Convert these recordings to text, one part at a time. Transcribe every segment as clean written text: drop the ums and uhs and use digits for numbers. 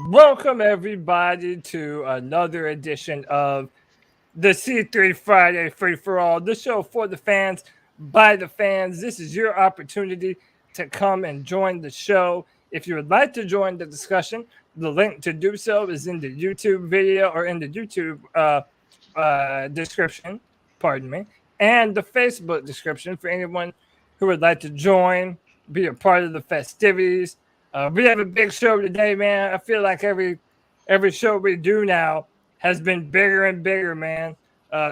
Welcome everybody to another edition of the C3 Friday Free for All, the show for the fans, by the fans. This is your opportunity to come and join the show. If you would like to join the discussion, the link to do so is in the YouTube video or in the YouTube description, pardon me, and the Facebook description for anyone who would like to join, be a part of the festivities. We have a big show today, man. I feel like every show we do now has been bigger and bigger, man.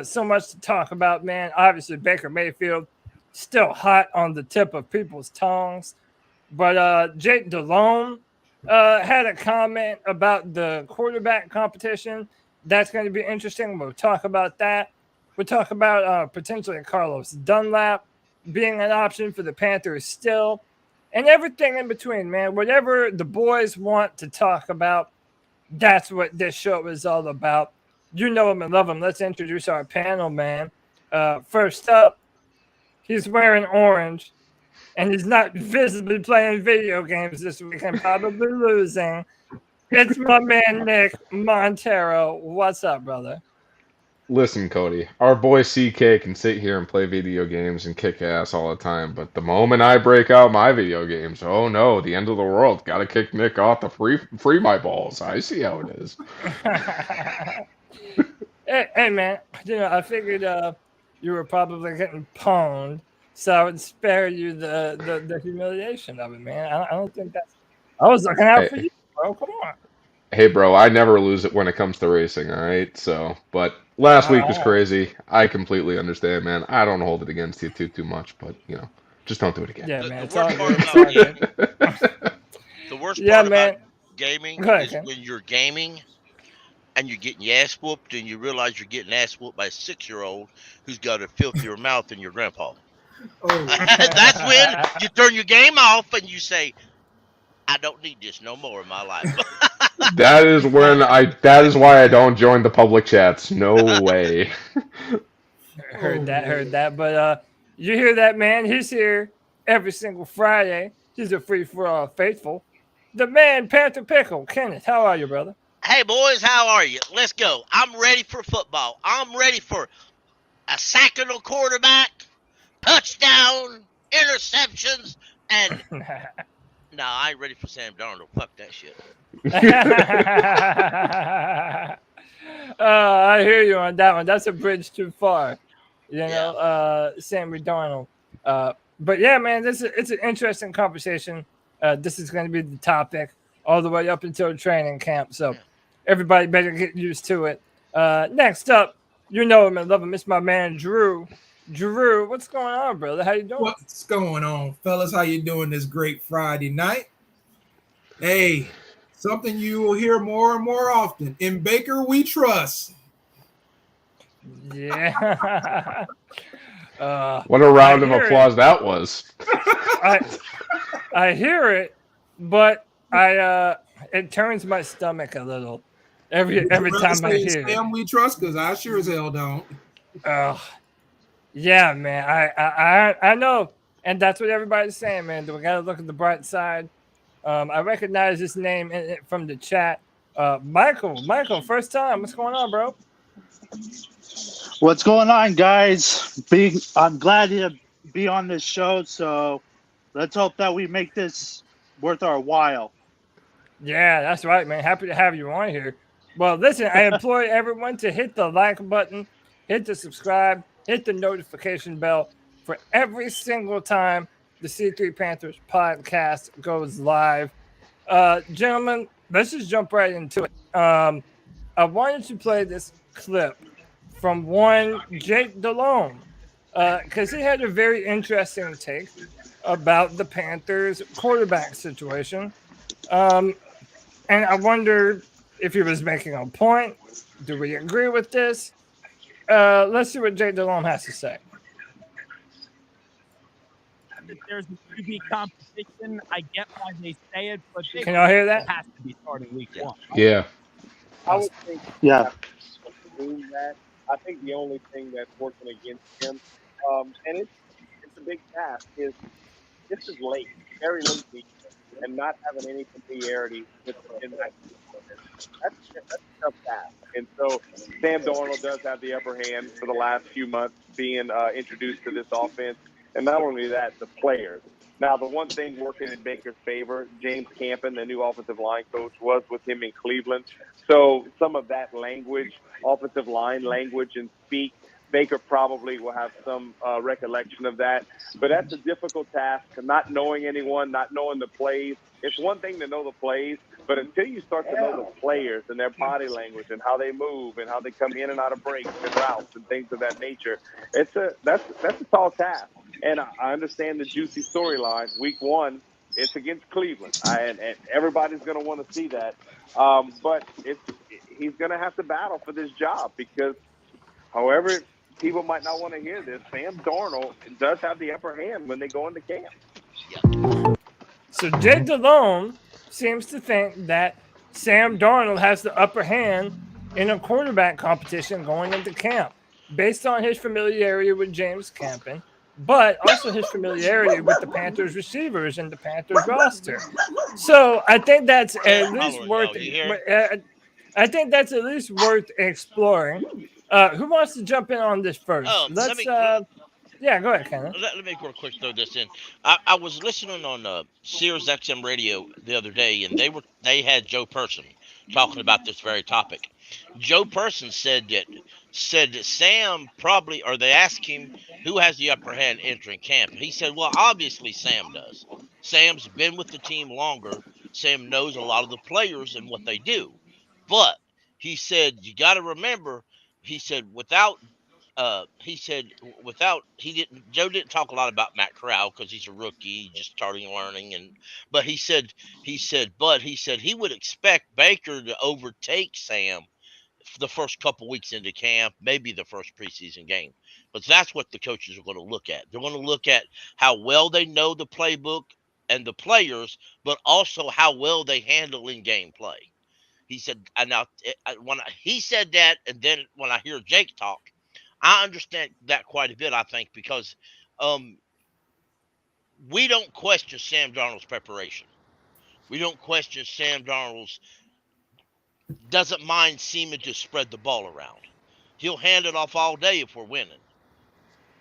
So much to talk about, man. Obviously, Baker Mayfield still hot on the tip of people's tongues, but Jake Delhomme had a comment about the quarterback competition. That's going to be interesting. We'll talk about that. We'll talk about potentially Carlos Dunlap being an option for the Panthers still, and everything in between, man. Whatever the boys want to talk about, that's what this show is all about. You know him and love him. Let's introduce our panel, man. First up, he's wearing orange, and he's not visibly playing video games this week and probably losing. It's my man, Nick Montero. What's up, brother? Listen, Cody, our boy CK can sit here and play video games and kick ass all the time, but the moment I break out my video games, oh no, the end of the world. Gotta kick Nick off the free my balls. I see how it is. Hey, man, I figured you were probably getting pwned, so I would spare you the humiliation of it, man. I don't think that's. I was looking out for Hey, you, bro. Come on. hey, bro, I never lose it when it comes to racing, all right? So, but last week was Uh, crazy. I completely understand, man. I don't hold it against you too much, but just don't do it again. yeah, The, man, the it's all worst part good. It's about all good. gaming, the worst Yeah, part about man. gaming Go ahead, is Ken. when you're gaming and you're getting your ass whooped and you realize you're getting ass whooped by a 6-year-old who's got a filthier mouth than your grandpa. Oh, That's when you turn your game off and you say, I don't need this no more in my life. That is why I don't join the public chats. No way. Heard oh that, man. heard that. But you hear that, man? He's here every single Friday. He's a free for all faithful. The man, Panther Pickle. Kenneth, how are you, brother? Hey, boys, how are you? Let's go. I'm ready for football. I'm ready for a sacking a quarterback, touchdown, interceptions, and no, I ain't ready for Sam Darnold. Fuck that shit. I hear you on that one. That's a bridge too far. Yeah. Sammy Darnold. But yeah, man, it's an interesting conversation. This is going to be the topic all the way up until training camp. So Yeah. everybody better get used to it. Next up, you know him and love him. It's my man Drew. Drew, what's going on, brother? How you doing? What's going on, fellas? How you doing this great Friday night? Hey, something you will hear more and more often. In Baker, we trust. Yeah. What a I round of hear it. applause that was. I I hear it, but I it turns my stomach a little Would you every rather time I say hear it. Sam we trust? Because I sure as hell don't. Uh, yeah, man. I know, and that's what everybody's saying, man. We gotta look at the bright side. I recognize this name from the chat. Michael, first time. What's going on, bro? What's going on, guys? I'm glad to be on this show, so let's hope that we make this worth our while. Yeah, that's right, man. Happy to have you on here. Well, listen, I implore everyone to hit the like button, hit the subscribe, hit the notification bell for every single time the C3 Panthers podcast goes live. Gentlemen, let's just jump right into it. I wanted to play this clip from one Jake Delhomme because he had a very interesting take about the Panthers quarterback situation. Um, and I wonder if he was making a point. Do we agree with this? Let's see what Jake Delhomme has to say. That there's a QB competition. I get why they say it, but Can y'all hear it that? has to be starting week Yeah. one. Yeah. I would think Yeah. doing that. I think the only thing that's working against him, and it's a big task, is this is late, very late week. and not having any familiarity in that. That's a tough task. And so Sam Darnold does have the upper hand for the last few months being introduced to this offense. And not only that, the players. Now, the one thing working in Baker's favor, James Campen, the new offensive line coach, was with him in Cleveland. So some of that language, offensive line language and speak, Baker probably will have some recollection of that. But that's a difficult task, not knowing anyone, not knowing the plays. It's one thing to know the plays, but until you start to know the players and their body language and how they move and how they come in and out of breaks and routes and things of that nature, that's a tall task. And I understand the juicy storyline. Week 1, it's against Cleveland, and everybody's going to want to see that. But he's going to have to battle for this job because, however people might not want to hear this, Sam Darnold does have the upper hand when they go into camp. So Jake Delhomme seems to think that Sam Darnold has the upper hand in a quarterback competition going into camp based on his familiarity with James Campen, but also his familiarity with the Panthers receivers and the Panthers roster. So I think that's at least worth exploring. Who wants to jump in on this first? Yeah, go ahead, Kenneth. Let me quick throw this in. I was listening on Sirius XM radio the other day, and they had Joe Person talking about this very topic. Joe Person said that Sam probably, or they asked him who has the upper hand entering camp. He said, well, obviously Sam does. Sam's been with the team longer. Sam knows a lot of the players and what they do. But he said, you got to remember, he said, Joe didn't talk a lot about Matt Corral because he's a rookie, just starting learning. But he said he would expect Baker to overtake Sam for the first couple weeks into camp, maybe the first preseason game. But that's what the coaches are going to look at. They're going to look at how well they know the playbook and the players, but also how well they handle in-game play. He said, he said that, and then when I hear Jake talk, I understand that quite a bit, I think, because we don't question Sam Darnold's preparation. We don't question Sam Darnold's doesn't mind seeming to spread the ball around. He'll hand it off all day if we're winning.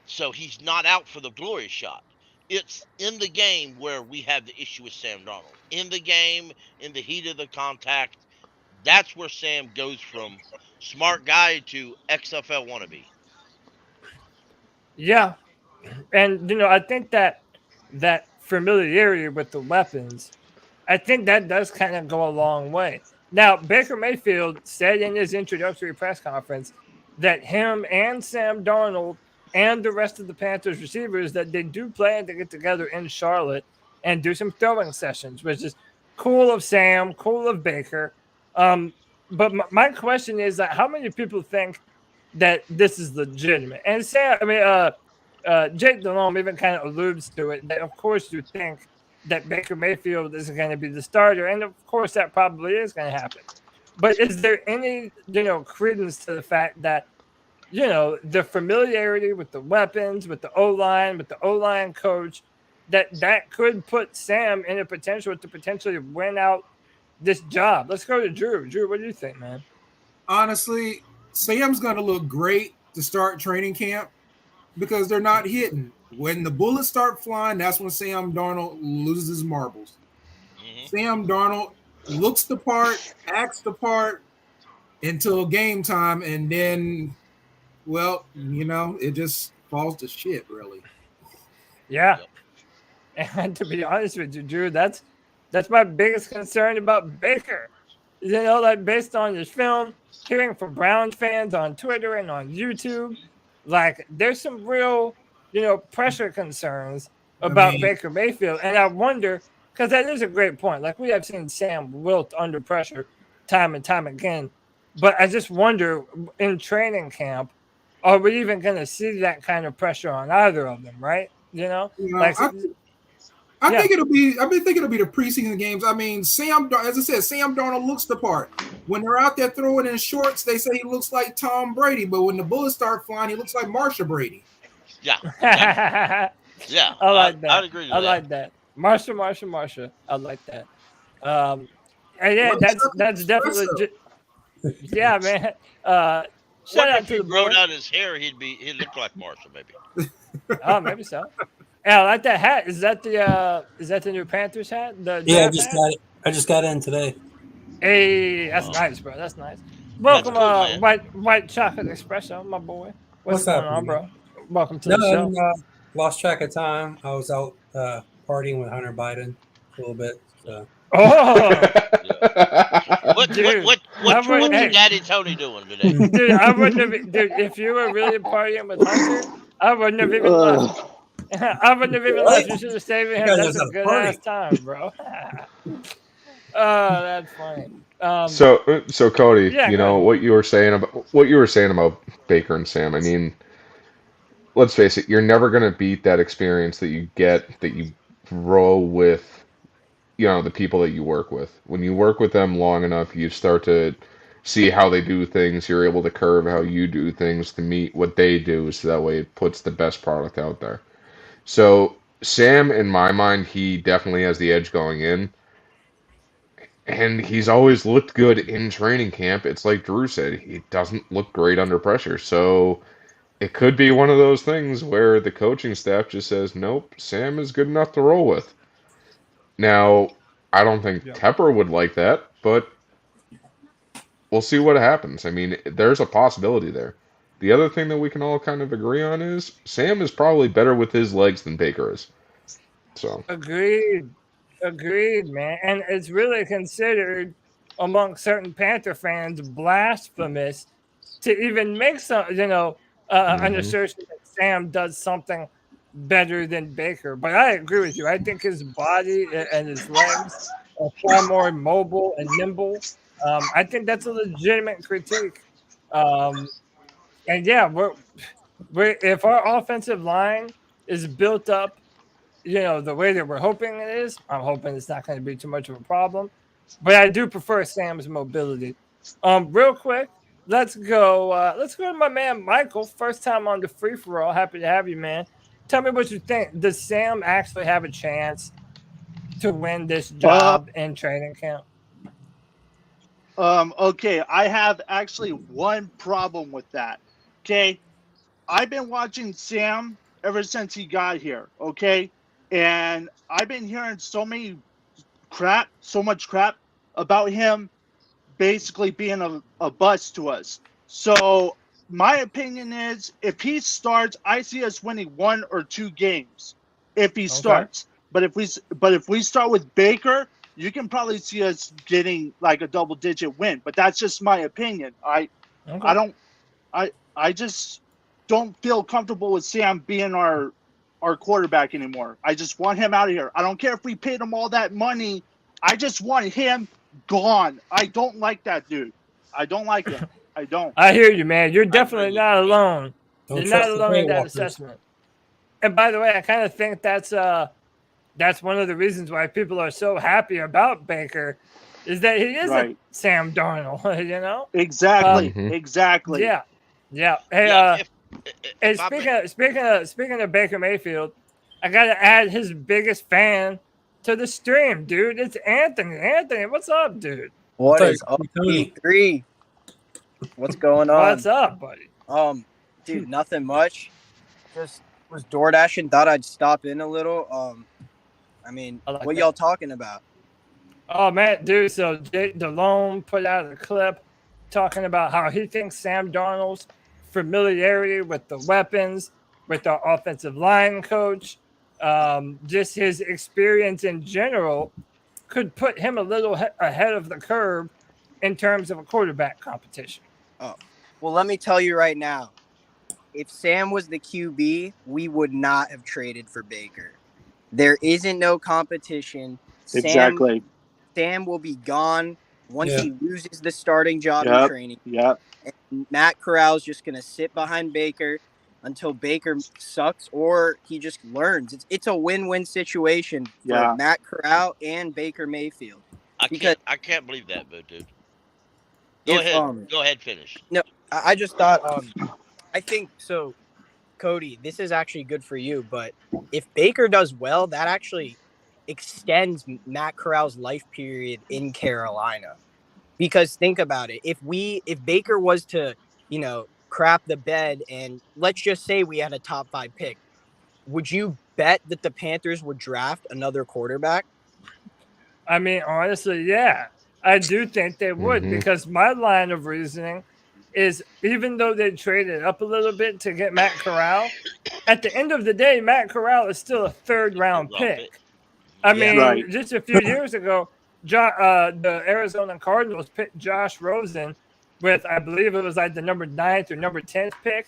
So he's not out for the glory shot. It's in the game where we have the issue with Sam Darnold. In the game, in the heat of the contact, that's where Sam goes from smart guy to XFL wannabe. Yeah. And, I think that familiarity with the weapons, I think that does kind of go a long way. Now, Baker Mayfield said in his introductory press conference that him and Sam Darnold and the rest of the Panthers receivers, that they do plan to get together in Charlotte and do some throwing sessions, which is cool of Sam, cool of Baker. But my question is that how many people think that this is legitimate? And Jake Delhomme even kind of alludes to it, that of course you think that Baker Mayfield is going to be the starter, and of course that probably is going to happen. But is there any, credence to the fact that, the familiarity with the weapons, with the O-line, with the O-line coach, that could put Sam in a potential to potentially win out this job? Let's go to Drew. Drew, what do you think, man? Honestly, Sam's going to look great to start training camp because they're not hitting. When the bullets start flying, that's when Sam Darnold loses his marbles. Mm-hmm. Sam Darnold looks the part, acts the part until game time, and then, it just falls to shit, really. Yeah. And to be honest with you, Drew, that's my biggest concern about Baker. Based on this film, hearing from Browns fans on Twitter and on YouTube, there's some real pressure concerns about Baker Mayfield. And I wonder, because that is a great point. We have seen Sam wilt under pressure time and time again. But I just wonder, in training camp, are we even going to see that kind of pressure on either of them, right? I think it'll be the preseason games. As I said, Sam Darnold looks the part. When they're out there throwing in shorts, they say he looks like Tom Brady. But when the bullets start flying, he looks like Marsha Brady. Yeah. Yeah. I like that. I'd agree with that. I like that. Marsha. I like that. And yeah, that's definitely yeah, man. Shout Wonder out if to he the growed boy. out his hair, he'd look like Marshall, maybe. Oh, maybe so. Yeah, I like that hat. Is that the new Panthers hat? The Yeah, I draft just hat? got it. I just got in today. Hey, that's Oh. nice, bro. That's nice. That's Welcome, cool, man. white chocolate espresso, my boy. What's going on, happening, bro? Welcome to No, the show. lost track of time. I was out partying with Hunter Biden a little bit. So. Oh, What dude, what's your daddy Tony doing today? dude, I wouldn't have. Dude, if you were really partying with Hunter, I wouldn't have even left. I wouldn't have even left. You should have stayed with him. You guys That's a was at a good party. ass time, bro. Oh, that's funny. So Cody, Yeah, you go know ahead. what you were saying about Baker and Sam. I mean, let's face it, you're never going to beat that experience that you get that you grow with, the people that you work with. When you work with them long enough, you start to see how they do things. You're able to curve how you do things to meet what they do, so that way it puts the best product out there. So Sam, in my mind, he definitely has the edge going in. And he's always looked good in training camp. It's like Drew said, he doesn't look great under pressure. So it could be one of those things where the coaching staff just says, nope, Sam is good enough to roll with. Now, I don't think Tepper would like that, but we'll see what happens. I mean, there's a possibility there. The other thing that we can all kind of agree on is Sam is probably better with his legs than Baker is. So Agreed, man. And it's really considered among certain Panther fans blasphemous to even make some, an assertion that Sam does something better than Baker. But I agree with you. I think his body and his legs are far more mobile and nimble. I think that's a legitimate critique. And yeah, we're if our offensive line is built up, the way that we're hoping it is, I'm hoping it's not going to be too much of a problem. But I do prefer Sam's mobility. Real quick, let's go to my man Michael. First time on the free for all. Happy to have you, man. Tell me what you think. Does Sam actually have a chance to win this job in training camp? Okay, I have actually one problem with that. Okay, I've been watching Sam ever since he got here. Okay, and I've been hearing so much crap about him basically being a bust to us. So my opinion is, if he starts, I see us winning 1 or 2 games if he starts. But if we start with Baker, you can probably see us getting like a double-digit win. But that's just my opinion. I just don't feel comfortable with Sam being our quarterback anymore. I just want him out of here. I don't care if we paid him all that money. I just want him gone. I don't like that dude. I don't like him. I don't. I hear you, man. You're definitely not alone. Don't You're trust not the alone in that Paywalkers. assessment. And by the way, I kind of think that's one of the reasons why people are so happy about Baker, is that he isn't Sam Darnold. Exactly. Exactly. Yeah. Hey, speaking of Baker Mayfield, I gotta add his biggest fan to the stream, dude. It's Anthony. Anthony, what's up, dude? What is up, E3? What's going on? What's up, buddy? Dude, nothing much. Just was door dashing. Thought I'd stop in a little. What y'all talking about? Oh man, dude. So Jake Delhomme put out a clip talking about how he thinks Sam Darnold's familiarity with the weapons, with the offensive line coach, just his experience in general, could put him a little ahead of the curve in terms of a quarterback competition. Oh, well, let me tell you right now. If Sam was the QB, we would not have traded for Baker. There isn't no competition. Exactly. Sam will be gone once he loses the starting job in training. Yep. And Matt Corral's just going to sit behind Baker until Baker sucks or he just learns. It's a win-win situation for Matt Corral and Baker Mayfield. I can't believe that, dude. Go ahead, finish. No, I just thought I think so. Cody, this is actually good for you, but if Baker does well, that actually extends Matt Corral's life period in Carolina. Because think about it. If Baker was to, crap the bed and let's just say we had a top 5 pick, would you bet that the Panthers would draft another quarterback? I mean, honestly, yeah. I do think they would because my line of reasoning is even though they traded up a little bit to get Matt Corral, at the end of the day, Matt Corral is still a 3rd-round pick. I mean, just a few years ago, the Arizona Cardinals picked Josh Rosen with, I believe it was like the number 9th or number 10th pick.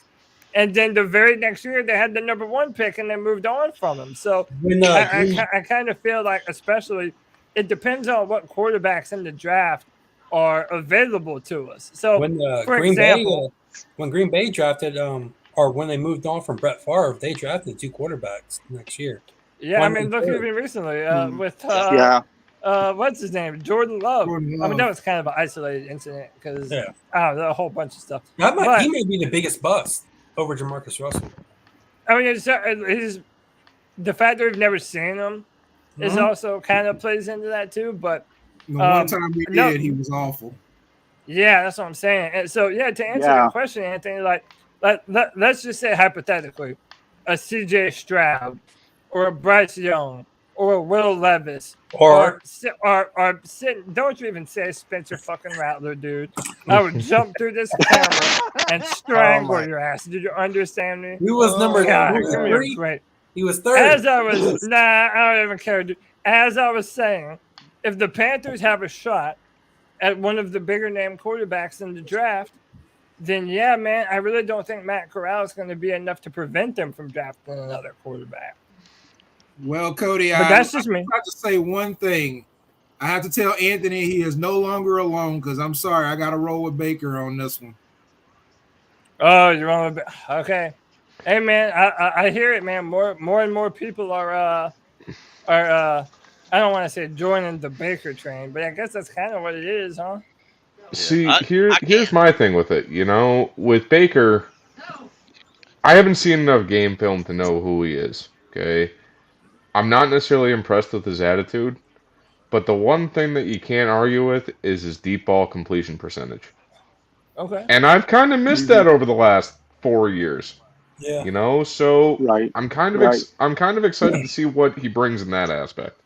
And then the very next year, they had the number 1 pick and they moved on from him. So I kind of feel like, especially, it depends on what quarterbacks in the draft are available to us. So, for example, when Green Bay drafted, or when they moved on from Brett Favre, they drafted 2 quarterbacks next year. Yeah, I mean, look even recently with what's his name, Jordan Love. I mean, that was kind of an isolated incident because I don't know, a whole bunch of stuff. He may be the biggest bust over Jamarcus Russell. I mean, it's the fact that we've never seen him is also kind of plays into that too. But the one time we did, he was awful. Yeah, that's what I'm saying. And so, to answer your question, Anthony, let's just say hypothetically, a CJ Stroud or a Bryce Young or a Will Levis or don't you even say Spencer fucking Rattler, dude. I would jump through this camera and strangle your ass. Did you understand me? He was number 3. Great. He was 3rd. I don't even care, dude. As I was saying, if the Panthers have a shot at one of the bigger name quarterbacks in the draft, then yeah, man, I really don't think Matt Corral is going to be enough to prevent them from drafting another quarterback. Well, Cody, that's just me. I have to say one thing. I have to tell Anthony he is no longer alone because I'm sorry, I got to roll with Baker on this one. Oh, you're wrong with okay. Hey, man, I hear it, man. More and more people are I don't want to say joining the Baker train, but I guess that's kind of what it is, huh? See, here's my thing with it. With Baker, I haven't seen enough game film to know who he is. Okay, I'm not necessarily impressed with his attitude, but the one thing that you can't argue with is his deep ball completion percentage. Okay. And I've kind of missed that over the last 4 years. Yeah. So I'm kind of excited to see what he brings in that aspect.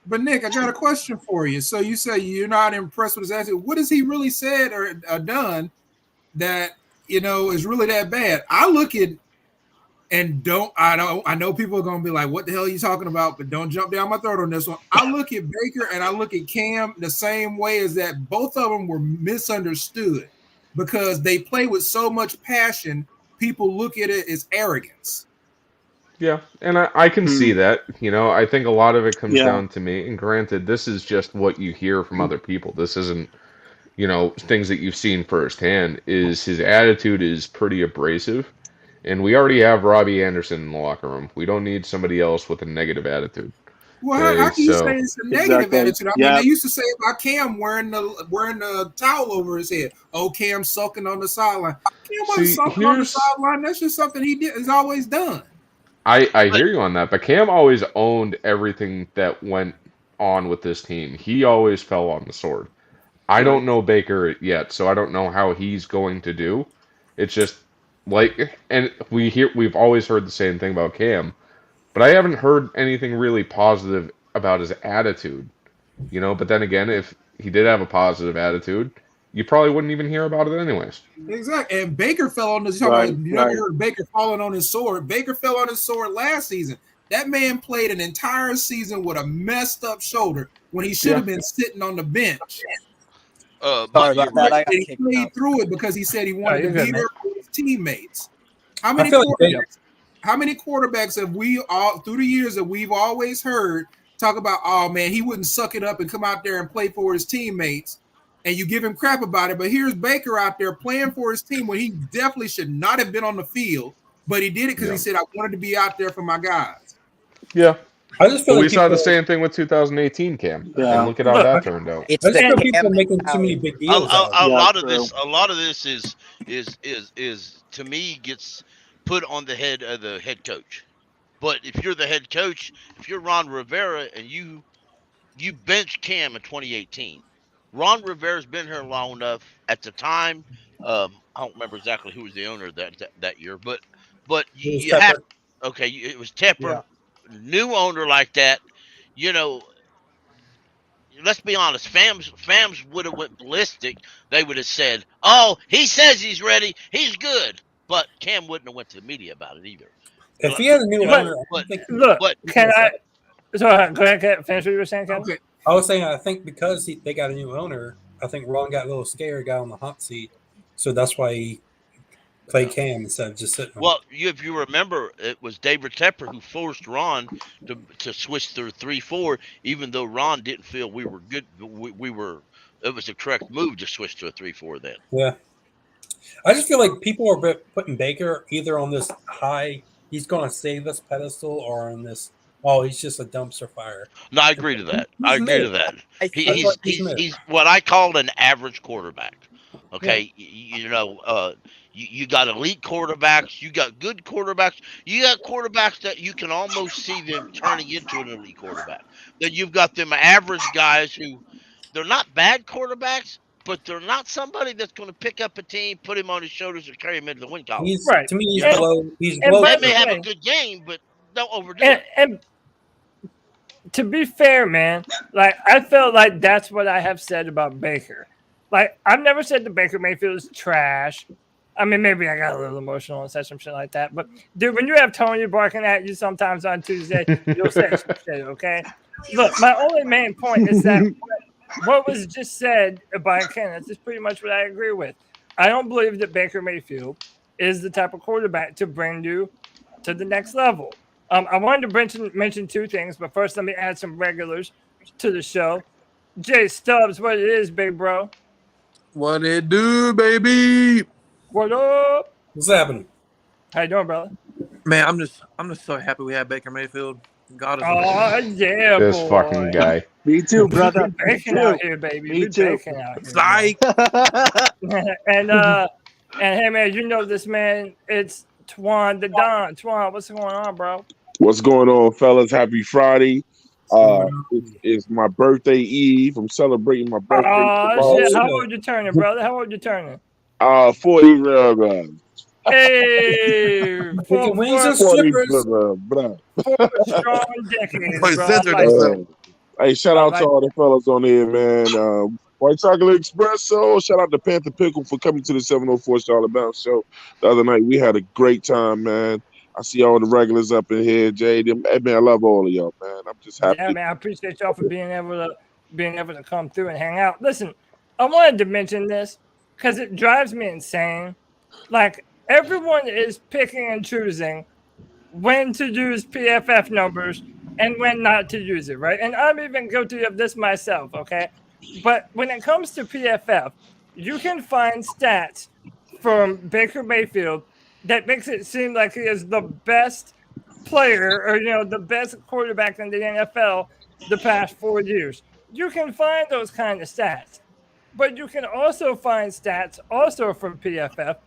But Nick, I got a question for you. So you say you're not impressed with his attitude. What has he really said or done that is really that bad? I look at I know people are gonna be like, "What the hell are you talking about?" But don't jump down my throat on this one. I look at Baker and I look at Cam the same way as that. Both of them were misunderstood because they play with so much passion. People look at it as arrogance. Yeah, and I can see that. I think a lot of it comes down to me. And granted, this is just what you hear from other people. This isn't, things that you've seen firsthand. Is his attitude is pretty abrasive. And we already have Robbie Anderson in the locker room. We don't need somebody else with a negative attitude. Well, how can you say it's a negative attitude? I mean, they used to say about Cam wearing the towel over his head. Oh, Cam sulking on the sideline. Cam wasn't sulking on the sideline. That's just something he's always done. I hear you on that, but Cam always owned everything that went on with this team. He always fell on the sword. I don't know Baker yet, so I don't know how he's going to do. It's just and we've always heard the same thing about Cam, but I haven't heard anything really positive about his attitude. But then again, if he did have a positive attitude, you probably wouldn't even hear about it anyways. Exactly. And Baker fell on his sword. You never heard Baker falling on his sword. Baker fell on his sword last season. That man played an entire season with a messed up shoulder when he should have been sitting on the bench. Sorry about that. He played through it because he said he wanted to be there with his teammates. How many quarterbacks have we all through the years that we've always heard talk about, oh man, he wouldn't suck it up and come out there and play for his teammates, and you give him crap about it. But here's Baker out there playing for his team when he definitely should not have been on the field, but he did it because he said, I wanted to be out there for my guys. Yeah. I just feel we saw the same thing with 2018 Cam. Yeah. And look at how that turned out. It's people making too many big deals. A lot of this is to me gets put on the head of the head coach. But if you're the head coach, if you're Ron Rivera and you you bench Cam in 2018. Ron Rivera's been here long enough. At the time, I don't remember exactly who was the owner that year, but you have okay. It was Tepper, new owner like that. You know, let's be honest. Fams would have went ballistic. They would have said, "Oh, he says he's ready. He's good." But Cam wouldn't have went to the media about it either. If he had a new owner, can I? So go ahead, finish what you were saying, Kevin. Okay. I was saying, I think because they got a new owner, I think Ron got a little scared, got on the hot seat, so that's why he played Cam instead of just sitting. Well, if you remember, it was David Tepper who forced Ron to switch to 3-4, even though Ron didn't feel we were good. We were. It was the correct move to switch to a 3-4 then. Yeah, I just feel like people are putting Baker either on this high, he's going to save this pedestal, or on this, oh, he's just a dumpster fire. No, I agree to that. I agree to that. He's what I call an average quarterback. Okay, yeah. You got elite quarterbacks. You got good quarterbacks. You got quarterbacks that you can almost see them turning into an elite quarterback. Then you've got them average guys who they're not bad quarterbacks, but they're not somebody that's going to pick up a team, put him on his shoulders, and carry him into the win column. To me, he's below. They may have a good game, but don't overdo it. And to be fair, man, like I felt like that's what I have said about Baker. Like I've never said that Baker Mayfield is trash. I mean, maybe I got a little emotional and said some shit like that. But dude, when you have Tony barking at you sometimes on Tuesday, you'll say some shit, okay? Look, my only main point is that what was just said by Kenneth is pretty much what I agree with. I don't believe that Baker Mayfield is the type of quarterback to bring you to the next level. I wanted to mention two things, but first let me add some regulars to the show. Jay Stubbs, what it is, big bro? What it do, baby? What up? What's happening? How you doing, brother? Man, I'm just so happy we had Baker Mayfield. God is yeah, this boy. fucking guy. Me too, brother. We're baking out here, baby. Me We're too. baking out here. Psych. and hey, man, you know this, man. It's Twan the Don. Twan, what's going on, bro? What's going on, fellas? Happy Friday. It's my birthday eve. I'm celebrating my birthday. Oh, shit. How old you turning, brother? How old you turning? 40 guys. Hey, 4 strong decades, hey, shout out to all the fellas on here, man. White Chocolate Espresso. Shout out to Panther Pickle for coming to the 704 Charlotte Bounce show the other night. We had a great time, man. I see all the regulars up in here, Jay. Hey, man, I love all of y'all, man. I'm just happy. Yeah, man, I appreciate y'all for being able to come through and hang out. Listen, I wanted to mention this because it drives me insane. Like, everyone is picking and choosing when to use PFF numbers and when not to use it, right? And I'm even guilty of this myself, okay? But when it comes to PFF, you can find stats from Baker Mayfield that makes it seem like he is the best player or, the best quarterback in the NFL the past 4 years. You can find those kind of stats. But you can also find stats also from PFF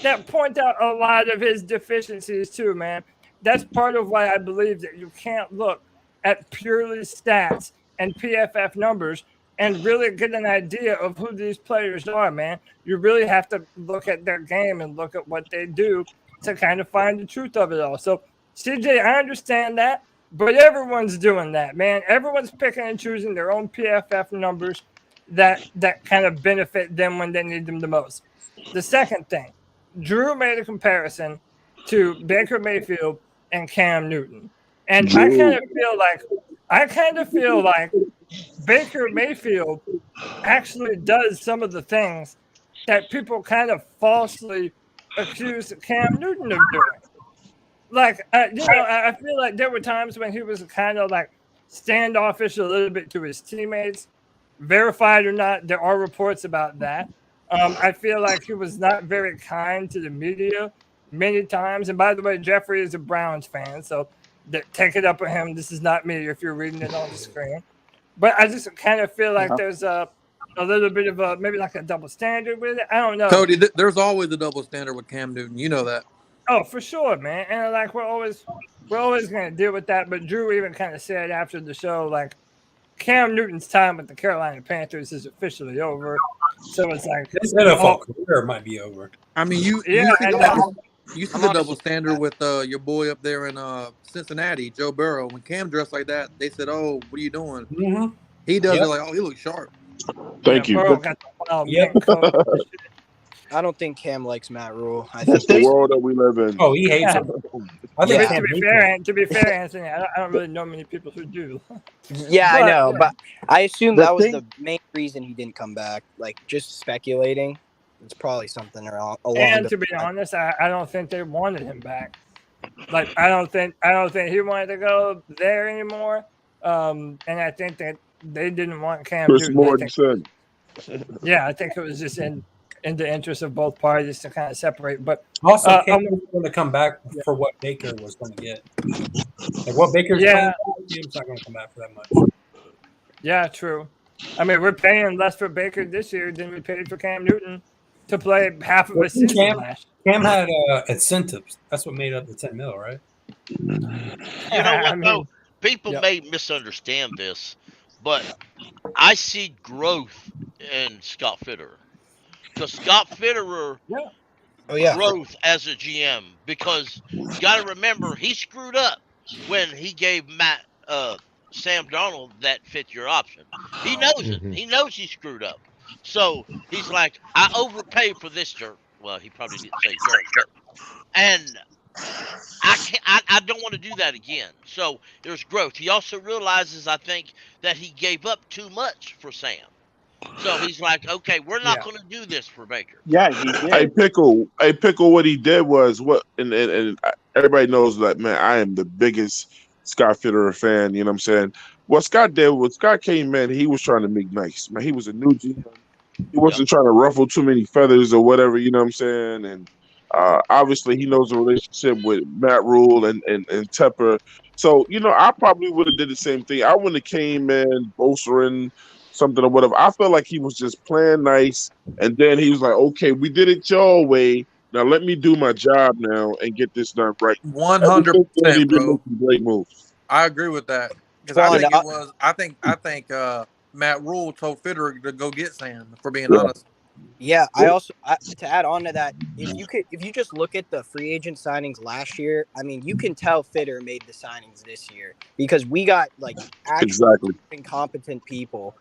that point out a lot of his deficiencies too, man. That's part of why I believe that you can't look at purely stats and PFF numbers and really get an idea of who these players are, man. You really have to look at their game and look at what they do to kind of find the truth of it all. So, CJ, I understand that, but everyone's doing that, man. Everyone's picking and choosing their own PFF numbers that kind of benefit them when they need them the most. The second thing, Drew made a comparison to Baker Mayfield and Cam Newton. And I kind of feel like Baker Mayfield actually does some of the things that people kind of falsely accuse Cam Newton of doing. Like, I feel like there were times when he was kind of like standoffish a little bit to his teammates. Verified or not, there are reports about that. I feel like he was not very kind to the media many times. And by the way, Jeffrey is a Browns fan, so take it up with him. This is not me if you're reading it on the screen. But I just kind of feel like there's a little bit of maybe like a double standard with it. I don't know. Cody, there's always a double standard with Cam Newton. You know that. Oh, for sure, man. And like we're always going to deal with that. But Drew even kind of said after the show, like, Cam Newton's time with the Carolina Panthers is officially over. So it's like his NFL career might be over. I mean, you Yeah, see and the double standard with your boy up there in Cincinnati, Joe Burrow. When Cam dressed like that, they said, "Oh, what are you doing?" Mm-hmm. He does it like, "Oh, he looks sharp." Thank you. Burrow got the wild Yep. mink coat and shit. I don't think Cam likes Matt Rule. I That's think the world that we live in. Oh, he hates Yeah. him. I think Yeah. Cam To be hates fair, him. to be fair, Anthony, I don't really know many people who do. yeah, I But- know, but I assume The that was thing- the main reason he didn't come back. Like just speculating. It's probably something along And the to be honest, I don't think they wanted him back. Like I don't think he wanted to go there anymore. And I think that they didn't want Cam Chris Newton. I Morton think- said. Yeah, I think it was just in the interest of both parties to kind of separate. But Also, Cam I'm- was going to come back for what Baker was going to get. Like what Baker's Yeah. playing, Cam's not going to come back for that much. yeah, true. I mean, we're paying less for Baker this year than we paid for Cam Newton to play half of a season Cam- last Cam had incentives. That's what made up the $10 million, right? You know I what, mean, though? People yeah. may misunderstand this, but I see growth in Scott Fitterer. Because Scott Fitterer Oh yeah. growth as a GM, because you got to remember he screwed up when he gave Sam Darnold that fifth year option. He knows it. He knows he screwed up. So he's like, I overpaid for this jerk. Well, he probably didn't say jerk, and I don't want to do that again. So there's growth. He also realizes, I think, that he gave up too much for Sam. So he's like, okay, we're not Yeah. going to do this for Baker. Yeah, he did. Hey Pickle, what he did was and everybody knows that, man, I am the biggest Scott Fitterer fan, you know what I'm saying? What Scott did was Scott came in, he was trying to make nice, man. He was a new GM. He wasn't trying to ruffle too many feathers or whatever, you know what I'm saying? And obviously he knows the relationship with Matt Rule and Tepper. So, you know, I probably would have did the same thing. I wouldn't have came in bolstering something or whatever. I felt like he was just playing nice, and then he was like, "Okay, we did it your way. Now let me do my job now and get this done right." 100%, He's been bro. making great moves. I agree with that because Well, I think and it was. I think Matt Rule told Fitterer to go get Sam. For being Yeah. honest, Yeah, I also to add on to that, if you just look at the free agent signings last year, I mean, you can tell Fitter made the signings this year because we got like actually Exactly. incompetent people.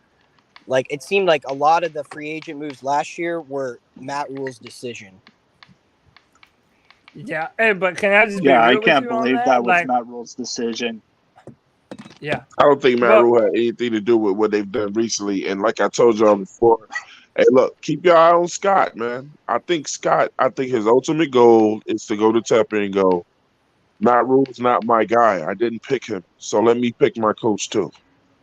Like it seemed like a lot of the free agent moves last year were Matt Rule's decision. Yeah, hey, but can I just be Yeah, I real with can't you on believe that? that was Like, Matt Rule's decision. yeah, I don't think Matt Well- Rule had anything to do with what they've done recently. And like I told y'all before, hey, look, keep your eye on Scott, man. I think his ultimate goal is to go to Tepper and go, Matt Rule's not my guy. I didn't pick him, so let me pick my coach too.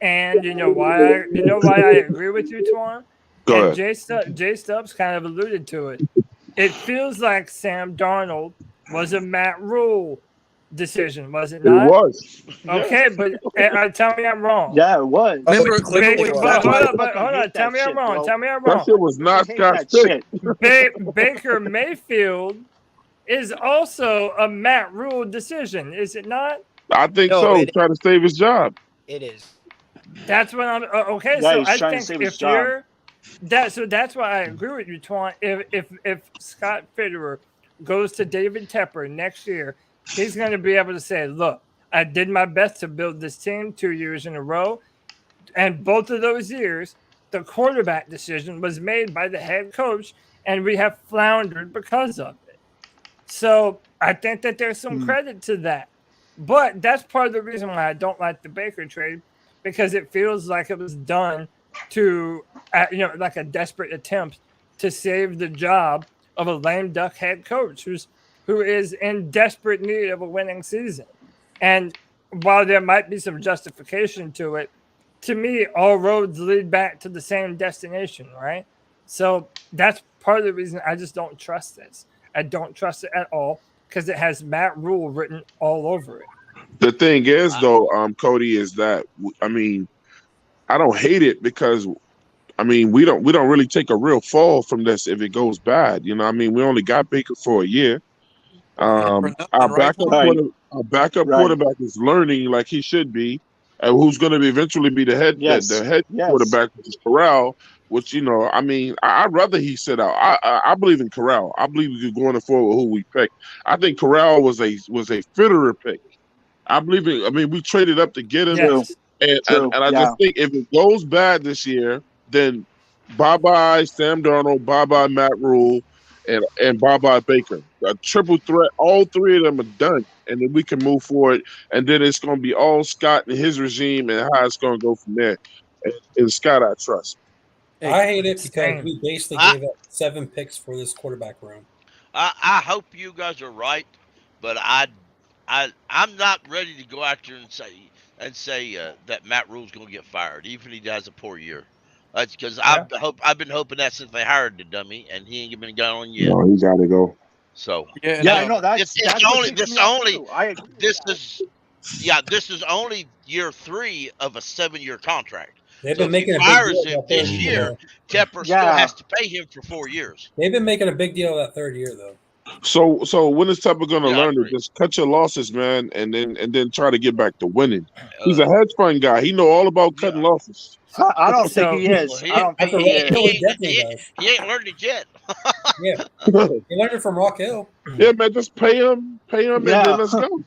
and you know why? I agree with you, Twan. Go And ahead. Jay Stubbs kind of alluded to it. It feels like Sam Darnold was a Matt Rule decision, was it It not? was. Okay, but tell me I'm wrong. Yeah, it was. remember But when hold That's why I on, fucking hate tell that me I'm shit, wrong. bro. Tell me I'm That wrong. shit was not I hate Scott's that pick. shit. Baker Mayfield is also a Matt Rule decision, is it not? I think No, so. it- Trying to save his job. It is. That's what I'm okay. Yeah, So he's I trying to think save his if job. you're that's why I agree with you, Twan. If Scott Fitterer goes to David Tepper next year, he's going to be able to say, "Look, I did my best to build this team 2 years in a row, and both of those years, the quarterback decision was made by the head coach, and we have floundered because of it." So I think that there's some credit to that. But that's part of the reason why I don't like the Baker trade, because it feels like it was done to, like a desperate attempt to save the job of a lame duck head coach who is in desperate need of a winning season. And while there might be some justification to it, to me, all roads lead back to the same destination, right? So that's part of the reason I just don't trust this. I don't trust it at all because it has Matt Rule written all over it. The thing is, though, Cody, is that I mean, I don't hate it because I mean we don't really take a real fall from this if it goes bad. You know, I mean, we only got Baker for a year. for nothing, Our right? backup Right. quarterback is learning like he should be. who's going to eventually be the head quarterback, which is Corral. Which I mean, I'd rather he sit out. I believe in Corral. I believe we could go on forward with who we pick. I think Corral was a Fitterer pick. I believe it. I mean, we traded up to get him, Yes. and I just think if it goes bad this year, then bye Sam Darnold, bye Matt Rule, and bye Baker. A triple threat. All three of them are done, and then we can move forward. And then it's going to be all Scott and his regime, and how it's going to go from there. And Scott, I trust. I hate it because we basically gave up 7 picks for this quarterback room. I hope you guys are right, but I'm not ready to go out there and say that Matt Rule's going to get fired, even if he has a poor year. That's because I've been hoping that since they hired the dummy, and he ain't been gone yet. No, he got to go. So no, this is only year 3 of a 7-year contract. They've So been making if a he big fires deal him this year, Tepper still has to pay him for 4 years. They've been making a big deal of that 3rd year, though. So when is Tepper going to learn to just cut your losses, man, and then try to get back to winning? He's a hedge fund guy. He know all about cutting losses. I don't think he is. He ain't learned it yet. Yeah, he learned it from Rock Hill. Yeah, man, just pay him, and then let's go.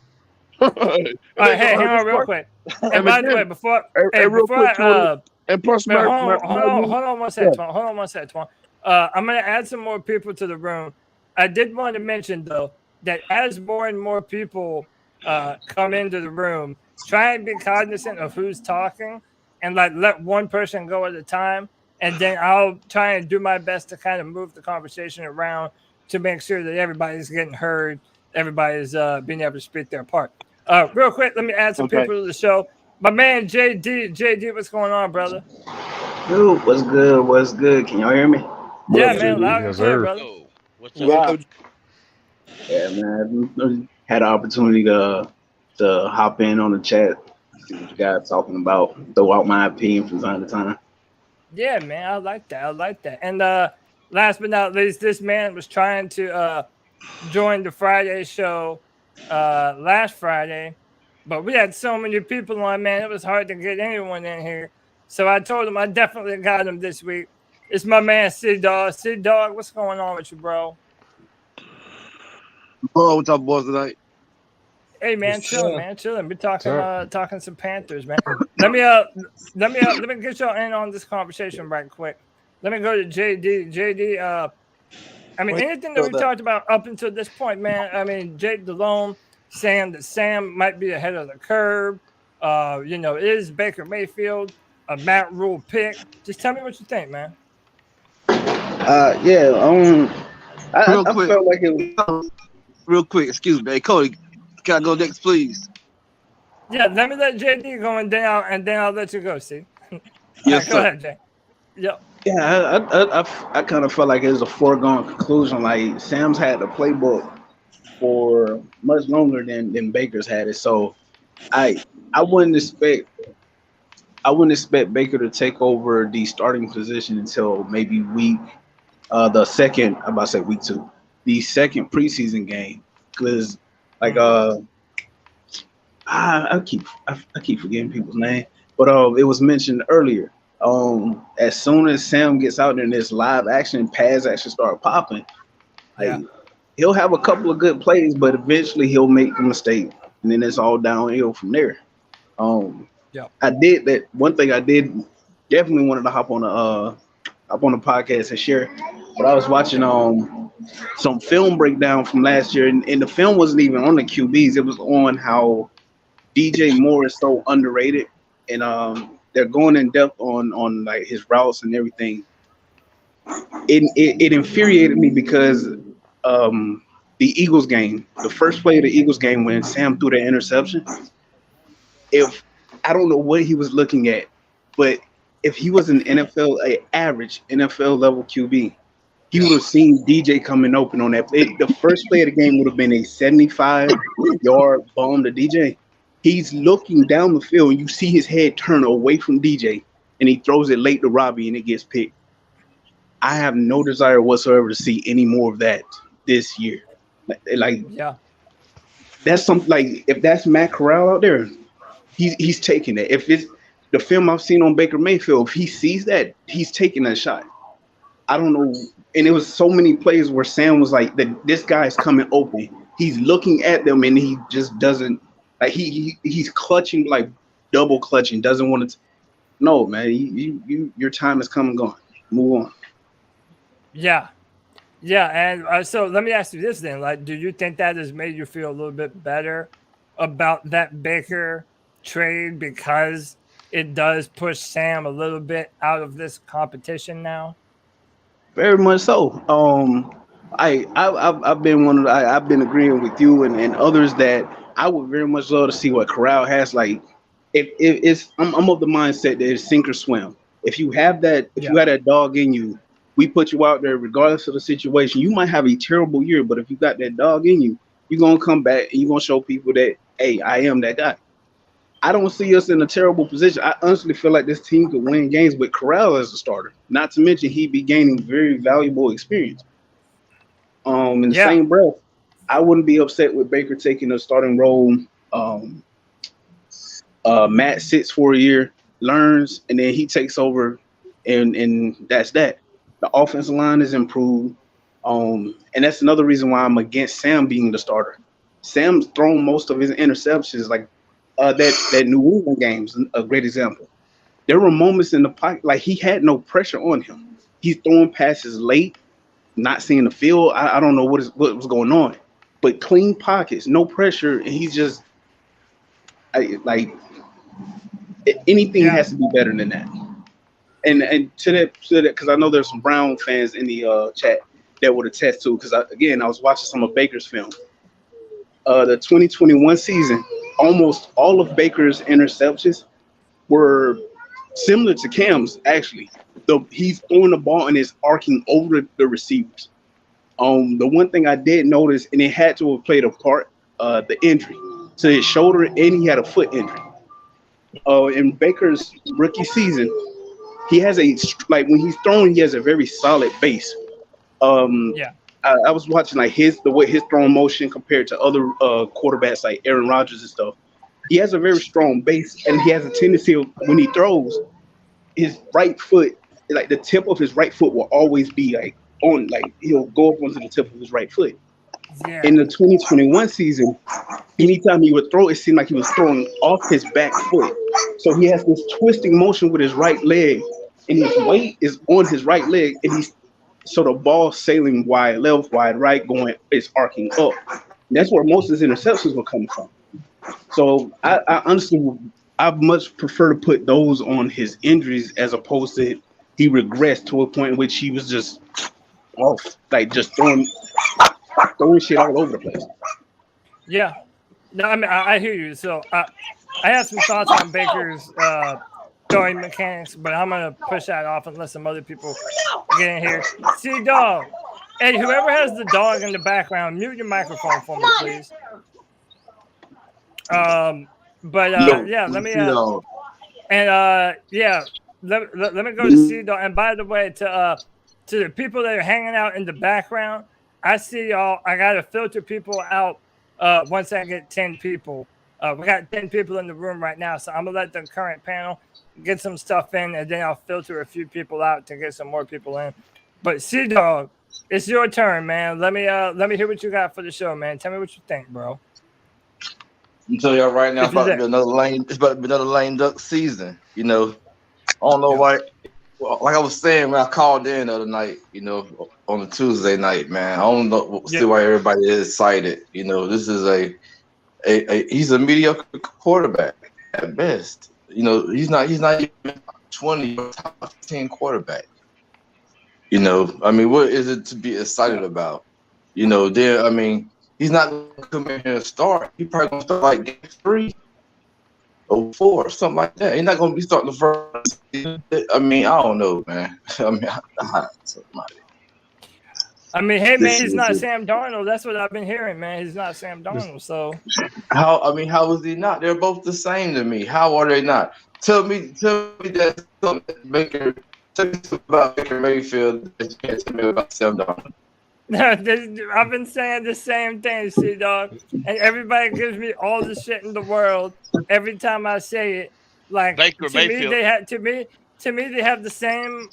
All right, hey, hang on real quick. And by the way, before and plus, man, hold on one second, Twan. I'm going to add some more people to the room. I did want to mention, though, that as more and more people come into the room, try and be cognizant of who's talking and let one person go at a time. And then I'll try and do my best to kind of move the conversation around to make sure that everybody's getting heard, everybody's being able to speak their part. Real quick, let me add some people to the show. My man, JD, what's going on, brother? Dude, what's good? Can y'all hear me? Yeah, man, loud and clear, brother. What's up? Yeah, man. Had an opportunity to hop in on the chat, see what you guys talking about, throw out my opinion from time to time. Yeah, man, I like that. And last but not least, this man was trying to join the Friday show last Friday, but we had so many people on, man, it was hard to get anyone in here. So I told him I definitely got him this week. It's my man, C-Dog. C-Dog, what's going on with you, bro? Oh, what's up, boys, tonight? Hey, man, chilling. We're talking some Panthers, man. Let me get y'all in on this conversation right quick. Let me go to JD. JD, I mean, anything that we talked about up until this point, man. I mean, Jake Delhomme saying that Sam might be ahead of the curve. Is Baker Mayfield a Matt Rule pick? Just tell me what you think, man. I felt like it was real quick. Excuse me, hey, Cody. Can I go next, please? Yeah, let me let JD go and then I'll let you go. See. Yes, go ahead, Jay. Yep. Yeah, I kind of felt like it was a foregone conclusion. Like Sam's had the playbook for much longer than Baker's had it. So I wouldn't expect Baker to take over the starting position until maybe week 2, the second preseason game, because I keep forgetting people's name, but it was mentioned earlier. As soon as Sam gets out there and this live action pads actually start popping, he'll have a couple of good plays, but eventually he'll make a mistake, and then it's all downhill from there. I did that. One thing I did definitely wanted to hop on the podcast and share, but I was watching some film breakdown from last year, and the film wasn't even on the QBs. It was on how DJ Moore is so underrated, and they're going in depth on like his routes and everything. It infuriated me because the Eagles game, the first play of the Eagles game when Sam threw the interception, I don't know what he was looking at, but if he was an average NFL level QB, he would have seen DJ coming open on that. The first play of the game would have been a 75-yard bomb to DJ. He's looking down the field, and you see his head turn away from DJ, and he throws it late to Robbie, and it gets picked. I have no desire whatsoever to see any more of that this year. That's something like if that's Matt Corral out there, he's taking it. If it's the film I've seen on Baker Mayfield, if he sees that, he's taking that shot. I don't know. And it was so many plays where Sam was like, this guy's coming open. He's looking at them and he just doesn't, like he's clutching, like double clutching, doesn't want to. No, man, your time is come and gone. Move on. Yeah. And so let me ask you this then. Like, do you think that has made you feel a little bit better about that Baker trade because it does push Sam a little bit out of this competition now? Very much so. I've been I've been agreeing with you and others that I would very much love to see what Corral has. Like, if it's I'm of the mindset that it's sink or swim. If you have that, if you have that dog in you, we put you out there regardless of the situation. You might have a terrible year, but if you got that dog in you, you're gonna come back and you're gonna show people that, hey, I am that guy. I don't see us in a terrible position. I honestly feel like this team could win games with Corral as a starter. Not to mention he'd be gaining very valuable experience. In the same breath, I wouldn't be upset with Baker taking a starting role. Matt sits for a year, learns, and then he takes over, and that's that. The offensive line is improved, and that's another reason why I'm against Sam being the starter. Sam's thrown most of his interceptions, like that New England game's a great example. There were moments in the pocket, like he had no pressure on him. He's throwing passes late, not seeing the field. I don't know what was going on, but clean pockets, no pressure, and he's just anything has to be better than that. And to that, because I know there's some Brown fans in the chat that would attest to. Because I was watching some of Baker's film. The 2021 season, almost all of Baker's interceptions were similar to Cam's. Actually, he's throwing the ball and it's arcing over the receivers. The one thing I did notice, and it had to have played a part, the injury to his shoulder, and he had a foot injury. In Baker's rookie season, he has when he's throwing, he has a very solid base. I was watching like the way his throwing motion compared to other quarterbacks like Aaron Rodgers and stuff. He has a very strong base, and he has a tendency of, when he throws, his right foot, like the tip of his right foot will always be like on, like he'll go up onto the tip of his right foot. In the 2021 season, anytime he would throw, it seemed like he was throwing off his back foot. So he has this twisting motion with his right leg, and his weight is on his right leg, and so the ball sailing wide left, wide right, it's arcing up. And that's where most of his interceptions will come from. So I honestly, I much prefer to put those on his injuries as opposed to he regressed to a point in which he was just off, like just throwing shit all over the place. Yeah. No, I mean, I hear you. So I have some thoughts on Baker's throwing mechanics, but I'm going to push that off and let some other people get in here. See, dog. Hey, whoever has the dog in the background, mute your microphone for me, please. Let me let me go to C dog. And by the way, to the people that are hanging out in the background, I see y'all. I gotta filter people out once I get 10 people. We got 10 people in the room right now, so I'm gonna let the current panel get some stuff in, and then I'll filter a few people out to get some more people in. But C dog, it's your turn, man. Let me hear what you got for the show, man. Tell me what you think, bro. I'm telling y'all right now, it's about to be another lame duck season. You know, I don't know why. Like I was saying when I called in the other night, you know, on a Tuesday night, man. I don't know see why everybody is excited. You know, this is he's a mediocre quarterback at best. You know, he's not even 20 or top 15 quarterback. You know, I mean, what is it to be excited about? You know, he's not going to come in here and start. He's probably going to start like game 3 or 4, something like that. He's not going to be starting the first. I mean, I don't know, man. I mean, hey, man, he's not Sam Darnold. That's what I've been hearing, man. He's not Sam Darnold. So how is he not? They're both the same to me. How are they not? Tell me that something Baker. Tell me about Baker Mayfield that you can't tell me about Sam Darnold. I've been saying the same thing, C-Dog, and everybody gives me all the shit in the world every time I say it. Like Baker to me, Mayfield. they have they have the same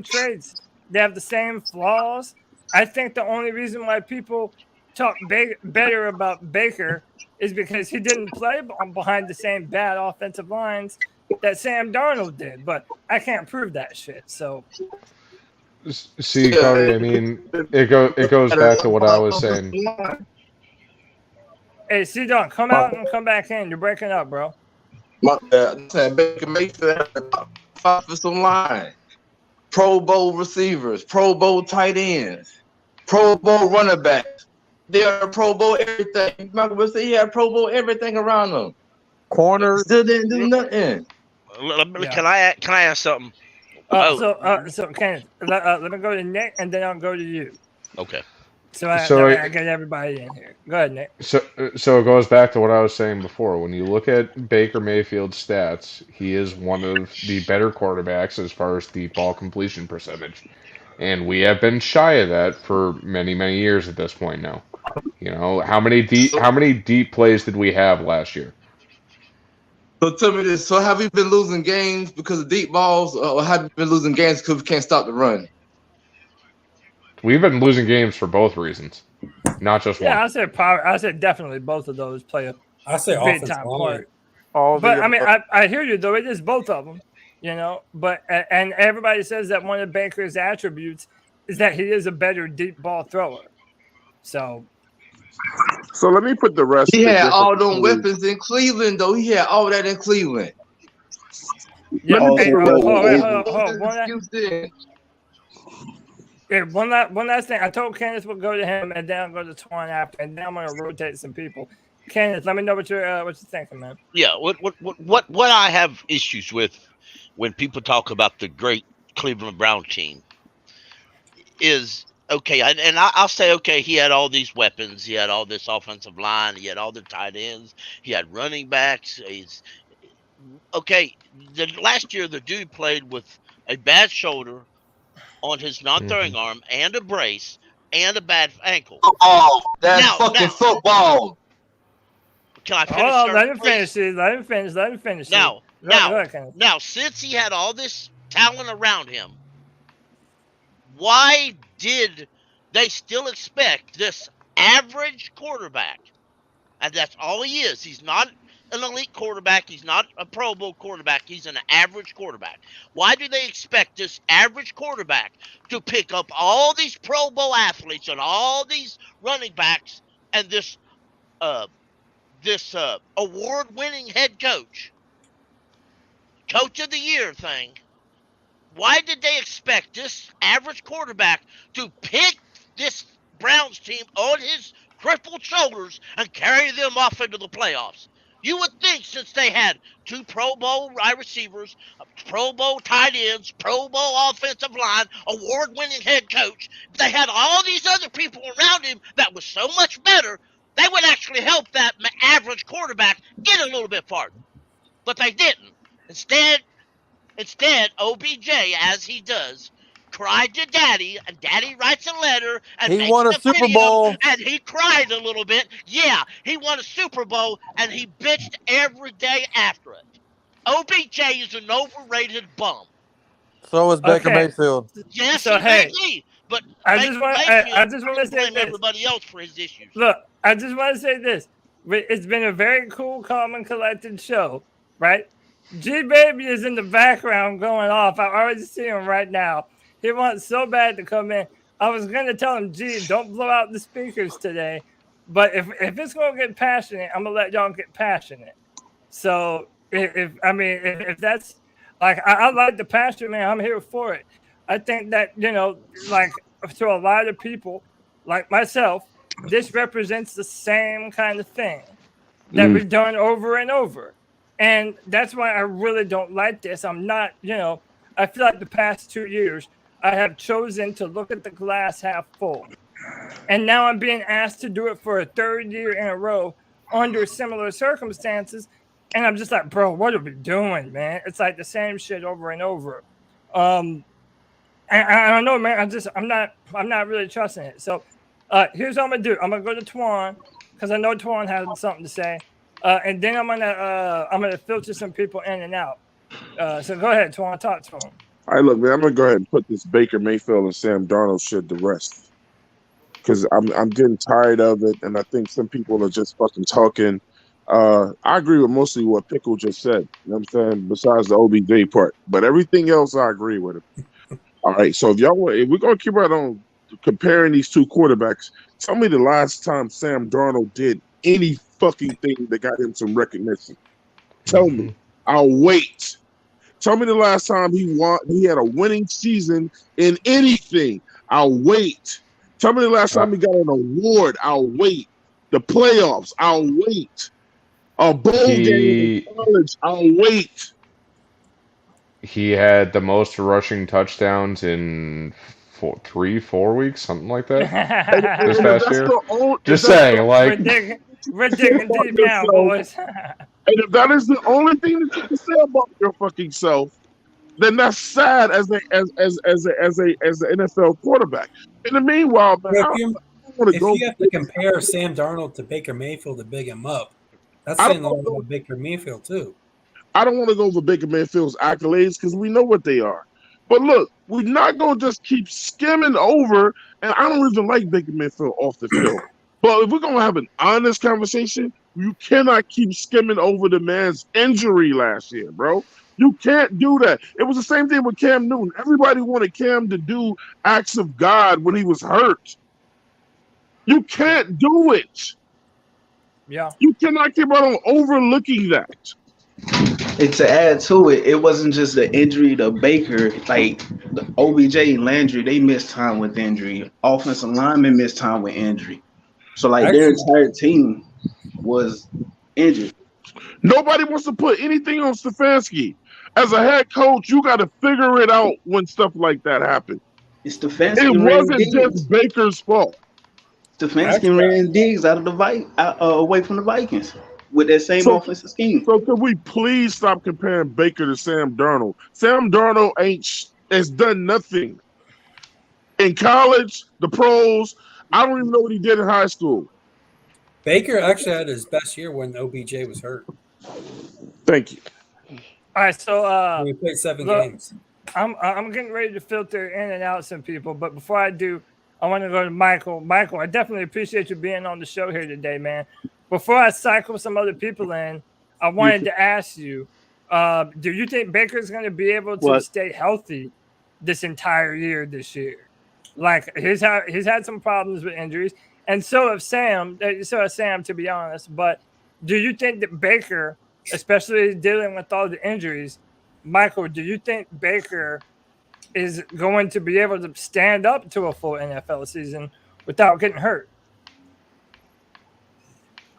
traits. They have the same flaws. I think the only reason why people talk better about Baker is because he didn't play behind the same bad offensive lines that Sam Darnold did. But I can't prove that shit. So. See, Cody, I mean, it goes back to what I was saying. Hey, C-Dog, come out and come back in. You're breaking up, bro. My bad. I'm saying Baker Mayfield had the top offensive line, Pro Bowl receivers, Pro Bowl tight ends, Pro Bowl running backs. They are Pro Bowl everything. Michael would say he had Pro Bowl everything around them. Corners still didn't do nothing. Can I ask something? So Kenneth, let me go to Nick, and then I'll go to you. Okay. So I get everybody in here. Go ahead, Nick. So it goes back to what I was saying before. When you look at Baker Mayfield's stats, he is one of the better quarterbacks as far as deep ball completion percentage, and we have been shy of that for many, many years at this point now. You know, how many deep plays did we have last year? So tell me this: so have we been losing games because of deep balls, or have we been losing games because we can't stop the run? We've been losing games for both reasons, not just one. Yeah, I said definitely both of those play a big time part. But I mean, I hear you though. It is both of them, you know. But and everybody says that one of Baker's attributes is that he is a better deep ball thrower. So let me put the rest. He had all those weapons in Cleveland, though. He had all that in Cleveland. Yeah. Hold on. One last thing. I told Kenneth we'll go to him, and then I'll go to Twan after, and then I'm gonna rotate some people. Kenneth, let me know what you're thinking, man. Yeah. What I have issues with when people talk about the great Cleveland Brown team is. Okay, and I'll say, okay, he had all these weapons. He had all this offensive line. He had all the tight ends. He had running backs. Last year, the dude played with a bad shoulder on his non-throwing arm and a brace and a bad ankle. Football. That's fucking football. Can I finish? Hold on, let him finish. Now, since he had all this talent around him, why did they still expect this average quarterback? And that's all he is. He's not an elite quarterback. He's not a Pro Bowl quarterback. He's an average quarterback. Why do they expect this average quarterback to pick up all these Pro Bowl athletes and all these running backs and this award-winning head coach of the year thing? Why did they expect this average quarterback to pick this Browns team on his crippled shoulders and carry them off into the playoffs? You would think, since they had 2 Pro Bowl wide receivers, Pro Bowl tight ends, Pro Bowl offensive line, award-winning head coach, if they had all these other people around him that was so much better, they would actually help that average quarterback get a little bit farther. But they didn't. Instead, OBJ, as he does, cried to Daddy, and Daddy writes a letter, and he makes won a the Super video, Bowl, and he cried a little bit. Yeah, he won a Super Bowl, and he bitched every day after it. OBJ is an overrated bum. So is Baker Mayfield. Yes, so, he may be, but I just want to say blame this. everybody else for his issues. Look, I just want to say this. It's been a very cool, calm, and collected show, right? G-Baby is in the background going off. I already see him right now. He wants so bad to come in. I was going to tell him, G, don't blow out the speakers today. But if it's going to get passionate, I'm going to let y'all get passionate. So, if that's, like, I like the passion, man. I'm here for it. I think that, like, to a lot of people, like myself, this represents the same kind of thing that we've done over and over. And that's why I really don't like this. I'm not, I feel like the past 2 years, I have chosen to look at the glass half full. And now I'm being asked to do it for a 3rd year in a row under similar circumstances. And I'm just like, bro, what are we doing, man? It's like the same shit over and over. I don't know, man. I'm not really trusting it. So here's what I'm gonna do. I'm gonna go to Twan because I know Twan has something to say, and then I'm gonna filter some people in and out. So go ahead, Twan, talk to him. All right, look, man, I'm gonna go ahead and put this Baker Mayfield and Sam Darnold shit to rest because I'm getting tired of it, and I think some people are just fucking talking. I agree with mostly what Pickle just said. You know what I'm saying? Besides the OBJ part, but everything else I agree with him. All right, so if we're gonna keep right on comparing these two quarterbacks, tell me the last time Sam Darnold did any fucking thing that got him some recognition. Tell me. I'll wait. Tell me the last time he had a winning season in anything. I'll wait. Tell me the last time he got an award. I'll wait. The playoffs. I'll wait. A bowl game in college. I'll wait. He had the most rushing touchdowns in 4 weeks, something like that. This past year. Just saying, like. We're digging deep now, boys. And if that is the only thing that you can say about your fucking self, then that's sad as an NFL quarterback. In the meanwhile, man, if you have to compare Sam Darnold to Baker Mayfield to big him up, that's saying a lot about Baker Mayfield too. I don't want to go over Baker Mayfield's accolades because we know what they are. But look, we're not going to just keep skimming over, and I don't even like Baker Mayfield off the field. But if we're going to have an honest conversation, you cannot keep skimming over the man's injury last year, bro. You can't do that. It was the same thing with Cam Newton. Everybody wanted Cam to do acts of God when he was hurt. You can't do it. Yeah. You cannot keep on overlooking that. And to add to it, it wasn't just the injury to Baker. Like the OBJ and Landry, they missed time with injury. Offensive linemen missed time with injury. So like their entire team was injured. Nobody wants to put anything on Stefanski. As a head coach, you got to figure it out when stuff like that happens. Stefanski it wasn't just Baker's fault. Stefanski ran Diggs out of the away from the Vikings with that same offensive scheme. So could we please stop comparing Baker to Sam Darnold? Sam Darnold has done nothing in college, the pros. I don't even know what he did in high school. Baker actually had his best year when OBJ was hurt. Thank you. All right, so we played 7 games. I'm getting ready to filter in and out some people, but before I do, I want to go to Michael. Michael, I definitely appreciate you being on the show here today, man. Before I cycle some other people in, I wanted to ask you, do you think Baker's going to be able to stay healthy this entire year this year? Like he's had some problems with injuries, and so have Sam. To be honest. But do you think that Baker, especially dealing with all the injuries, Michael, do you think Baker is going to be able to stand up to a full NFL season without getting hurt?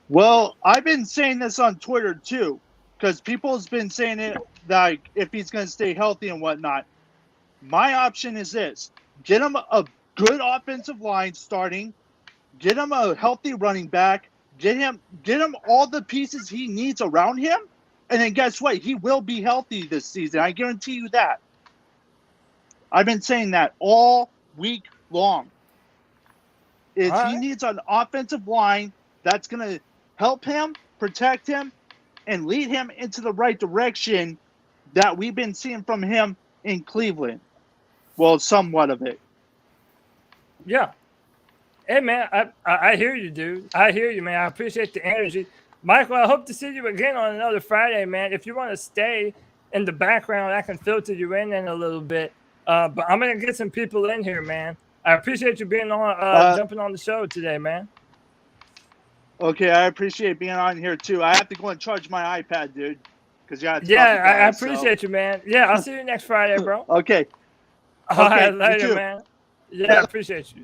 Well, I've been saying this on Twitter too, because people's been saying it like if he's going to stay healthy and whatnot. My option is this. Get him a good offensive line starting. Get him a healthy running back. Get him all the pieces he needs around him. And then guess what? He will be healthy this season. I guarantee you that. I've been saying that all week long. He needs an offensive line that's going to help him, protect him, and lead him into the right direction that we've been seeing from him in Cleveland. Well, somewhat of it. Yeah. Hey, man, I hear you, dude. I hear you, man. I appreciate the energy. Michael, I hope to see you again on another Friday, man. If you want to stay in the background, I can filter you in a little bit. But I'm going to get some people in here, man. I appreciate you being on, jumping on the show today, man. Okay, I appreciate being on here, too. I have to go and charge my iPad, dude. I appreciate you, man. Yeah, I'll see you next Friday, bro. Okay. All right, later, man. Yeah, I appreciate you.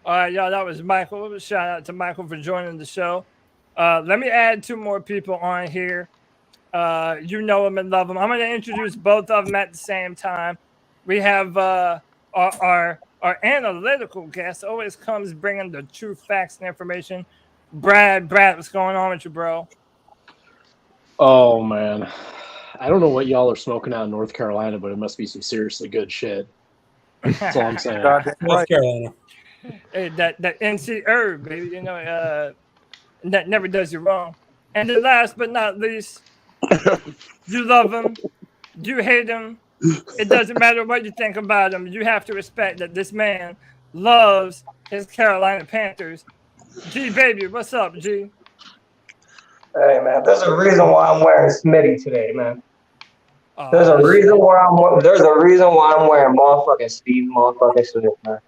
All right, y'all, that was Michael. Shout out to Michael for joining the show. Let me add 2 more people on here. You know them and love them. I'm going to introduce both of them at the same time. We have our analytical guest, always comes bringing the true facts and information. Brad, what's going on with you, bro? Oh, man. I don't know what y'all are smoking out in North Carolina, but it must be some seriously good shit. That's all I'm saying. North Carolina. Hey, that NC herb, baby. You know, that never does you wrong. And then last but not least, you love him, you hate him. It doesn't matter what you think about him. You have to respect that this man loves his Carolina Panthers. G baby, what's up, G? Hey man, there's a reason why I'm wearing Smitty today, man. There's a reason why I'm wearing motherfucking Steve motherfucking Smith, man.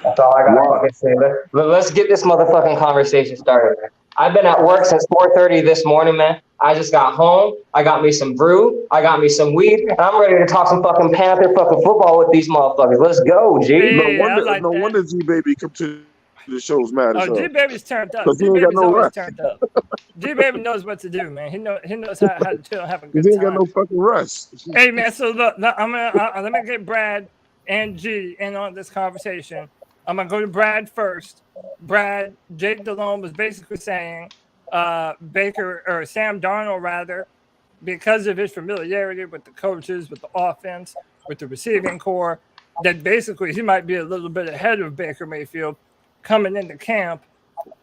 That's all I gotta fucking say. Let's get this motherfucking conversation started, man. I've been at work since 4:30 this morning, man. I just got home. I got me some brew. I got me some weed. And I'm ready to talk some fucking Panther fucking football with these motherfuckers. Let's go, G. No wonder G Baby come to the show's mad as hell. G Baby's turned up. Because G he ain't got Baby's no always rest. turned up. G Baby knows what to do, man. He knows how to chill and have a good He ain't time. got no fucking rest. Hey man, so look, I'm gonna let me get Brad and G in on this conversation. I'm gonna go to Brad first. Brad, Jake Delhomme was basically saying Baker or Sam Darnold rather, because of his familiarity with the coaches, with the offense, with the receiving core, that basically he might be a little bit ahead of Baker Mayfield coming into camp.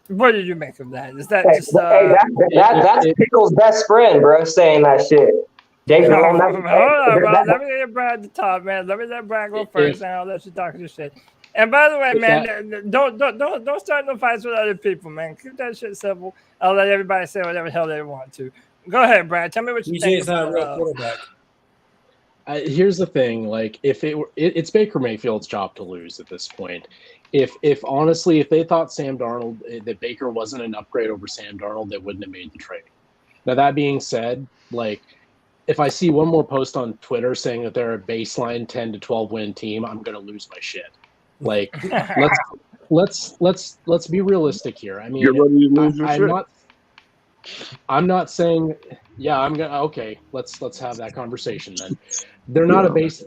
What do you make of that? Is that just that's Pickle's best friend, bro, saying that shit. Jake Delhomme, hold on, bro. Let me get Brad at the top, man. Let me let Brad go first, and I'll let you talk this shit. And by the way, man, don't start no fights with other people, man. Keep that shit simple. I'll let everybody say whatever the hell they want to. Go ahead, Brad. Tell me what you think. DJ's not a real quarterback. Here's the thing: like, if it's Baker Mayfield's job to lose at this point. If honestly, if they thought Sam Darnold, that Baker wasn't an upgrade over Sam Darnold, they wouldn't have made the trade. Now that being said, like, if I see one more post on Twitter saying that they're a baseline 10 to 12 win team, I'm gonna lose my shit. Like, let's be realistic here. I mean, You're ready to lose your shit. I'm not saying, yeah, I'm gonna. Okay, let's have that conversation then. They're not a base.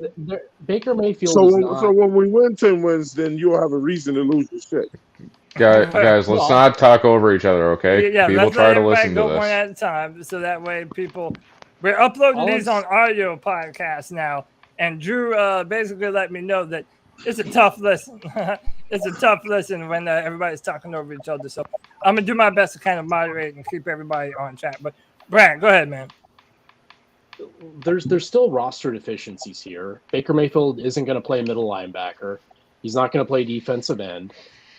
Baker Mayfield. So when we win 10 wins, then you'll have a reason to lose your shit. Guys, let's not talk over each other, okay? Yeah, People let's try let to everybody listen to go this. one at a time, so that way people. We're uploading these on audio podcasts now, and Drew basically let me know that it's a tough listen. It's a tough listen when everybody's talking over each other. So I'm gonna do my best to kind of moderate and keep everybody on track. But Brad, go ahead, man. There's still roster deficiencies here. Baker Mayfield isn't going to play middle linebacker. He's not going to play defensive end,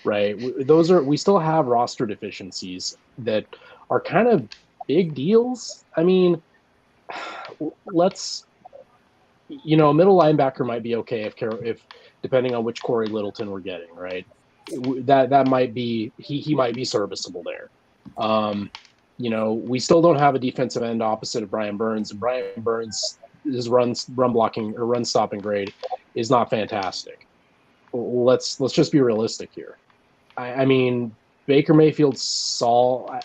right? We still have roster deficiencies that are kind of big deals. I mean, a middle linebacker might be okay if depending on which Corey Littleton we're getting, right? That might be he might be serviceable there. We still don't have a defensive end opposite of Brian Burns. And Brian Burns, his run blocking or run stopping grade is not fantastic. Let's just be realistic here. I mean, Baker Mayfield I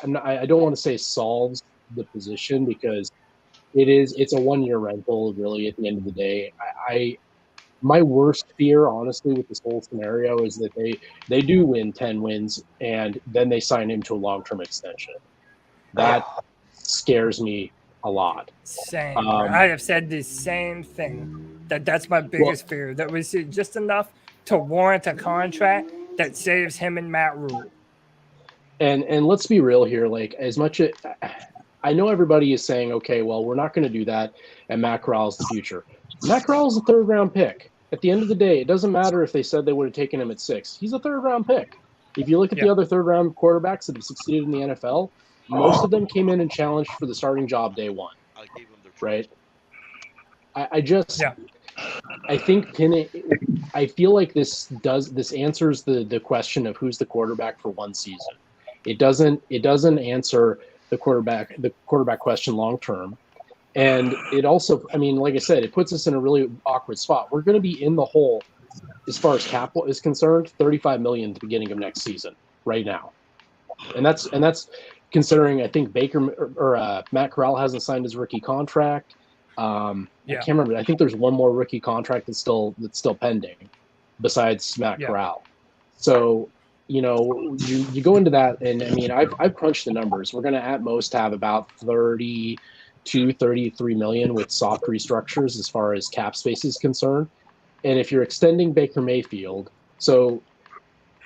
don't want to say solves the position because it's a 1-year rental really at the end of the day. My worst fear, honestly, with this whole scenario is that they do win 10 wins and then they sign him to a long-term extension. That scares me a lot. Same. I have said the same thing. That's my biggest fear. That we see just enough to warrant a contract that saves him and Matt Rule. And let's be real here. Like, as much as I know everybody is saying, okay, well, we're not going to do that, and Matt Corral's the future. Matt Corral's a third-round pick. At the end of the day, it doesn't matter if they said they would have taken him at 6. He's a third-round pick. If you look at the other third-round quarterbacks that have succeeded in the NFL, most of them came in and challenged for the starting job day one, right? I feel like this answers the question of who's the quarterback for one season. It doesn't answer the quarterback question long term. And it also, I mean, like I said, it puts us in a really awkward spot. We're going to be in the hole as far as capital is concerned, $35 million at the beginning of next season right now. And that's considering I think Baker or Matt Corral hasn't signed his rookie contract. I can't remember. I think there's one more rookie contract that's still pending besides Matt Corral. So, you go into that, and I mean, I've crunched the numbers. We're going to at most have about 32, 33 million with soft restructures as far as cap space is concerned. if you're extending Baker Mayfield, so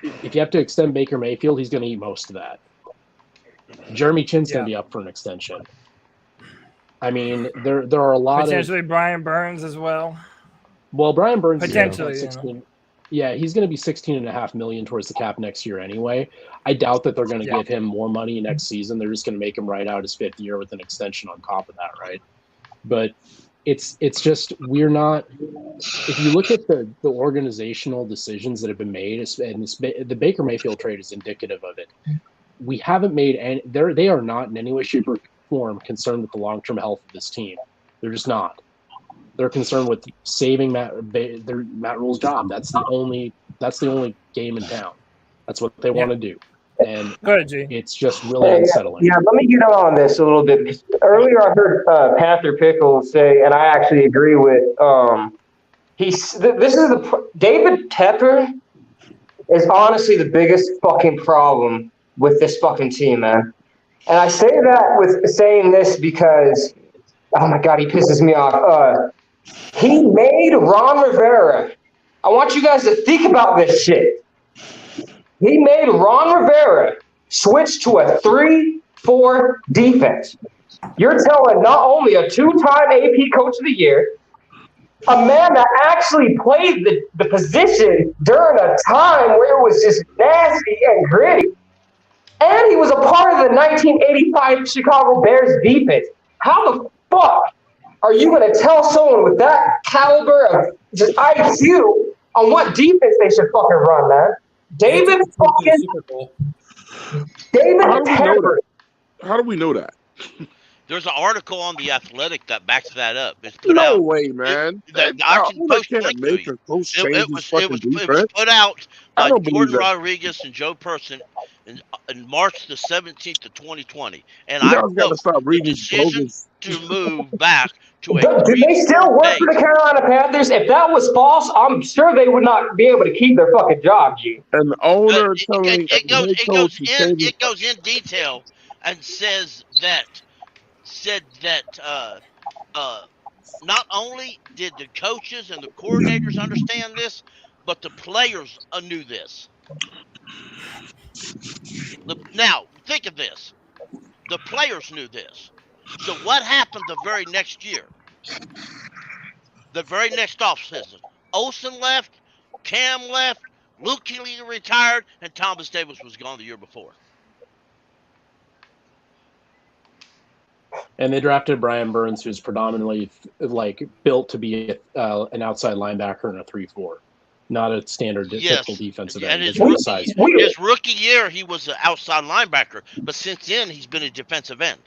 if you have to extend Baker Mayfield, he's going to eat most of that. Jeremy Chinn's going to be up for an extension. I mean, there are a lot potentially Brian Burns as well. Well, Brian Burns potentially, is 16. Yeah, he's going to be $16.5 million towards the cap next year anyway. I doubt that they're going to give him more money next season. They're just going to make him ride out his 5th year with an extension on top of that, right? But it's just we're not. If you look at the organizational decisions that have been made, and the Baker Mayfield trade is indicative of it. We haven't made any. They are not in any way, shape, or form concerned with the long-term health of this team. They're just not. They're concerned with saving Matt Rule's job. That's the only game in town. That's what they want to do, and it's just really unsettling. Yeah, let me get on this a little bit. Earlier, I heard Panther Pickle say, and I actually agree with. David Tepper is honestly the biggest fucking problem with this fucking team, man. And I say that with saying this because, oh my God, he pisses me off. He made Ron Rivera. I want you guys to think about this shit. He made Ron Rivera switch to a 3-4 defense. You're telling not only a 2-time AP Coach of the Year, a man that actually played the position during a time where it was just nasty and gritty, and he was a part of the 1985 Chicago Bears defense. How the fuck are you going to tell someone with that caliber of just IQ on what defense they should fucking run, man? David Tepper. How do we know that? There's an article on The Athletic that backs that up. It's put out. Way, man. I can post a link to you. It was put out by Jordan Rodriguez and Joe Person in March the 17th of 2020. And I gotta stop reading the decision to move back to a. Do they still work for the Carolina Panthers? If that was false, I'm sure they would not be able to keep their fucking job, G. And the owner it goes in detail and said that not only did the coaches and the coordinators understand this, but the players knew this. Now, think of this. The players knew this. So what happened the very next year? The very next offseason? Olsen left, Cam left, Luke Keeley retired, and Thomas Davis was gone the year before. And they drafted Brian Burns, who's predominantly built to be an outside linebacker in a 3-4, not a standard typical defensive end. And his rookie year, he was an outside linebacker, but since then, he's been a defensive end.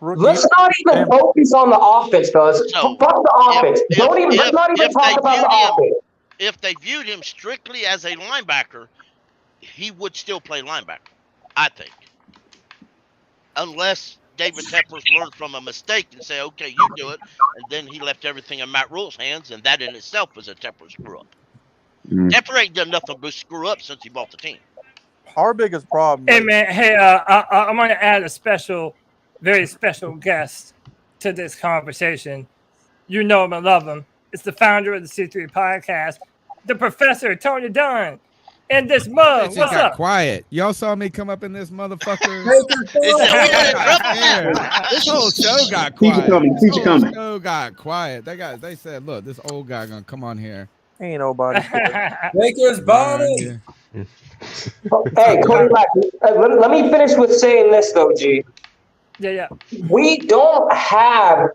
Let's not even focus on the offense, fellas. Fuck the offense. Let's not even talk about the offense. If they viewed him strictly as a linebacker, he would still play linebacker, I think. Unless David Tepper's learned from a mistake and say, okay, you do it. And then he left everything in Matt Rule's hands, and that in itself was a Tepper screw up. Tepper ain't done nothing but screw up since he bought the team. Our biggest problem. Hey, man. Hey, I'm going to add a very special guest to this conversation. You know him and love him. It's the founder of the C3 podcast, the Professor Tony Dunn. And this mug, what's up? Quiet. Y'all saw me come up in this motherfucker. This whole show got quiet. Keep coming. Show got quiet. They said, look, this old guy gonna come on here. Ain't nobody. Baker's body. Hey, Cody, let me finish with saying this though, G. Yeah. We don't have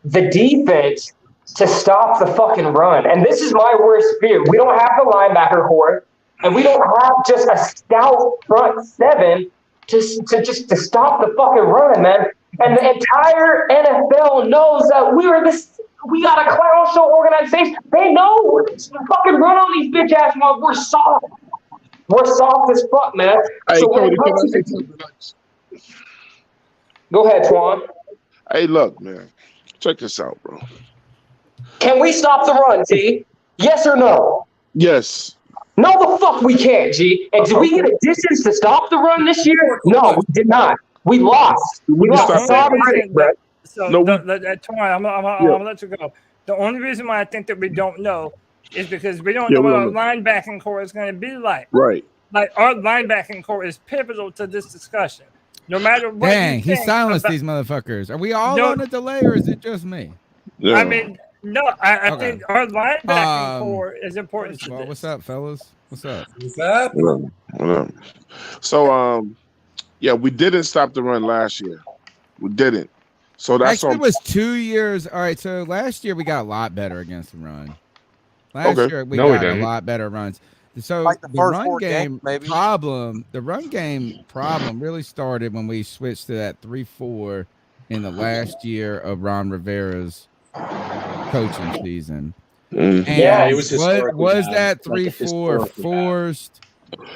the defense to stop the fucking run, and this is my worst fear. We don't have the linebacker core. And we don't have just a stout front seven to stop the fucking run, man. And the entire NFL knows that we got a clown show organization. They know fucking run on these bitch ass motherfuckers. We're soft. We're soft as fuck, man. Hey, so Cody, can I say something nice? Go ahead, Twan. Hey, look, man. Check this out, bro. Can we stop the run, T? Yes or no? Yes. No, the fuck we can't, G. And did we get a distance to stop the run this year? No, we did not. We lost. We lost. So, Twan, I'm gonna let you go. The only reason why I think that we don't know is because we don't know what our linebacking core is going to be like. Right. Like our linebacking core is pivotal to this discussion. No matter what. Dang, he silenced these motherfuckers. Are we all on a delay, or is it just me? I mean, no. I think our linebacking core is important. To this. What's up, fellas? What's up? What's up? So, yeah, we didn't stop the run last year. We didn't. So that's actually, it was 2 years. All right, so last year we got a lot better against the run. Last year we got a lot better runs. So like the run game problem, the run game problem really started when we switched to that 3-4 in the last year of Ron Rivera's coaching season. And yeah, it was that 3-4 forced?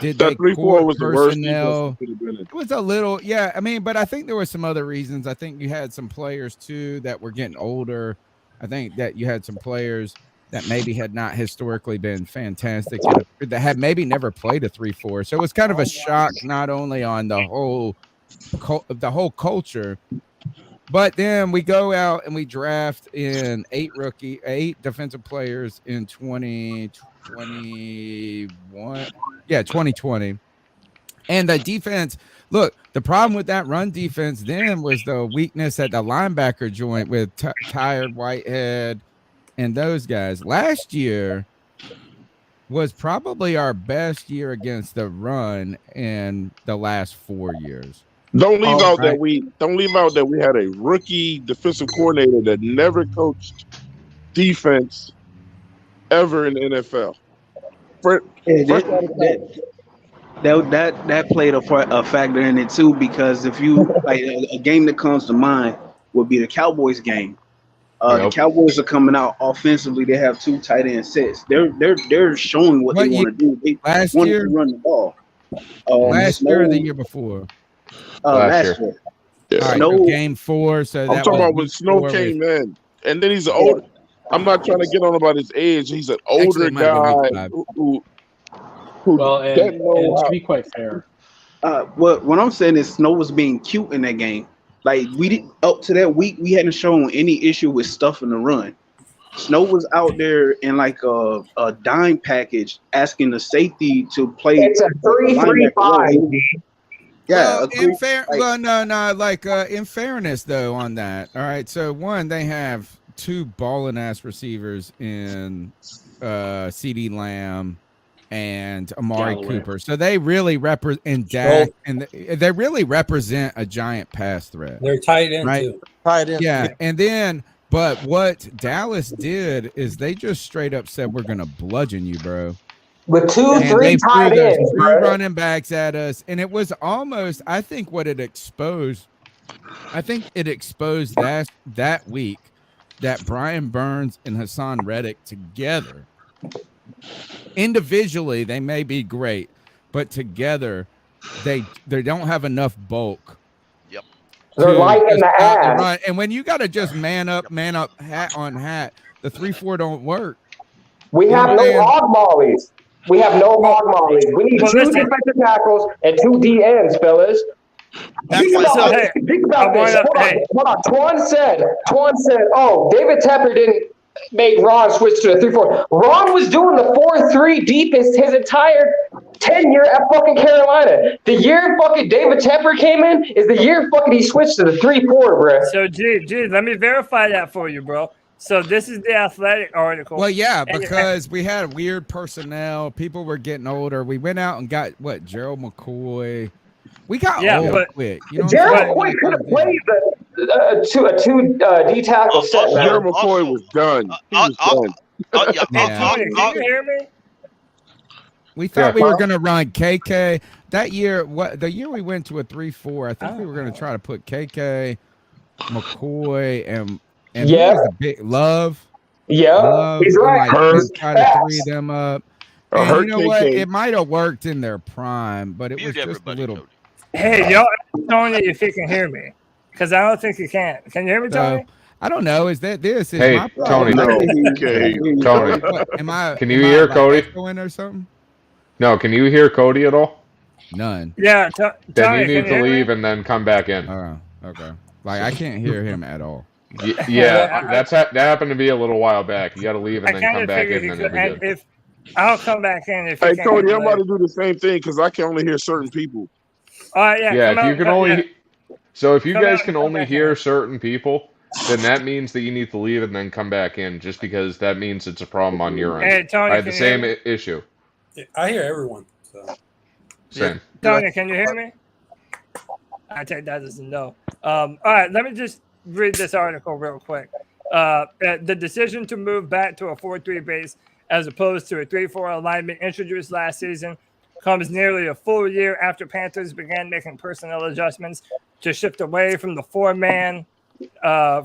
Did that 3-4 was the worst personnel? It was a little, yeah. I mean, but I think there were some other reasons. I think you had some players too that were getting older. I think that you had some players that maybe had not historically been fantastic, that had maybe never played a 3-4. So it was kind of a shock, not only on the whole culture, but then we go out and we draft in 8 defensive players in 2020. And the defense, look, the problem with that run defense then was the weakness at the linebacker joint with tired Whitehead and those guys. Last year was probably our best year against the run in the last 4 years. Don't leave out that we had a rookie defensive coordinator that never coached defense ever in the NFL. That played a factor in it too, because if you like a game that comes to mind would be the Cowboys game. The Cowboys are coming out offensively. They have 2 tight end sets. They're showing what they want to do. They want to run the ball. Last year or the year before? Last year. Yeah. Right, so game 4. So I'm talking about when Snow came in, and then he's an older. I'm not trying to get on about his age. He's an older guy who and to be quite fair, what I'm saying is Snow was being cute in that game. Like up to that week, we hadn't shown any issue with stuff in the run. Snow was out there in like a dime package, asking the safety to play. It's a 3-3-5. Yeah. In fairness though, on that. All right. So one, they have 2 ballin' ass receivers in CD Lamb and Amari Cooper. So they really represent Dak, and they really represent a giant pass threat. They're tight end too. Tight end. Yeah, and then but what Dallas did is they just straight up said we're gonna bludgeon you, bro. With 2-3 tight ends, bro. Running backs at us, and it was almost. I think it exposed that week that Brian Burns and Hassan Reddick together. Individually, they may be great, but together, they don't have enough bulk. Yep. They're light in the ass. And when you got to just man up, hat on hat, the 3-4 don't work. We have no hog mollies. We need 2 defensive tackles and 2 D ends, fellas. Think about this. Hold on. Twan said, oh, David Tepper didn't make Ron switch to a 3-4. Ron was doing the 4-3 deepest his entire tenure at fucking Carolina. The year fucking David Tepper came in is the year fucking he switched to the 3-4, bro. So, G, let me verify that for you, bro. So this is the Athletic article. Well, yeah, because we had weird personnel. People were getting older. We went out and got, Gerald McCoy. We got old quick. You know, Gerald McCoy could have played a 2 D tackle set. Gerald McCoy was done. He was done. Can you hear me? We thought we were going to run KK that year. The year we went to a 3-4, I think we were going to try to put KK, McCoy, and the big Love. Yeah, Love, he's right. Try to 3 them up. And you know what? It might have worked in their prime, but it was just a little. Hey, y'all, Tony, if he can hear me, because I don't think he can. Can you hear me, Tony? I don't know. Is that this? Is hey, my Tony. Tony. Can you hear Cody? Or something? No. Can you hear Cody at all? None. Yeah. Then you need to leave and then come back in. Okay. Like I can't hear him at all. Yeah, that happened to be a little while back. You got to leave and I then come kind of back figured in, he then could. it'll be And good. if I'll come back in if Hey, you can't. Cody, I'm handle about it. to do the same thing because I can only hear certain people. All right, yeah. Yeah, Come if you out. can only, so if you Come guys out can and come only back hear in. certain people, then that means that you need to leave and then come back in, just because that means it's a problem on your end. Hey, Tony, I had the can you hear same me? issue. I hear everyone. So. Same. Tony, can you hear me? I take that as a no. All right, let me just read this article real quick. The decision to move back to a 4-3 base as opposed to a 3-4 alignment introduced last season comes nearly a full year after Panthers began making personnel adjustments to shift away from the four-man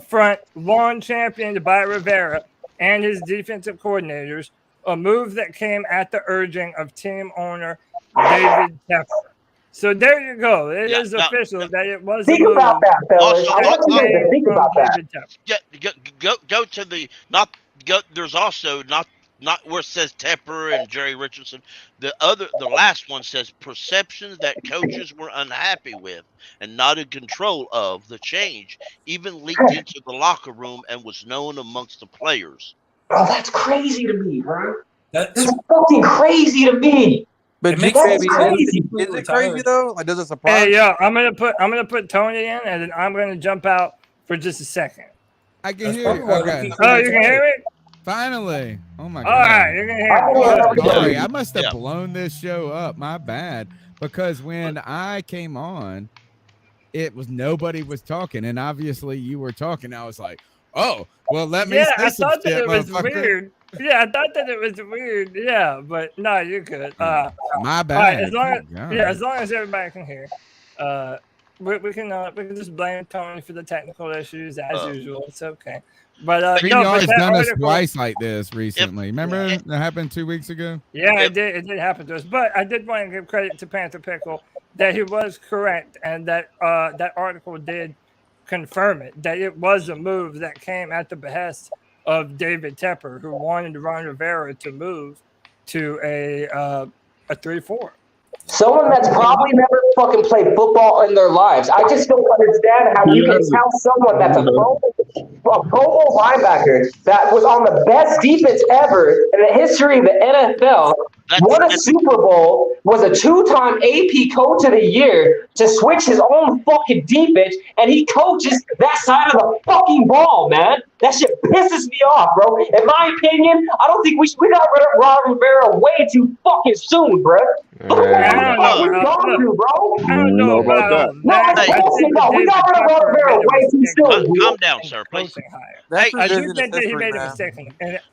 front, long championed by Rivera and his defensive coordinators, a move that came at the urging of team owner David Tepper. So there you go. It is official that it was Think a move. about that, fellas. I want you guys to came think from about that. David Tepper. Go to the There's also not where it says Tepper and Jerry Richardson. The last one says perceptions that coaches were unhappy with and not in control of the change even leaked into the locker room and was known amongst the players. Oh, that's crazy to me, bro. That's fucking crazy to me. But That's baby, crazy. is it crazy though? Like, does it surprise Hey, you? yo, I'm gonna put Tony in, and then I'm gonna jump out for just a second. I can hear you. Okay. Oh, you can hear me? Finally. Oh my All god. right, you can hear me. Sorry, I must have blown this show up. My bad. Because when I came on, nobody was talking, and obviously you were talking. I was like, oh, well, let me say I some thought that shit, it was motherfucker. weird. Yeah, I thought that it was weird. Yeah, but no, you're good. My All right, bad. as long Good God. as long as everybody can hear, we can just blame Tony for the technical issues as usual. It's okay. But Streamyard's that done us article- twice like this recently. Remember that happened 2 weeks ago? Yeah, it did happen to us. But I did want to give credit to Panther Pickle that he was correct, and that that article did confirm it, that it was a move that came at the behest of David Tepper, who wanted Ron Rivera to move to a 3-4. Someone that's probably never fucking played football in their lives. I just don't understand how you can tell someone that's a Pro Bowl linebacker that was on the best defense ever in the history of the NFL, won a Super Bowl, was a 2-time AP Coach of the Year, to switch his own fucking defense, and he coaches that side of the fucking ball, man. That shit pisses me off, bro. In my opinion, I don't think we got rid of Ron Rivera way too fucking soon, bro. I don't know about that. No, it's bullshit, no. We got rid of Ron Rivera way too soon. Calm down, sir, please. I do revisionist think that he history, made a man. mistake. He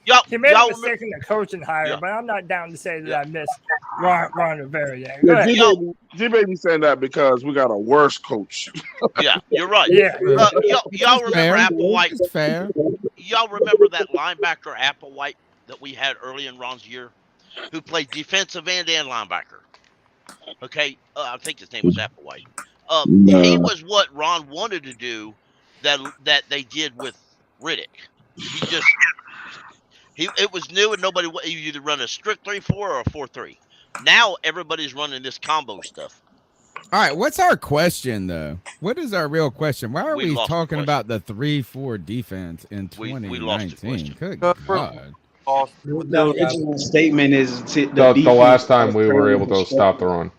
Y'all made a remember- mistake in the coaching hire, but I'm not down to say that I missed Ron Rivera yet. Go ahead. G-Baby saying that because we got a worse coach. Yeah, you're right. Yeah. Y'all remember Applewhite? It's fair. Y'all remember that linebacker Applewhite that we had early in Ron's year, who played defensive end and linebacker? Okay, I think his name was Applewhite. He was what Ron wanted to do that they did with Riddick. It was new and nobody. You either run a strict 3-4 or a 4-3. Now everybody's running this combo stuff. All right, what's our question though? What is our real question? Why are we lost the talking about the 3-4 defense in We lost the 2019? Good God. God. The original statement is The last time we were able to stop the run.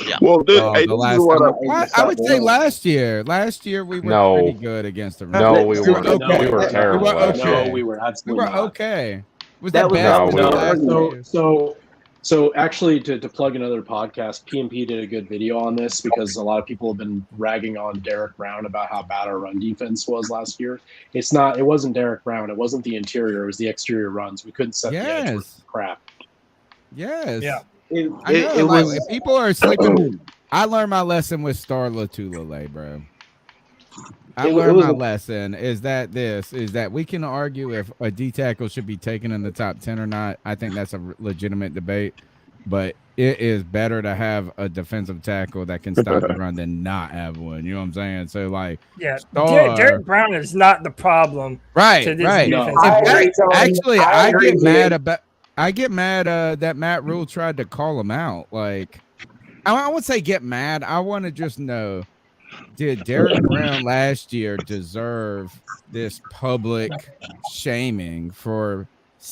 Yeah. Well, The last time. I would say last year. Last year we were pretty good against the run. No, we weren't. Okay. We were terrible last year. No, we were absolutely not. okay. Was That that was bad? So actually, to plug another podcast, PMP did a good video on this because a lot of people have been ragging on Derek Brown about how bad our run defense was last year. It wasn't Derek Brown. It wasn't the interior. It was the exterior runs. We couldn't set the edge with crap. Yes. Yeah. It was. If people are sleeping, I learned my lesson with Star Latulele, bro. I learned my lesson is that we can argue if a D tackle should be taken in the top 10 or not. I think that's a legitimate debate, but it is better to have a defensive tackle that can stop the run than not have one. You know what I'm saying? So like, Yeah, Derek Brown is not the problem. Right. To this Right. defense. Actually, I get mad that Matt Rule tried to call him out. Like, I won't say get mad. I want to just know did Derek Brown last year deserve this public shaming for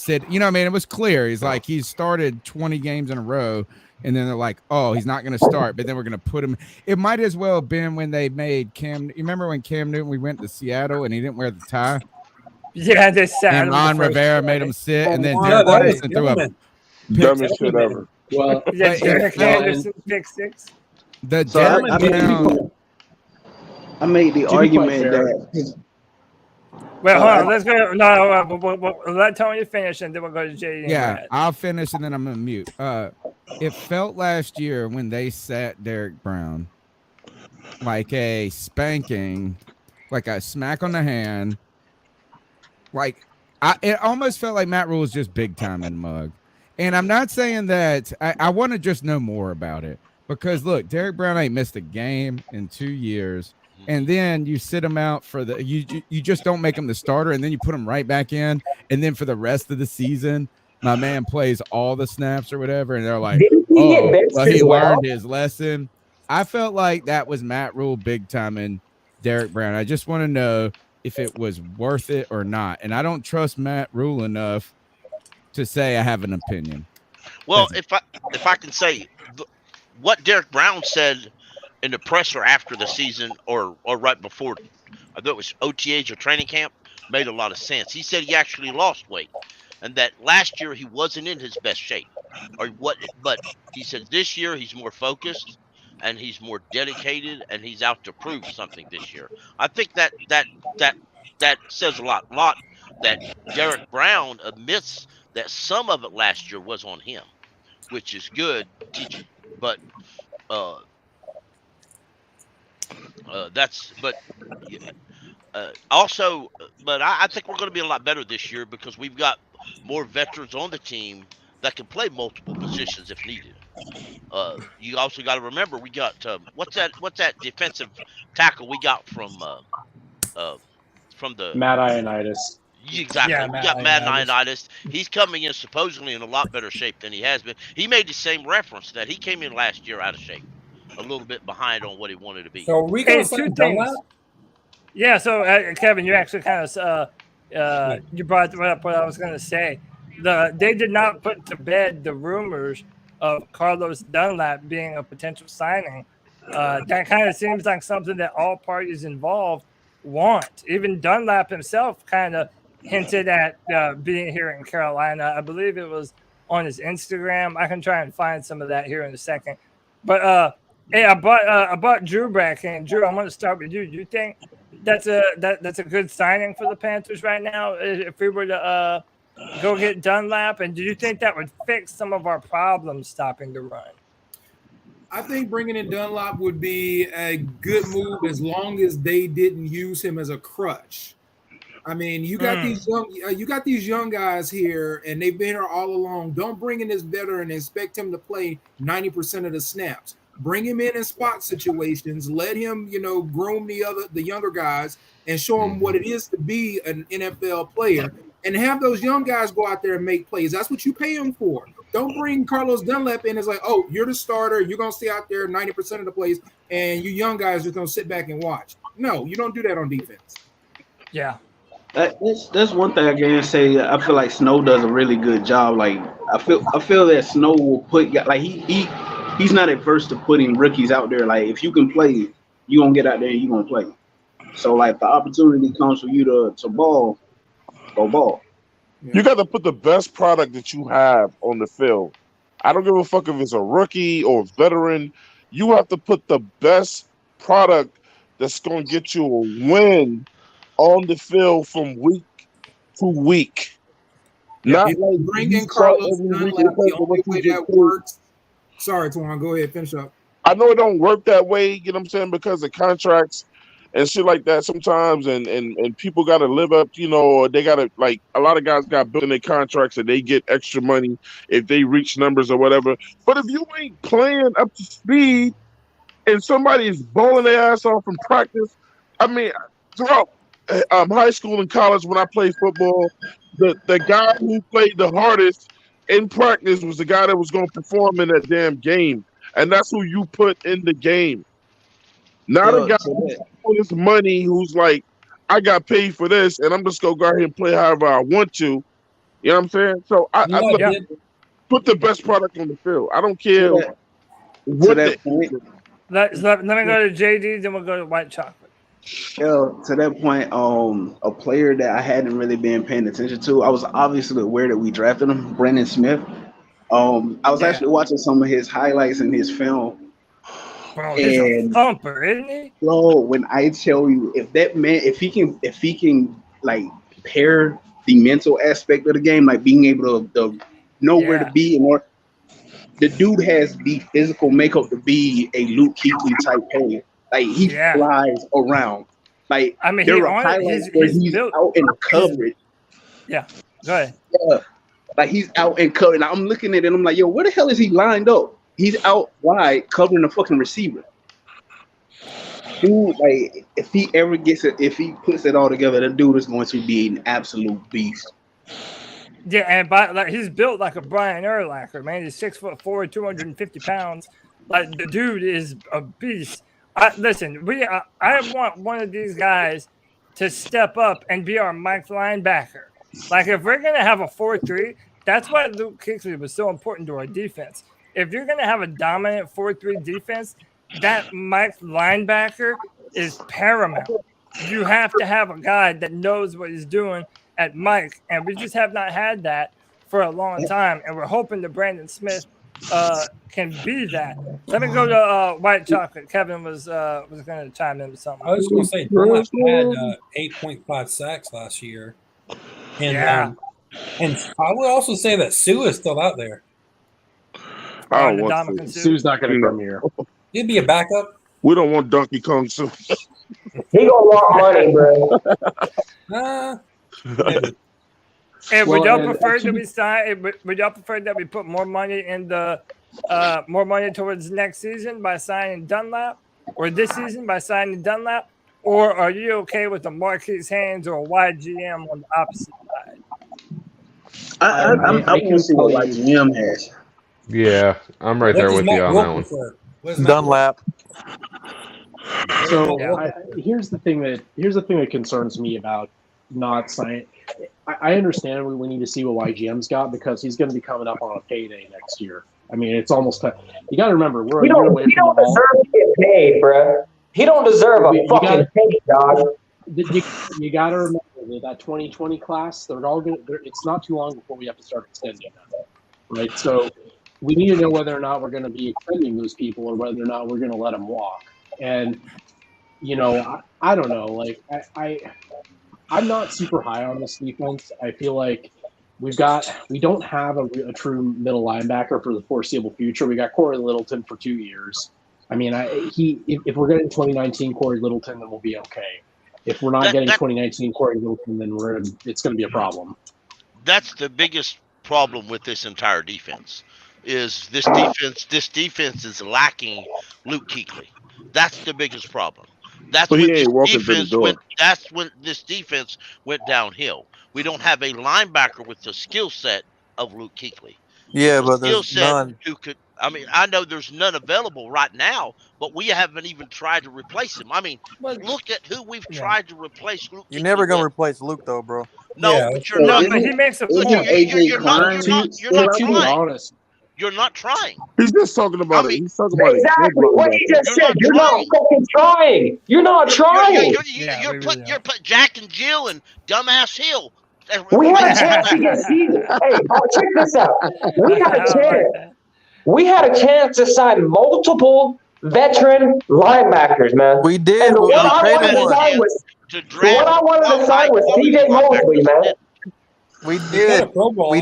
you know what I mean? It was clear. He's like, he started 20 games in a row, and then they're like, oh, he's not going to start, but then we're going to put him. It might as well have been when they made Cam. You remember when Cam Newton, we went to Seattle and he didn't wear the tie? Yeah, they sat and him Ron the first Rivera play. made him sit, and then Yeah, Derek that Anderson was threw a dumb. pick Dumbest six. shit ever. Well, Yeah, Derek Anderson pick six. The So I made the argument that Well, hold on. Let's go. No, we'll let Tony finish, and then we'll go to JD. Yeah, and I'll finish and then I'm gonna mute. It felt last year when they sat Derek Brown like a spanking, like a smack on the hand. Like it almost felt like Matt Rule was just big time in the mug. And I'm not saying that I want to just know more about it because look, Derek Brown ain't missed a game in 2 years. And then you sit him out for you just don't make him the starter, and then you put him right back in, and then for the rest of the season, my man plays all the snaps or whatever, and they're like, oh, well, he learned his lesson. I felt like that was Matt Rule big time in Derek Brown. I just want to know if it was worth it or not, and I don't trust Matt Rule enough to say I have an opinion. Well, if I can say what Derek Brown said in the presser after the season or right before, I thought it was OTAs or training camp, made a lot of sense. He said he actually lost weight and that last year he wasn't in his best shape but he said this year he's more focused and he's more dedicated and he's out to prove something this year. I think that says a lot that Derek Brown admits that some of it last year was on him, which is good teaching, but I think we're going to be a lot better this year because we've got more veterans on the team that can play multiple positions if needed. You also got to remember we got what's that defensive tackle we got from the Matt Ioannidis. Exactly. Yeah, we Matt got Matt Ioannidis. Ioannidis. He's coming in supposedly in a lot better shape than he has been. He made the same reference that he came in last year out of shape, a little bit behind on what he wanted to be. So are we going to sign Dunlap? Yeah, so Kevin, you actually kind of you brought up what I was going to say. They did not put to bed the rumors of Carlos Dunlap being a potential signing. That kind of seems like something that all parties involved want. Even Dunlap himself kind of hinted at being here in Carolina. I believe it was on his Instagram. I can try and find some of that here in a second. But hey, I bought Drew back in. Drew, I'm going to start with you. Do you think that's a good signing for the Panthers right now if we were to go get Dunlap? And do you think that would fix some of our problems stopping the run? I think bringing in Dunlap would be a good move as long as they didn't use him as a crutch. I mean, you got these young guys here, and they've been here all along. Don't bring in this veteran and expect him to play 90% of the snaps. Bring him in spot situations. Let him, groom the younger guys and show them what it is to be an NFL player. And have those young guys go out there and make plays. That's what you pay them for. Don't bring Carlos Dunlap in as like, oh, you're the starter. You're going to stay out there 90% of the plays, and you young guys are going to sit back and watch. No, you don't do that on defense. Yeah. That's one thing I can say. I feel like Snow does a really good job. Like I feel that Snow will put like he's not adverse to putting rookies out there. Like if you can play, you're gonna get out there and you're gonna play. So like the opportunity comes for you to ball, go ball. You got to put the best product that you have on the field. I don't give a fuck if it's a rookie or a veteran. You have to put the best product that's going to get you a win on the field from week to week. Yeah, Not if like you bring you in start Carlos every week Dunlap, because the of what only you way just that did. works. Sorry, Twan, go ahead, finish up. I know it don't work that way, you know what I'm saying, because of contracts and shit like that sometimes, and people got to live up, or they got to, like, a lot of guys got built in their contracts and they get extra money if they reach numbers or whatever. But if you ain't playing up to speed and somebody is bowling their ass off in practice, I mean, throughout high school and college when I played football, the guy who played the hardest in practice was the guy that was going to perform in that damn game. And that's who you put in the game. Not a Yo, guy to who's that, all this money who's like, I got paid for this, and I'm just gonna go out here and play however I want to. You know what I'm saying? So You I know, look, I did. put the best product on the field. I don't to care that, to what the that point, Let me go to JD, then we'll go to white chocolate. yo, to that point, a player that I hadn't really been paying attention to, I was obviously aware that we drafted him, Brandon Smith. I was Yeah. actually watching some of his highlights and his film, Bro, he's a and thumper, isn't he? bro, when I tell you, if that man, if he can like pair the mental aspect of the game, like being able to know where to Yeah. be, and or the dude has the physical makeup to be a Luke Kuechly type player. Like he Yeah. flies around. Like I mean, there are highlights where he's built. out in coverage. Yeah. Go ahead. Yeah. Like he's out in coverage. And I'm looking at it and I'm like, yo, where the hell is he lined up? He's out wide covering the fucking receiver. Dude, like if he ever gets it, if he puts it all together, that dude is going to be an absolute beast. Yeah, and he's built like a Brian Urlacher, man. He's 6'4", 250 pounds. Like the dude is a beast. Listen, I want one of these guys to step up and be our Mike linebacker. Like if we're gonna have a 4-3, that's why Luke Kuechly was so important to our defense. If you're gonna have a dominant 4-3 defense, that Mike linebacker is paramount. You have to have a guy that knows what he's doing at Mike, and we just have not had that for a long time, and we're hoping that Brandon Smith can be that. Let me go to white chocolate. Kevin was going to chime in with something. I was going to say, Dunlap had 8.5 sacks last year. And, Yeah. And I would also say that Sue is still out there. I don't want Sue's not going to come here. He'd be a backup. We don't want Donkey Kong Sue. He gonna want money, bro. And would y'all prefer that we sign? Would y'all prefer that we put more money in the more money towards next season by signing Dunlap, or this season by signing Dunlap, or are you okay with the Marquise Haynes or a wide GM on the opposite side? I want to see what GM has. Yeah, I'm right there with you on that one. Dunlap. So here's the thing that concerns me about not signing. I understand we need to see what YGM's got because he's going to be coming up on a payday next year. I mean, it's almost you got to remember we're a year away He don't deserve to get paid, bro. He don't deserve a fucking pay, dog. You got to remember that 2020 class. They're all going. It's not too long before we have to start extending them, right? So we need to know whether or not we're going to be extending those people or whether or not we're going to let them walk. And I don't know. Like I'm not super high on this defense. I feel like we don't have a true middle linebacker for the foreseeable future. We got Corey Littleton for 2 years. I mean, if we're getting 2019 Corey Littleton, then we'll be okay. If we're not getting 2019 Corey Littleton, then it's going to be a problem. That's the biggest problem with this entire defense. Is this defense is lacking Luke Kuechly. That's the biggest problem. That's when this defense went downhill. We don't have a linebacker with the skill set of Luke Kuechly. Yeah, but there's none. Who could? I mean, I know there's none available right now, but we haven't even tried to replace him. I mean, look at who we've tried to replace Luke. You're never gonna replace Luke, though, bro. No, but you're not. He makes a point. You're not trying. You're not trying. He's just talking about it. He's talking about exactly what he just said. You're not fucking trying. You're not trying. You're put Jack and Jill and dumbass Hill. We had a chance to get season. Hey, check this out. We had a chance to sign multiple veteran linebackers, man. We did. And the one I wanted to sign was CJ Mosley, man. We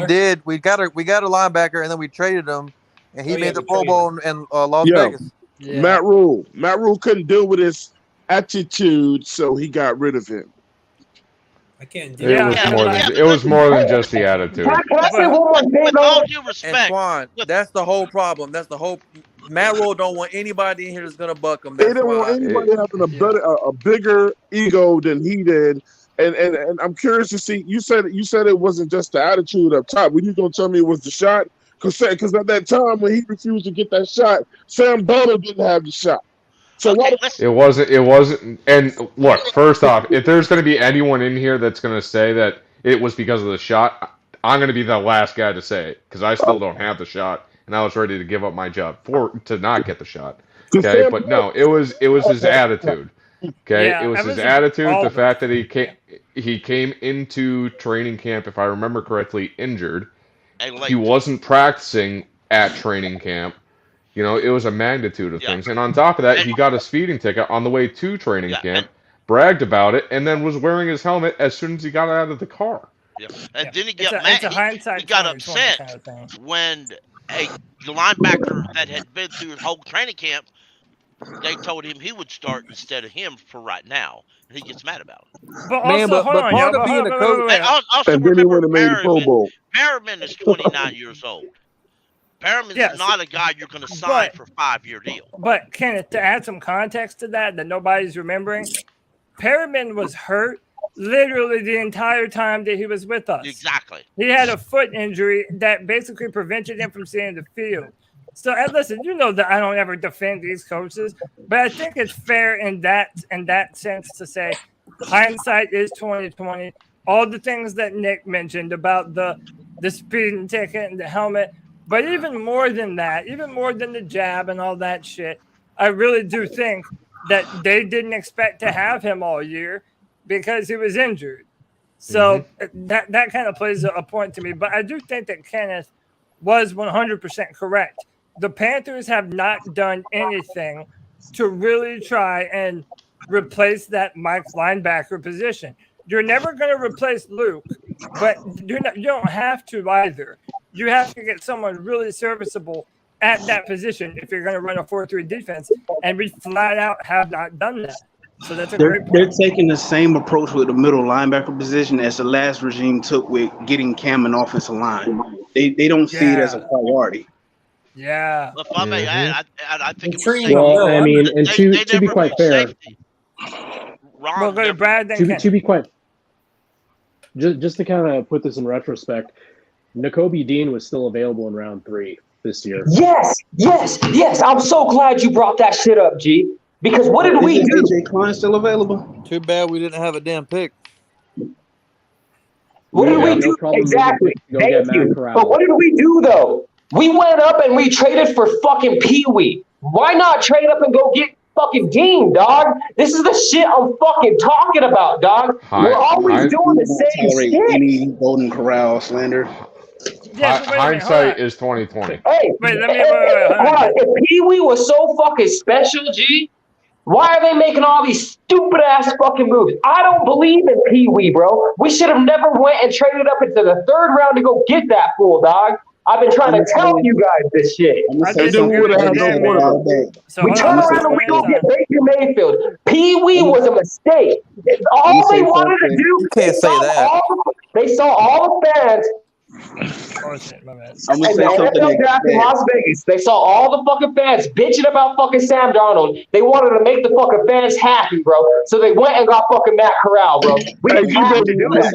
did. We got a linebacker, and then we traded him, and he made the Pro Bowl in Las Vegas. Yeah. Matt Rule couldn't deal with his attitude, so he got rid of him. I can't do it. It was more than just the attitude. Can I say one more thing, with all due respect, Antoine, that's the whole problem. That's the whole. Matt Rule don't want anybody in here that's gonna buck him. They didn't want anybody having a bigger ego than he did. And I'm curious to see. You said it wasn't just the attitude up top. Were you gonna tell me it was the shot? Because at that time when he refused to get that shot, Sam Darnold didn't have the shot. So Okay, It wasn't. And look, first off, if there's going to be anyone in here that's going to say that it was because of the shot, I'm going to be the last guy to say it because I still don't have the shot, and I was ready to give up my job to not get the shot. Okay, but no, it was his attitude. Okay, Yeah, it was it his was attitude, all the of fact that he came into training camp, if I remember correctly, injured. And He late. wasn't practicing at training camp. You know, it was a magnitude of things. And on top of that, he got a speeding ticket on the way to training camp, bragged about it, and then was wearing his helmet as soon as he got out of the car. Yeah. And then he It's got a- mad. it's a hindsight He got 2020 upset kind of thing. when the linebacker that had been through his whole training camp, they told him he would start instead of him for right now. And he gets mad about it. But Man, also, hold but on, part y'all. of being a Wait, coach, wait, And also and then he remember, would have made the Pro Bowl. Perriman is 29 years old. Perriman's Yes. not a guy you're going to sign for a 5-year deal. But Kenneth, to add some context to that nobody's remembering, Perriman was hurt literally the entire time that he was with us. Exactly. He had a foot injury that basically prevented him from seeing the field. So, and listen, you know that I don't ever defend these coaches, but I think it's fair in that sense to say hindsight is 2020. All the things that Nick mentioned about the speeding ticket and the helmet, but even more than that, even more than the jab and all that shit, I really do think that they didn't expect to have him all year because he was injured. So that kind of plays a point to me. But I do think that Kenneth was 100% correct. The Panthers have not done anything to really try and replace that Mike linebacker position. You're never going to replace Luke, but you don't have to either. You have to get someone really serviceable at that position if you're going to run a 4-3 defense, and we flat out have not done that. So that's a great point. They're taking the same approach with the middle linebacker position as the last regime took with getting Cam an offensive line. They don't see it as a priority. Yeah. If I may add, I think it was Well, I mean, and to be quite fair, Well, go to Brad, then Ken. to be quite, just to kind of put this in retrospect, Nakobe Dean was still available in round 3 this year. Yes. I'm so glad you brought that shit up, G. Because what did we do? AJ Klein still available? Too bad we didn't have a damn pick. What did we do? Exactly. Thank you. But what did we do, though? We went up and we traded for fucking Pee Wee. Why not trade up and go get fucking Dean, dog? This is the shit I'm fucking talking about, dog. We're always doing the same shit. Any Golden Corral slander. Hindsight is 2020. Hey, hold on. If Pee Wee was so fucking special, G, why are they making all these stupid ass fucking moves? I don't believe in Pee Wee, bro. We should have never went and traded up into the 3rd round to go get that fool, dog. I've been trying to tell you guys this shit. We turn around and we go get Baker Mayfield. Pee Wee was a mistake. All they wanted to do, You can't say that. they saw all the fans. I'm And gonna say the something. NFL draft in Las Vegas, they saw all the fucking fans bitching about fucking Sam Darnold. They wanted to make the fucking fans happy, bro. So they went and got fucking Matt Corral, bro. We didn't have to do that.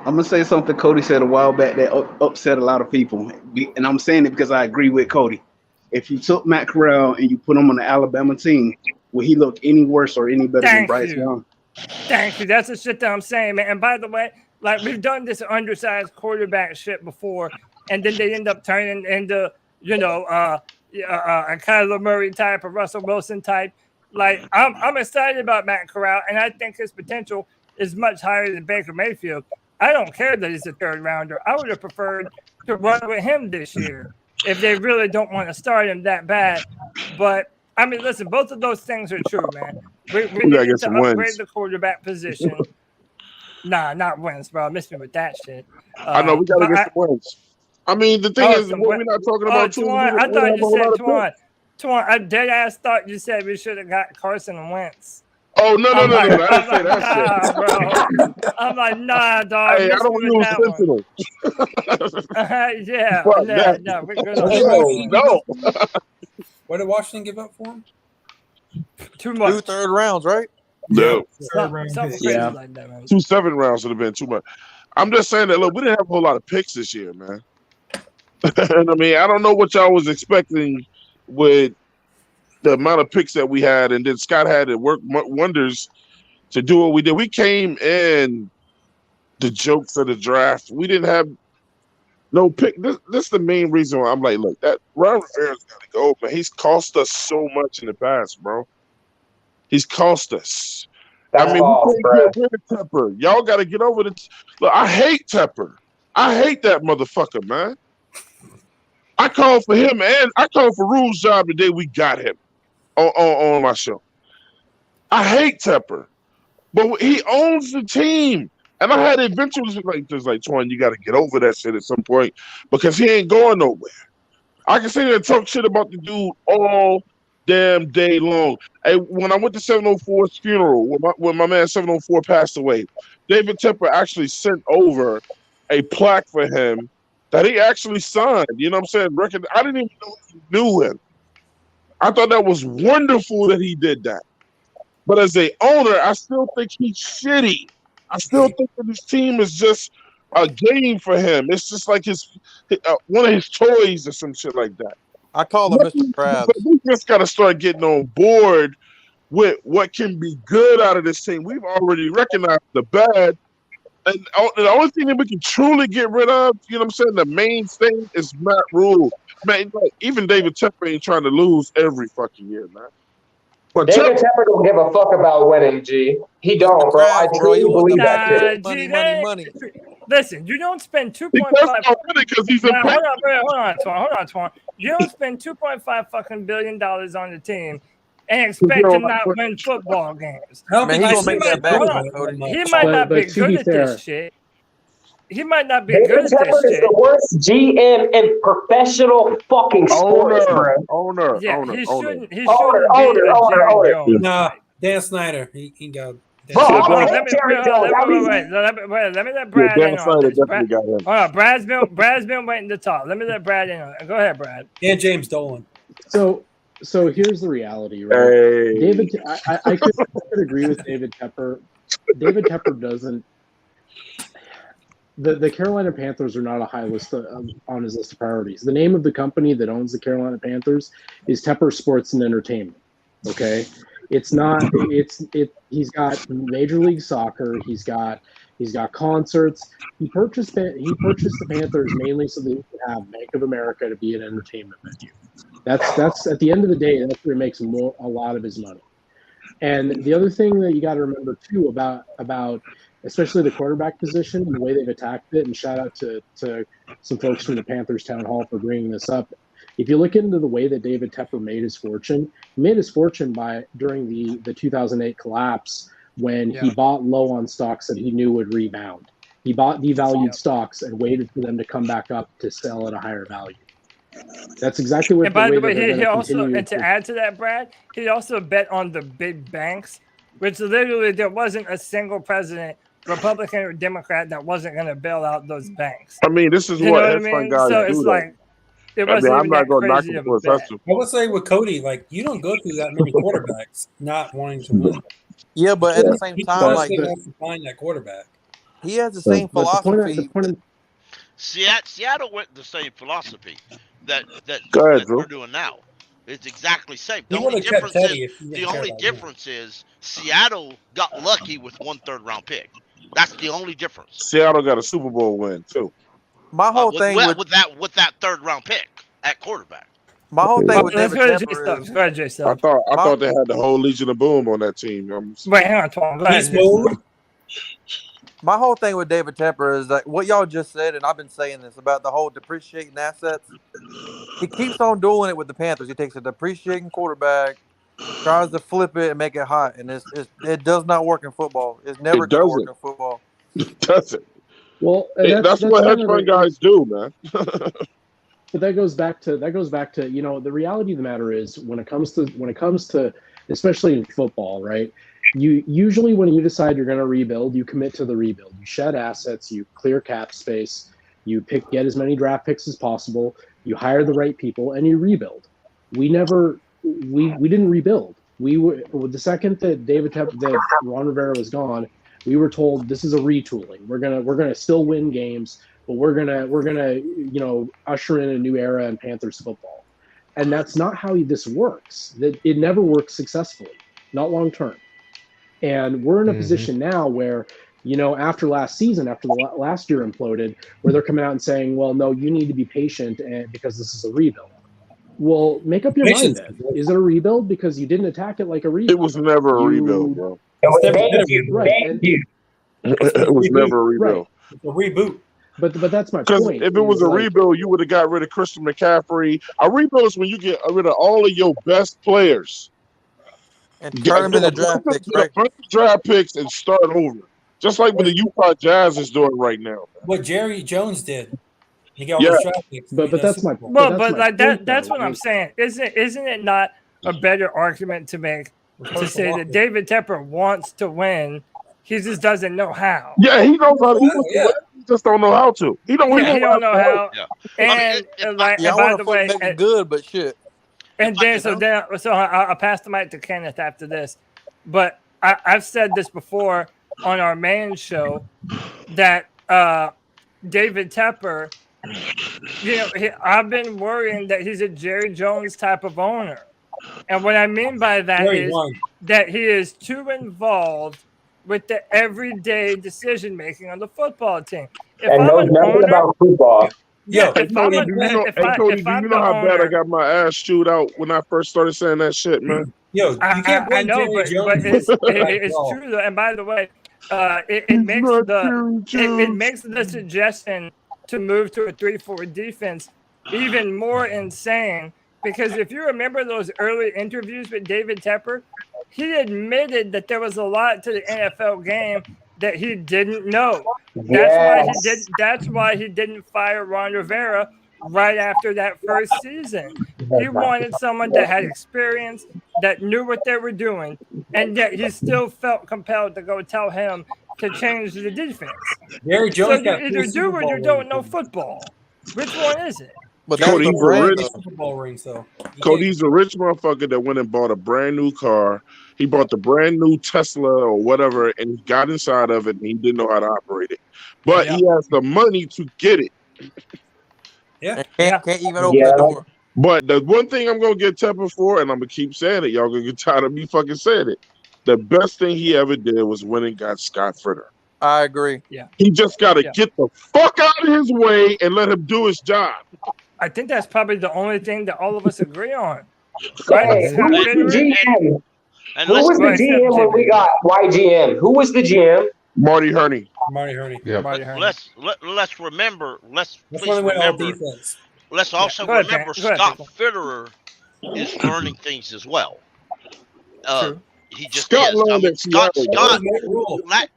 I'm gonna say something Cody said a while back that upset a lot of people, and I'm saying it because I agree with Cody. If you took Matt Corral and you put him on the Alabama team, will he look any worse or any better than Bryce Young? Thank you. That's the shit that I'm saying, man. And by the way, like we've done this undersized quarterback shit before, and then they end up turning into, a Kyler Murray type, a Russell Wilson type. Like I'm excited about Matt Corral, and I think his potential is much higher than Baker Mayfield. I don't care that he's a 3rd rounder. I would have preferred to run with him this year if they really don't want to start him that bad. But I mean, listen, both of those things are true, man. We need to upgrade the quarterback position. Nah, not wins, bro. Miss me with that shit. I know we gotta get some wins. I mean, the thing is, we're not talking about Tuan, I thought you said Tuan. I dead ass thought you said we should have got Carson and Wentz. Oh no! I didn't say that shit. Bro. I'm like, nah, dog. Hey, I don't use Sentinel. Yeah, no, we're good. No. What did Washington give up for him? Too much. 2 third rounds, right? No. Something crazy like that, man. 2 7 rounds would have been too much. I'm just saying that, look, we didn't have a whole lot of picks this year, man. And I mean, I don't know what y'all was expecting with the amount of picks that we had, and then Scott had to work wonders to do what we did. We came in the jokes of the draft. We didn't have no pick. This is the main reason why I'm like, look, that Ron Rivera's got to go, man. He's cost us so much in the past, bro. He's cost us. That's I mean, we can't get rid of Tepper. Y'all got to get over it. Look, I hate Tepper. I hate that motherfucker, man. I called for him, and I called for Rule's job the day we got him on my show. I hate Tepper, but he owns the team. And I had eventually like, Twan, you got to get over that shit at some point because he ain't going nowhere. I can sit there and talk shit about the dude all damn day long. Hey, when I went to 704's funeral, when my man 704 passed away, David Tepper actually sent over a plaque for him that he actually signed. You know what I'm saying? I didn't even know he knew him. I thought that was wonderful that he did that. But as a owner, I still think he's shitty. I still think that this team is just a game for him. It's just like his one of his toys or some shit like that. I call him Mr. Krabs. We just got to start getting on board with what can be good out of this team. We've already recognized the bad. And the only thing that we can truly get rid of, you know what I'm saying, the main thing is Matt Rule. Man, like, even David Tepper ain't trying to lose every fucking year, man. But David Tepper don't give a fuck about winning, G. He don't, bro. I truly believe that shit. Money. Listen, you don't spend 2.5 because he's hold on, Twan. You don't spend 2.5 fucking billion dollars on the team and expect to not win football games. Man, he's gonna make that back. He might not be good at this shit. He might not be good David at Tepper this is shit. the worst GM in professional fucking sports, bro. Owner. He shouldn't be a Jerry Jones. Nah, Dan Snyder. He got. Bro, I Let me let Brad in on this. Brad's been waiting to talk. Let me let Brad in on it. Go ahead, Brad. And James Dolan. So here's the reality, right? Hey. David, I could agree with David Tepper. David Tepper doesn't. The Carolina Panthers are not a high list on his list of priorities. The name of the company that owns the Carolina Panthers is Tepper Sports and Entertainment. Okay, it's not. He's got Major League Soccer. He's got concerts. He purchased the Panthers mainly so that he could have Bank of America to be an entertainment venue. That's at the end of the day, that's where he makes a lot of his money. And the other thing that you got to remember too about especially the quarterback position and the way they've attacked it, and shout out to some folks from the Panthers town hall for bringing this up. If you look into the way that David Tepper made his fortune, he made his fortune during the 2008 collapse when he bought low on stocks that he knew would rebound. He bought devalued stocks and waited for them to come back up to sell at a higher value. That's exactly what. And by the way, he also, and to add to that, Brad, he also bet on the big banks, which literally there wasn't a single president, Republican or Democrat, that wasn't going to bail out those banks. I mean, this is what hedge fund guys do. So it's like, it wasn't I'm not going to knock him for his hustle. I would say with Cody, like, you don't go through that many quarterbacks not wanting to win. Yeah, but at the same time, like, he wants to find that quarterback. He has the same philosophy. Seattle went the same philosophy that we're doing now. It's exactly the same. The only difference is Seattle got lucky with 1 3rd-round pick. That's the only difference. Seattle got a Super Bowl win too. My whole thing with that 3rd-round pick at quarterback. My whole thing with David Tepper is, go ahead, J-Stubb. I thought they had the whole Legion of Boom on that team. Wait, hang on, Tom. Go ahead. My whole thing with David Tepper is that what y'all just said, and I've been saying this about the whole depreciating assets. He keeps on doing it with the Panthers. He takes a depreciating quarterback, tries to flip it and make it hot, and it does not work in football. It's never going to work in football. It doesn't. Well, that's what hedge fund guys do, man. But that goes back to the reality of the matter is when it comes to especially in football, right? You usually, when you decide you're going to rebuild, you commit to the rebuild. You shed assets, you clear cap space, you get as many draft picks as possible, you hire the right people, and you rebuild. We didn't rebuild. The second that Ron Rivera was gone, we were told this is a retooling. We're gonna still win games, but we're gonna usher in a new era in Panthers football. And that's not how this works. It never works successfully, not long term. And we're in a position now where, after last season, after the last year imploded, where they're coming out and saying, well, no, you need to be patient because this is a rebuild. Well, make up your mind then. Is it a rebuild? Because you didn't attack it like a rebuild. It was never a rebuild, bro. It was never a rebuild. It's a reboot. But that's my Because point. if it was a rebuild, you would have got rid of Christian McCaffrey. A rebuild is when you get rid of all of your best players and turn them into draft picks, right? Draft picks and start over, just like what the Utah Jazz is doing right now. What Jerry Jones did. He got all the draft picks. But that's my point. Well, but like that's what I'm saying. Isn't it not a better argument to make to say that David Tepper wants to win? He just doesn't know how. Yeah, he knows how to. He just don't know how to. He don't know how. Yeah. And by the way, make it good, but shit. And then so I'll pass the mic to Kenneth after this. But I've said this before on our main show that David Tepper, I've been worrying that he's a Jerry Jones type of owner. And what I mean by that is that he is too involved with the everyday decision making on the football team. And knows nothing about football. Cody, do you know how bad I got my ass chewed out when I first started saying that shit, man? Yo, you can't blame I know, Jerry Jones. but it's true though. And by the way, it makes the suggestion to move to a 3-4 defense even more insane. Because if you remember those early interviews with David Tepper, he admitted that there was a lot to the NFL game that he didn't know. That's why he didn't fire Ron Rivera right after that first season. He wanted someone that had experience, that knew what they were doing, and yet he still felt compelled to go tell him to change the defense. Jerry Jones so you either do or you don't know football. Which one is it? But Cody's a rich Super Bowl ring, so Cody's a rich motherfucker that went and bought a brand new car. He bought the brand new Tesla or whatever, and he got inside of it, and he didn't know how to operate it. But he has the money to get it. Yeah, can't even open the door. But the one thing I'm gonna get Tepper for, and I'm gonna keep saying it, y'all gonna get tired of me fucking saying it. The best thing he ever did was when and got Scott Fritter. I agree. Yeah, he just got to get the fuck out of his way and let him do his job. I think that's probably the only thing that all of us agree on. Right? Who was the GM? Who was the GM when we got YGM? Who was the GM? Marty Herney. Yep. Let's remember. Let's also Go ahead, remember Go ahead, Scott people. Fitterer is learning things as well. He just Scott is. I learned mean, it. Scott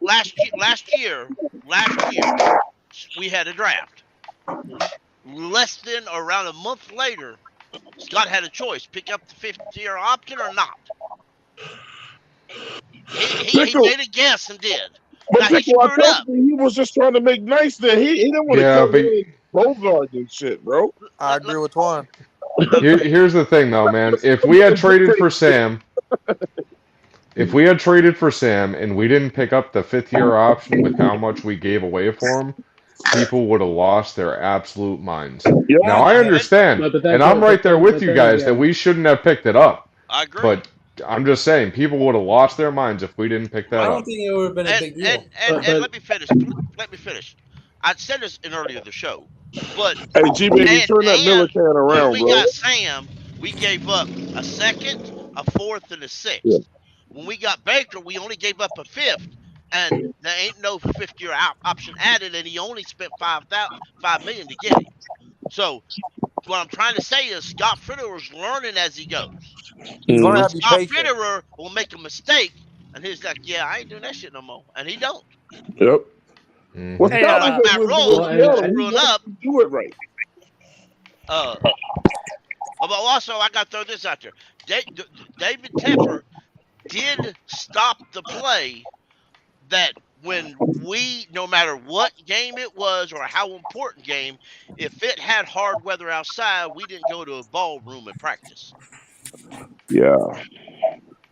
last year, we had a draft. Less than or around a month later, Scott had a choice: pick up the 5th-year option or not. He made a guess and did. But Now, he screwed up. he was just trying to make nice there. He didn't want to come in Bogart and shit, bro. I agree with Twan. Here's the thing, though, man. If we had traded for Sam, and we didn't pick up the 5th-year option with how much we gave away for him, people would have lost their absolute minds. Yeah. Now, I understand, and I'm right there with you guys that we shouldn't have picked it up. I agree. But I'm just saying, people would have lost their minds if we didn't pick that up. I don't think it would have been a big deal. And let me finish. I said this in earlier the show, but hey, G-Baby, turn that Miller can around, when we got Sam, we gave up a 2nd, a 4th, and a 6th. Yeah. When we got Baker, we only gave up a 5th, and there ain't no 5th-year option added, and he only spent $5 million to get him. So what I'm trying to say is Scott Fitterer is learning as he goes. Scott Fitterer will make a mistake, and he's like, "Yeah, I ain't doing that shit no more," and he don't. Yep. Well, Matt Rule screwing up. Do it right. But also, I got to throw this out there. David Tepper did stop the play that when no matter what game it was or how important game, if it had hard weather outside, we didn't go to a ballroom and practice. Yeah.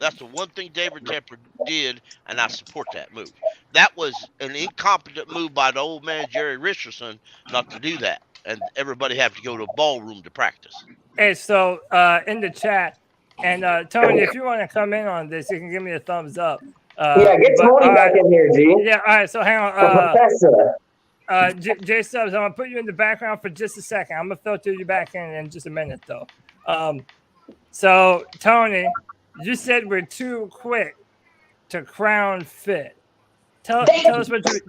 That's the one thing David Tepper did, and I support that move. That was an incompetent move by the old man Jerry Richardson not to do that. and everybody have to go to a ballroom to practice. Hey, so in the chat, and Tony, if you want to come in on this, you can give me a thumbs up. Yeah, get Tony back in here, G. Yeah, all right. So hang on. Professor. J Subs, I'm gonna put you in the background for just a second. I'm gonna filter you back in just a minute, though. So Tony, you said we're too quick to crown fit. Tell us what you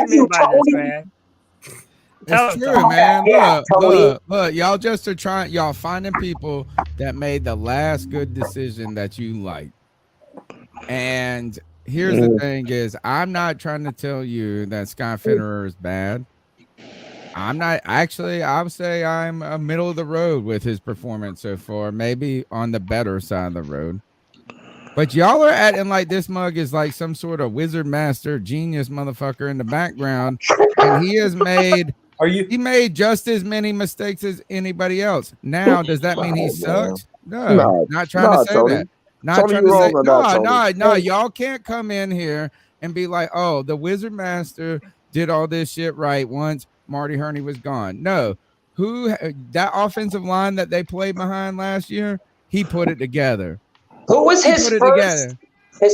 mean by this, man. It's true, man. Look, y'all just are trying, y'all finding people that made the last good decision that you like. And here's the thing is, I'm not trying to tell you that Scott Fitterer is bad. I'm not actually, I would say I'm a middle of the road with his performance so far, maybe on the better side of the road. But y'all are acting like this mug is like some sort of wizard master genius motherfucker in the background, and he has made he made just as many mistakes as anybody else. Now, does that mean he sucks? No, not trying to say Tony. that. Not Tony, trying to you're say wrong on that, no. Tony. Y'all can't come in here and be like, oh, the wizard master did all this shit right once Marty Hurney was gone. No, that offensive line that they played behind last year, he put it together. Who was his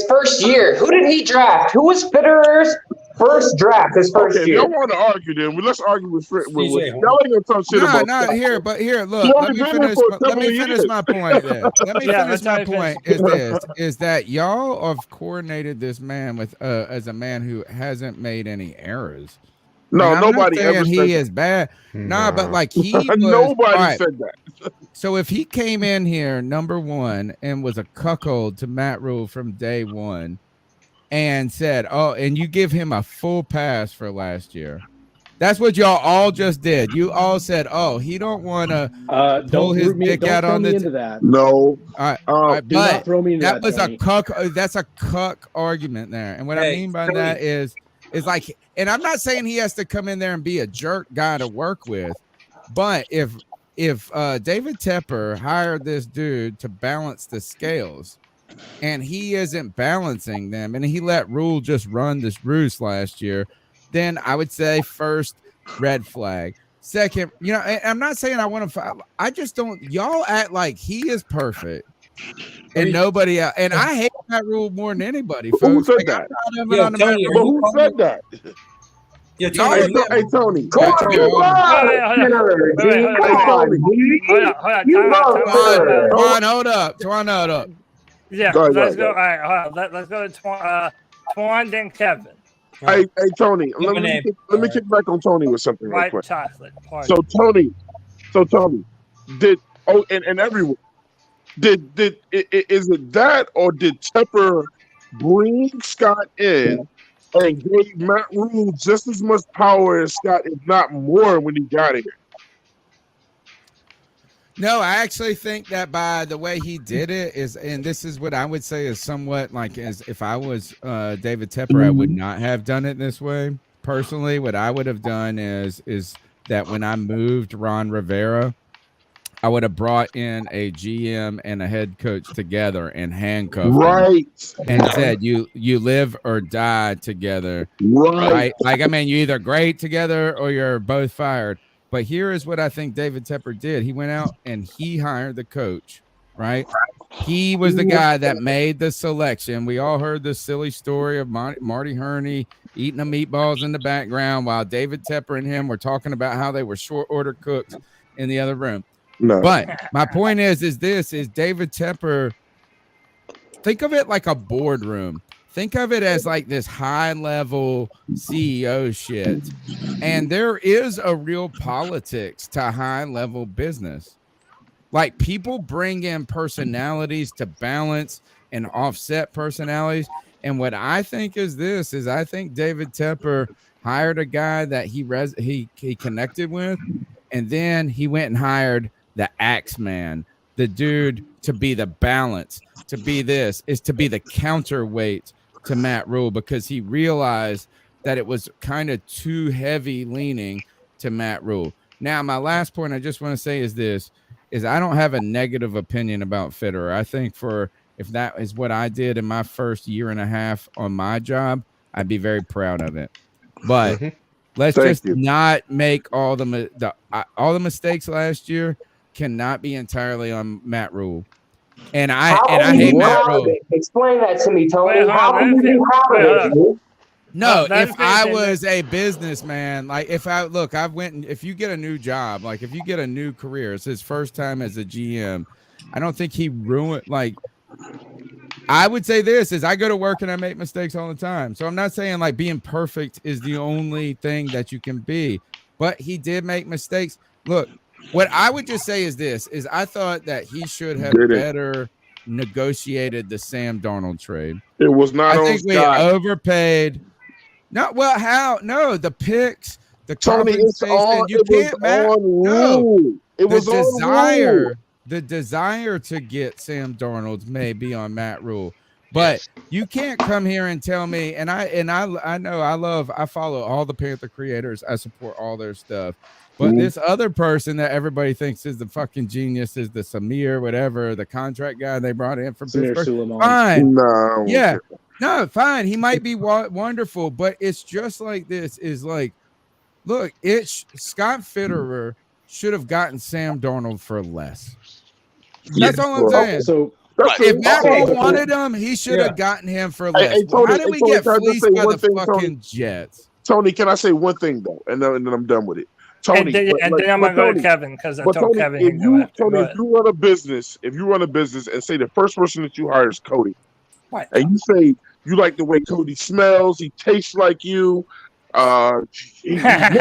first year? Who did he draft? Who was Fitterer's first draft? His first Okay, year. if y'all want to argue, then let's argue with Fred. Y'all ain't gonna talk shit about No, Scott. here, but here, look. He Let only me been here finish. for a Let couple me of finish years. my point. Then. Let me finish my point. finish. Is that y'all have coordinated this man with as a man who hasn't made any errors. No, I'm nobody not saying ever he said is bad. Nah, but like he was, Nobody all right. said that. So if he came in here number one and was a cuckold to Matt Rule from day one, and said, "Oh," and you give him a full pass for last year. That's what y'all all just did. You all said, "Oh, he don't want to pull his dick out on the." Into that. No, all right, do not throw me into that was Tony. a cuck. That's a cuck argument there, and what I mean by that is like, and I'm not saying he has to come in there and be a jerk guy to work with, but if David Tepper hired this dude to balance the scales, and he isn't balancing them, and he let Rule just run this roost last year, then I would say first, red flag. Second, I'm not saying I want to. I just don't. Y'all act like he is perfect, and nobody else. And I hate that Rule more than anybody. Folks. Who said that? Tony, But who said that? Yeah, Tony. Hey, Tony. Come on, you love Fitterer, G. Come on, G. You love Fitterer. Hold up. Yeah, let's go. All right, hold on. Let's go to Twan, then Kevin. Hey, Tony. Let me kick back on Tony with something real White quick. chocolate. Party. So Tony, and everyone did is it that, or did Tepper bring Scott in and gave Matt Rule just as much power as Scott, if not more, when he got here? No, I actually think that by the way he did it is, and this is what I would say is somewhat like as if I was David Tepper, I would not have done it this way. Personally, what I would have done is that when I moved Ron Rivera, I would have brought in a GM and a head coach together and handcuffed them and said, you live or die together. Right? Like, I mean, you're either great together or you're both fired. But here is what I think David Tepper did. He went out and he hired the coach, right? He was the guy that made the selection. We all heard the silly story of Marty Hurney eating the meatballs in the background while David Tepper and him were talking about how they were short order cooks in the other room. No. But my point is David Tepper, think of it like a boardroom. Think of it as like this high level CEO shit. And there is a real politics to high level business. Like people bring in personalities to balance and offset personalities. And what I think is I think David Tepper hired a guy that he connected with. And then he went and hired the Axeman, the dude to be the balance, to be the counterweight to Matt Rule, because he realized that it was kind of too heavy leaning to Matt Rule. Now, my last point I just want to say is I don't have a negative opinion about Fitterer. I think if that is what I did in my first year and a half on my job, I'd be very proud of it. But Let's Thank just you. not make all the mistakes last year cannot be entirely on Matt Rule. And I How can you hate be Matt proud of Rule. it? Explain that to me, Tony. Wait, hold How on, can you be proud of it, dude? No, let if him finish I it. was a businessman, like if you get a new job, like if you get a new career, it's his first time as a GM. I don't think he ruined, like, I would say this is I go to work and I make mistakes all the time. So I'm not saying like being perfect is the only thing that you can be, but he did make mistakes. Look, what I would just say is this is I thought that he should have Did it. better negotiated the Sam Darnold trade. It was not I on think we Scott. overpaid. No, well, how? No, the picks, the Tony, it's compensation. on. You It was can't match. on No, Rule. It was on Rule. the desire to get Sam Darnold may be on Matt Rule, but you can't come here and tell me. And I know I follow all the Panther creators. I support all their stuff. But this other person that everybody thinks is the fucking genius is the Samir, whatever, the contract guy they brought in from Samir Pittsburgh. Suleiman. Fine. No. Yeah. No, fine. He might be wonderful, but it's just like this is like, look, Scott Fitterer should have gotten Sam Darnold for less. That's all I'm saying. So if Matt Rule wanted him, he should have gotten him for less. Hey, Tony, How did we get can I just fleeced say by one the thing, fucking Jets? Tony, can I say one thing though, and then I'm done with it. Tony, And then I'm gonna go to Kevin because I told Kevin he'd go after. Go ahead. if you run a business, and say the first person that you hire is Cody, Right. and you say you like the way Cody smells, he tastes like you, he looks like you,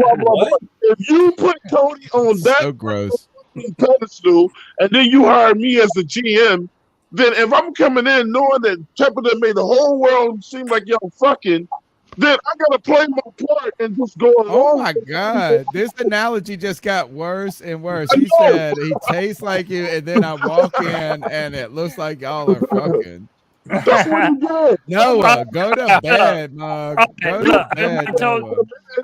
blah, blah, blah. If you put Cody on that So gross pedestal, and then you hire me as the GM, then if I'm coming in knowing that Templeton made the whole world seem like y'all fucking, then I gotta play my part and just go along. Oh my God. This analogy just got worse and worse. He said he tastes like you, and then I walk in and it looks like y'all are fucking. That's what you did. Noah, go to bed, Mug. Okay, Go look, to bed, I told Noah.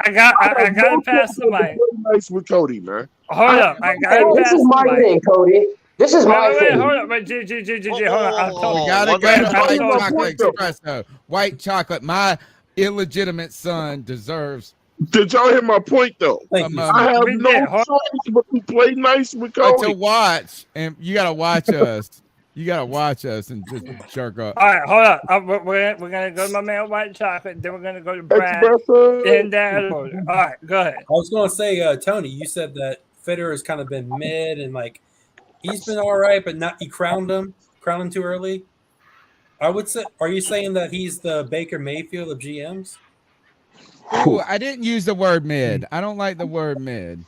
I gotta pass the mic. Nice with Cody, man. Hold up, I gotta This pass is the my mic. thing, Cody. This is my Wait, thing. hold up, wait, G, hold on. I told We you. gotta go to I white told chocolate espresso. White chocolate. My illegitimate son deserves. Did y'all hear my point though? I have We no did. choice but to play nice with But Cody. to watch, and you gotta watch us. You gotta watch us and just jerk up. All right, hold up. We're gonna go to my man White Chocolate. Then we're gonna go to Brad. Espresso. In that order. All right, go ahead. I was going to say, Tony, you said that Fitterer has kind of been mid and like he's been all right, but not you crowned him too early. I would say, are you saying that he's the Baker Mayfield of GMs? Ooh, I didn't use the word mid. I don't like the word mid.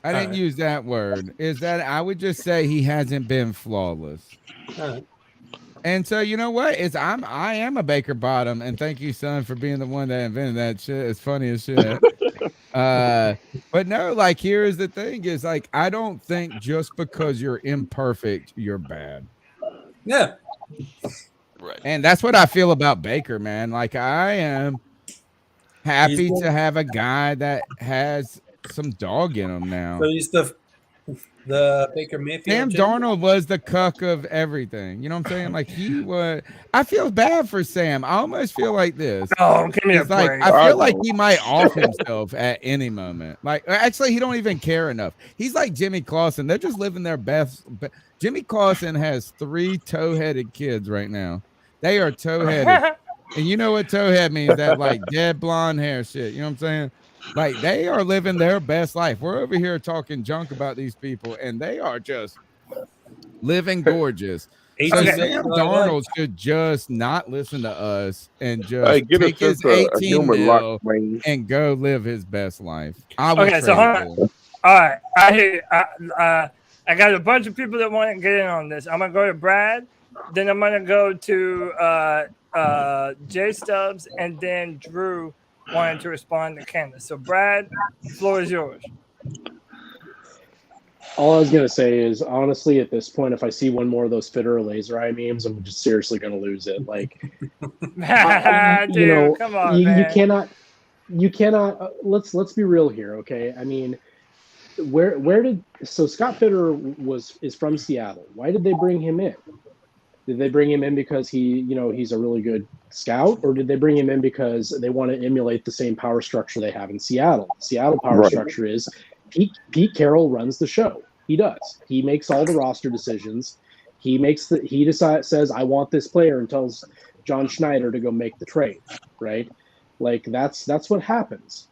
I didn't use that word. Is that I would just say he hasn't been flawless. And so you know what? I am a Baker bottom, and thank you, son, for being the one that invented that shit. It's funny as shit. But no, like here's the thing: is like I don't think just because you're imperfect, you're bad. Yeah. Right. And that's what I feel about Baker, man. Like I am happy to have a guy that has some dog in him now. So he's the Baker Mayfield. Sam Darnold was the cuck of everything. You know what I'm saying? Like he was. I feel bad for Sam. I almost feel like this. Oh, give me a like break. I feel like he might off himself at any moment. Like actually, he don't even care enough. He's like Jimmy Clausen. They're just living their best. Jimmy Clausen has 3 toe-headed kids right now. They are toe-headed. And you know what toe-head means? That like dead blonde hair shit. You know what I'm saying? Like they are living their best life. We're over here talking junk about these people, and they are just living gorgeous. So Sam Darnold should just not listen to us and just take his 18 mil and go live his best life. I would Okay, so hold on. All right, I hear. I got a bunch of people that want to get in on this. I'm gonna go to Brad, then I'm gonna go to Jay Stubbs, and then Drew wanted to respond to Candace. So Brad, the floor is yours. All I was going to say is, honestly, at this point, if I see one more of those Fitterer laser eye memes, I'm just seriously going to lose it. Like, Dude, you know, come on, you man. cannot. Let's be real here, okay? I mean, so Scott Fitterer is from Seattle. Why did they bring him in? Did they bring him in because he's a really good scout, or did they bring him in because they want to emulate the same power structure they have in Seattle? The Seattle power structure is Pete Carroll runs the show. He does. He makes all the roster decisions. He says, I want this player, and tells John Schneider to go make the trade, right? Like that's what happens.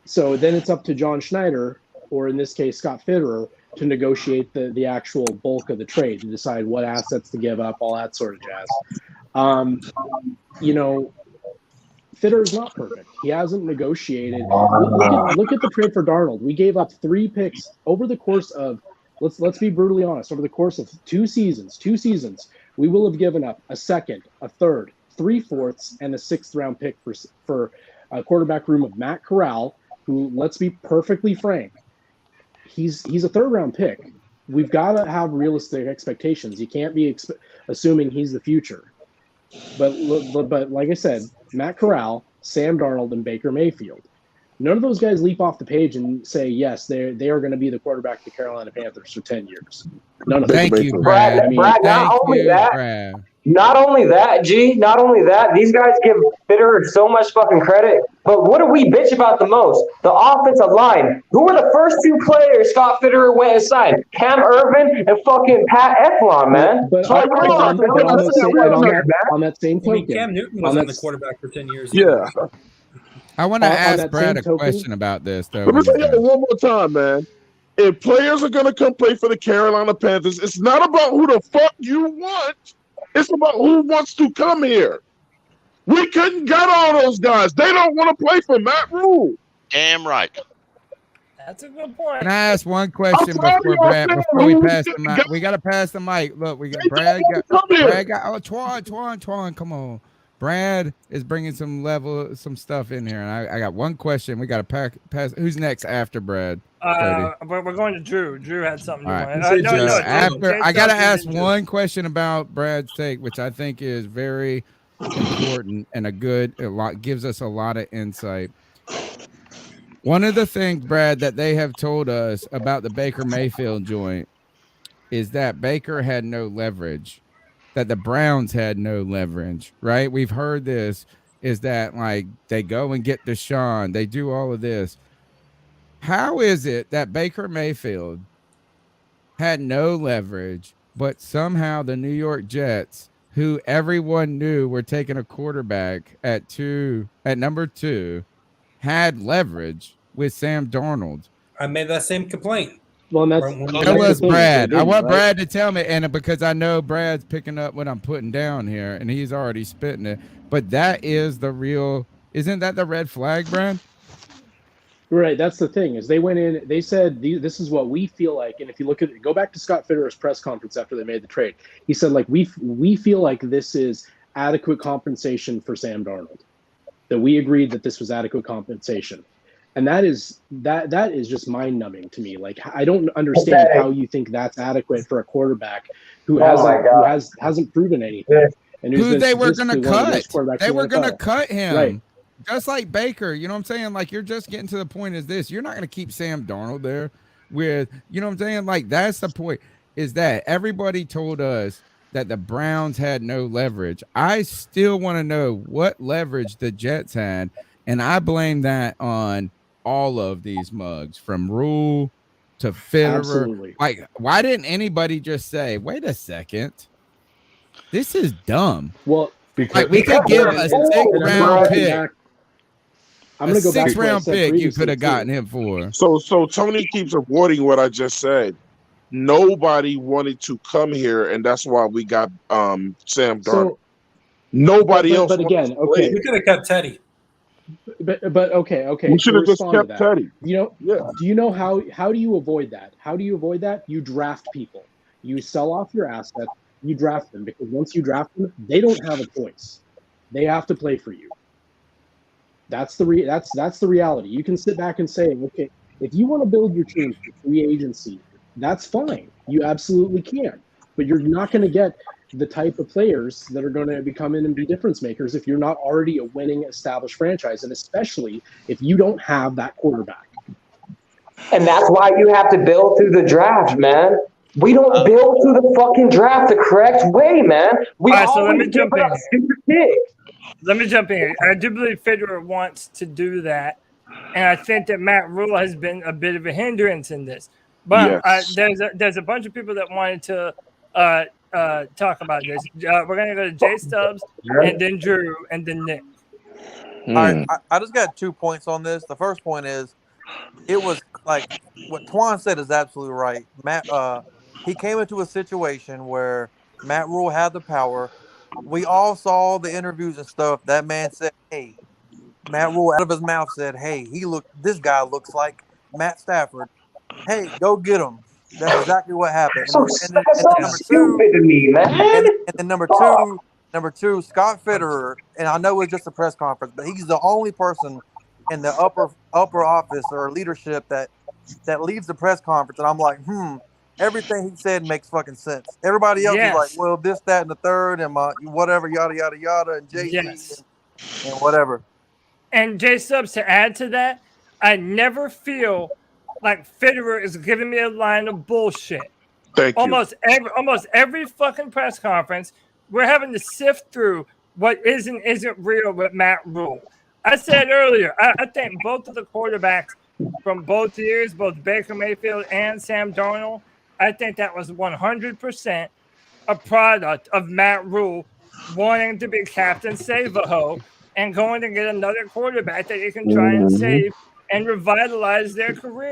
So then it's up to John Schneider, or in this case, Scott Fitterer, to negotiate the actual bulk of the trade, to decide what assets to give up, all that sort of jazz. Fitterer's not perfect. He hasn't negotiated. Look at the trade for Darnold. We gave up 3 picks over the course of, let's be brutally honest, over the course of 2 seasons, we will have given up a second, a third, 3/4, and a 6th round pick for a quarterback room of Matt Corral, who, let's be perfectly frank, he's a 3rd round pick. We've got to have realistic expectations. You can't be assuming he's the future. But like I said, Matt Corral, Sam Darnold, and Baker Mayfield. None of those guys leap off the page and say, yes, they are going to be the quarterback of the Carolina Panthers for 10 years. None of them. Thank you, Brad. Not only that, these guys give Fitterer so much fucking credit, but what do we bitch about the most? The offensive line. Who were the first 2 players Scott Fitterer went and signed? Cam Irvin and fucking Pat Eflon, man. But on that same token, Cam Newton was on the quarterback for 10 years. Yeah. I want to ask Brad a question about this, though. Let me say that one more time, man. If players are going to come play for the Carolina Panthers, it's not about who the fuck you want. It's about who wants to come here. We couldn't get all those guys. They don't want to play for Matt Rule. Damn right. That's a good point. Can I ask one question before we pass the mic? We got to pass the mic. Look, we got Brad. Twan, come on. Brad is bringing some stuff in here, and I got one question. We got to pass. Who's next after Brad? We're going to Drew. Drew had something to right. want. I got to ask one question about Brad's take, which I think is very important and gives us a lot of insight. One of the things, Brad, that they have told us about the Baker Mayfield joint is that Baker had no leverage, that the Browns had no leverage, right? We've heard this, is that like they go and get Deshaun, they do all of this. How is it that Baker Mayfield had no leverage, but somehow the New York Jets, who everyone knew were taking a quarterback at number 2, had leverage with Sam Darnold? I made that same complaint. Well, that was Brad. I want Brad to tell me, and because I know Brad's picking up what I'm putting down here, and he's already spitting it. But that is the real. Isn't that the red flag, Brad? Right. That's the thing. Is they went in. They said this is what we feel like. And if you go back to Scott Fitterer's press conference after they made the trade, he said like we feel like this is adequate compensation for Sam Darnold. That we agreed that this was adequate compensation. And that is just mind-numbing to me. Like I don't understand how you think that's adequate for a quarterback who hasn't proven anything. And who they were going to cut. They were going to cut him. Right. Just like Baker, you know what I'm saying? Like you're just getting to the point is this. You're not going to keep Sam Darnold there with, you know what I'm saying? Like that's the point, is that everybody told us that the Browns had no leverage. I still want to know what leverage the Jets had. And I blame that on all of these mugs, from Rule to Fitterer. Absolutely. Like, why didn't anybody just say, wait a second, this is dumb? Well, like we could give a 6th round pick. I'm going to go back to 6th round pick you could have gotten him for. So Tony keeps avoiding what I just said. Nobody wanted to come here, and that's why we got Sam Darnold. Nobody else. But again, okay, we could have kept Teddy. But okay. We should have just kept Teddy. Do you know how do you avoid that? How do you avoid that? You draft people. You sell off your assets. You draft them, because once you draft them, they don't have a choice. They have to play for you. That's the reality. You can sit back and say, okay, if you want to build your team for free agency, that's fine. You absolutely can. But you're not going to get the type of players that are going to come in and be difference makers if you're not already a winning established franchise, and especially if you don't have that quarterback. And that's why you have to build through the draft, man. We don't build to the fucking draft the correct way, man. We All right, so let always me jump give in. up stupid picks. Let me jump in here. I do believe Federer wants to do that, and I think that Matt Rule has been a bit of a hindrance in this. But Yes. there's a bunch of people that wanted to talk about this. We're gonna go to Jay Stubbs, and then Drew, and then Nick. All right, I just got 2 points on this. The first point is, it was like what Twan said is absolutely right. Matt, he came into a situation where Matt Rule had the power. We all saw the interviews and stuff. That man said, "Hey," Matt Rule out of his mouth said, "Hey, this guy looks like Matt Stafford. Hey, go get him." That's exactly what happened. That's so stupid to me, man. And then number two, Scott Fitterer, and I know it's just a press conference, but he's the only person in the upper office or leadership that leaves the press conference, and I'm like, everything he said makes fucking sense. Everybody else is like, well, this, that, and the third, and my whatever, yada yada yada, and JC and whatever. And Jay Stubbs, to add to that, I never feel like Federer is giving me a line of bullshit. Thank you. Almost every fucking press conference, we're having to sift through what is and isn't real with Matt Rule. I said earlier, I think both of the quarterbacks from both years, both Baker Mayfield and Sam Darnold, I think that was 100% a product of Matt Rule wanting to be Captain Save-A-Ho and going to get another quarterback that he can try and save and revitalize their career.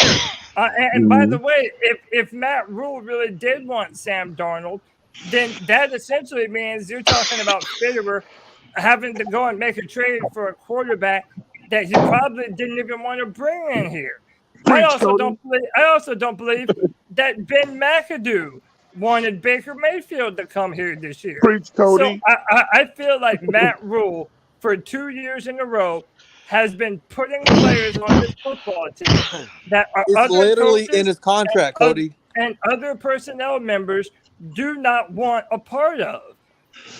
And by the way, if Matt Rule really did want Sam Darnold, then that essentially means you're talking about Federer having to go and make a trade for a quarterback that he probably didn't even want to bring in here. I also don't believe that Ben McAdoo wanted Baker Mayfield to come here this year. Preach, Cody. So I feel like Matt Rule for 2 years in a row has been putting players on this football team that are It's literally in his contract, Cody. And other personnel members do not want a part of.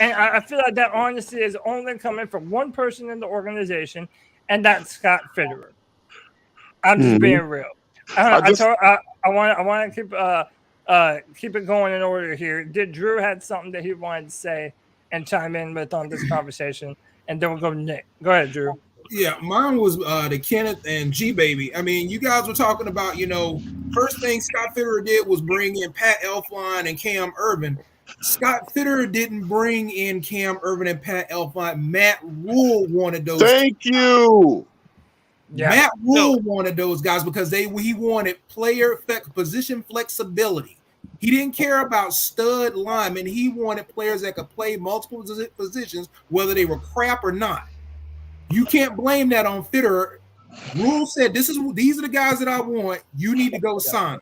And I feel like that honesty is only coming from one person in the organization, and that's Scott Fitterer. I'm just being real. I want to keep it going in order here. Did Drew had something that he wanted to say and chime in with on this conversation? And then we'll go to Nick. Go ahead, Drew. Yeah, mine was the Kenneth and G Baby. I mean, you guys were talking about, first thing Scott Fitterer did was bring in Pat Elflein and Cam Urban. Scott Fitterer didn't bring in Cam Urban and Pat Elflein. Matt Rule wanted those. Thank you. Yeah. Matt Rule wanted those guys because he wanted position flexibility. He didn't care about stud linemen. He wanted players that could play multiple positions, whether they were crap or not. You can't blame that on Fitterer. Rule said, these are the guys that I want. You need to go sign them.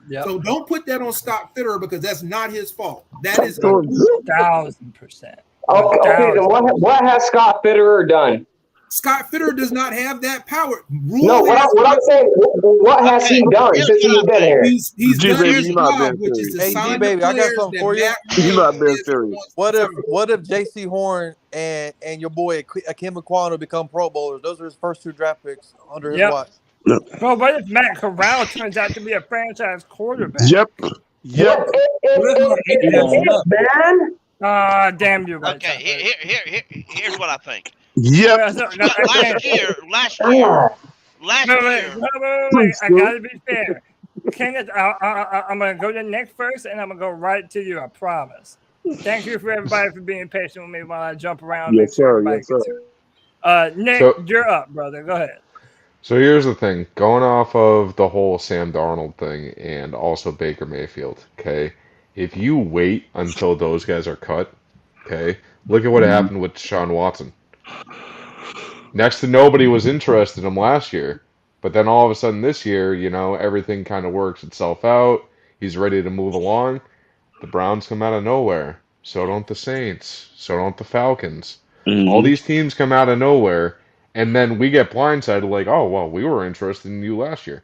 Yep. So don't put that on Scott Fitterer because that's not his fault. That is 1,000%. Okay, then what has Scott Fitterer done? Scott Fitterer does not have that power. What I'm saying, what has he done since he's been here? He's done his job, which is to sign the I got something for you. You're not being serious. What if J.C. Horn and your boy Akim Aquano become Pro Bowlers? Those are his first 2 draft picks under his watch. Bro, what if Matt Corral turns out to be a franchise quarterback? Yep. Man. Damn you. Okay, here's what I think. Yep. Last year. Wait, I gotta be fair. Kenneth, I'm gonna go to Nick first, and I'm gonna go right to you. I promise. Thank you for everybody for being patient with me while I jump around. Yes, sir. Yes, sir. Nick, you're up, brother. Go ahead. So here's the thing. Going off of the whole Sam Darnold thing and also Baker Mayfield, okay? If you wait until those guys are cut, okay, look at what happened with Deshaun Watson. Next to nobody was interested in him last year. But then all of a sudden this year, everything kind of works itself out. He's ready to move along. The Browns come out of nowhere. So don't the Saints. So don't the Falcons. All these teams come out of nowhere. And then we get blindsided like, oh, well, we were interested in you last year.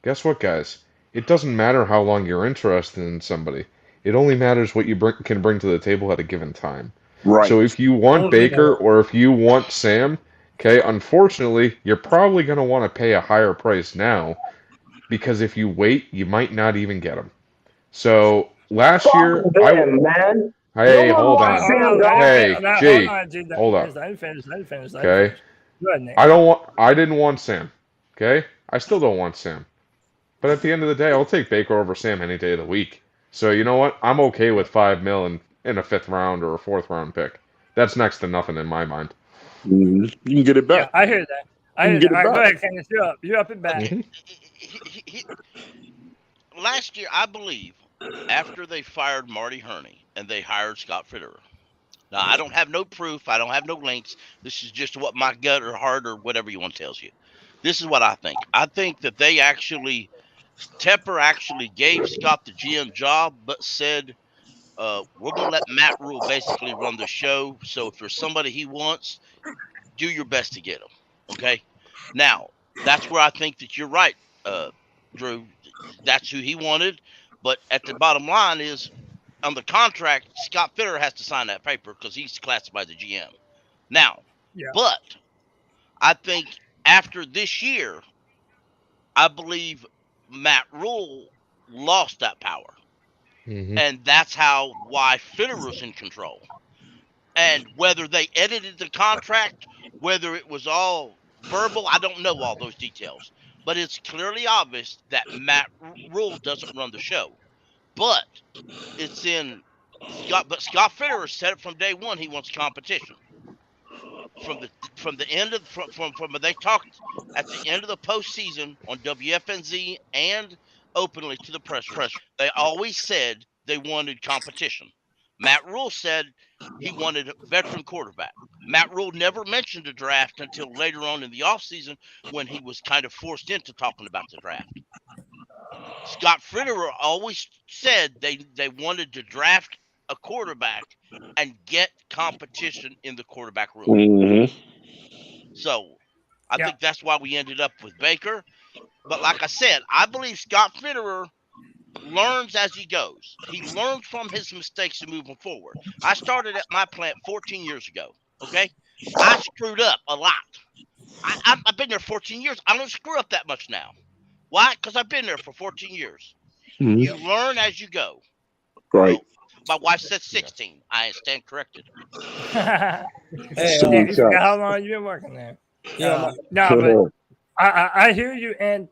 Guess what, guys? It doesn't matter how long you're interested in somebody. It only matters what you can bring to the table at a given time. Right. So if you want Baker or if you want Sam, okay, unfortunately, you're probably going to want to pay a higher price now because if you wait, you might not even get them. So last Fuck year, them, man. hey, No one hold wants on. Sam Hey, Darnold. Jake, Hold on, G. hold Let up. him finish. Let him finish. Okay. Go ahead, Nick. I didn't want Sam. Okay. I still don't want Sam. But at the end of the day, I'll take Baker over Sam any day of the week. So you know what? I'm okay with $5 million in a 5th round or a 4th round pick. That's next to nothing in my mind. You can get it back. Yeah, I hear that. I hear that. All right, go ahead, Candace. You're up and back. Last year, I believe, after they fired Marty Herney and they hired Scott Fitterer. Now, I don't have no proof. I don't have no links. This is just what my gut or heart or whatever you want tells you. This is what I think. I think that Tepper actually gave Scott the GM job, but said, we're going to let Matt Rule basically run the show. So if there's somebody he wants, do your best to get him. Okay? Now, that's where I think that you're right, Drew. That's who he wanted. But at the bottom line is, on the contract, Scott Fitterer has to sign that paper because he's classified as the GM. Now, but I think after this year, I believe Matt Rule lost that power. And that's why Fitterer's in control. And whether they edited the contract, whether it was all verbal, I don't know all those details. But it's clearly obvious that Matt Rule doesn't run the show. But it's in Scott. But Scott Fitterer said it from day one. He wants competition. From the end of from they talked at the end of the postseason on WFNZ and openly to the press. They always said they wanted competition. Matt Rule said he wanted a veteran quarterback. Matt Rule never mentioned the draft until later on in the offseason when he was kind of forced into talking about the draft. Scott Fitterer always said they wanted to draft a quarterback and get competition in the quarterback room. So I think that's why we ended up with Baker. But like I said, I believe Scott Fitterer learns as he goes. He learns from his mistakes and moving forward. I started at my plant 14 years ago. Okay, I screwed up a lot. I've been there 14 years. I don't screw up that much now. Why? Because I've been there for 14 years. You learn as you go. Right. My wife said 16. I stand corrected. How long you been working there? No, but I hear you, and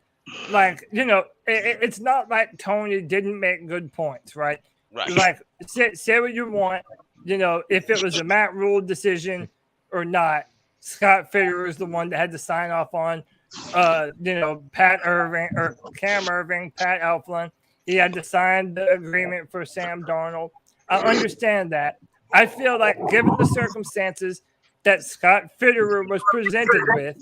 like it's not like Tony didn't make good points, right? Right. Like say what you want, if it was a Matt Rule decision or not. Scott Fitterer is the one that had to sign off on, Pat Irving or Cam Irving, Pat Elflein. He had to sign the agreement for Sam Darnold. I understand that. I feel like, given the circumstances that Scott Fitterer was presented with,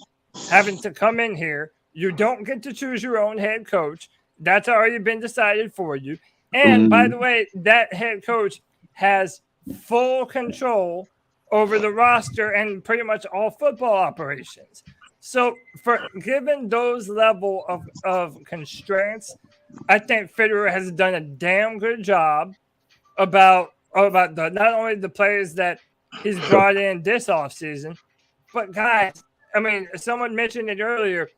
having to come in here, you don't get to choose your own head coach. That's already been decided for you. And by the way, that head coach has full control over the roster and pretty much all football operations. So, given those level of constraints, I think Fitterer has done a damn good job about not only the players that he's brought in this offseason, but guys, I mean, someone mentioned it earlier.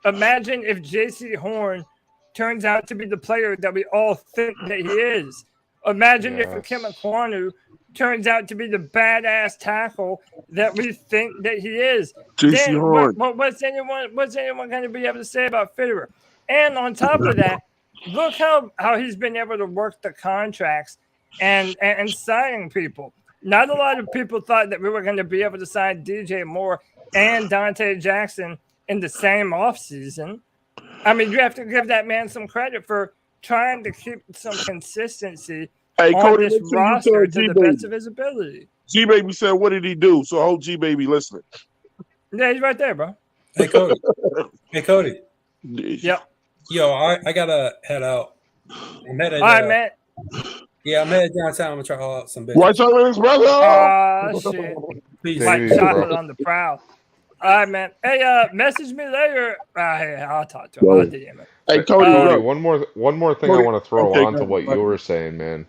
Imagine if J.C. Horn turns out to be the player that we all think that he is. Imagine if Kim Kwanu turns out to be the badass tackle that we think that he is. J.C. Horn. What's anyone going to be able to say about Fitterer? And on top of that, look how he's been able to work the contracts and signing people. Not a lot of people thought that we were going to be able to sign DJ Moore and Dante Jackson in the same offseason. I mean, you have to give that man some credit for trying to keep some consistency on Cody, this roster to the best of his ability. G-Baby said, what did he do? So I hope G-Baby listening. Yeah, he's right there, bro. Hey, Cody. Hey, Yep. Yo, I got to head out. I'm headed, all right, man. Yeah, I'm headed downtown. I'm going to try to haul out some business. White chocolate espresso? Oh, shit. Please. White chocolate on the prowl. All right, man. Hey, message me later. Hey, I'll talk to him. I'll DM him. Hey, Cody, one more thing I want to throw on to what you were saying, man.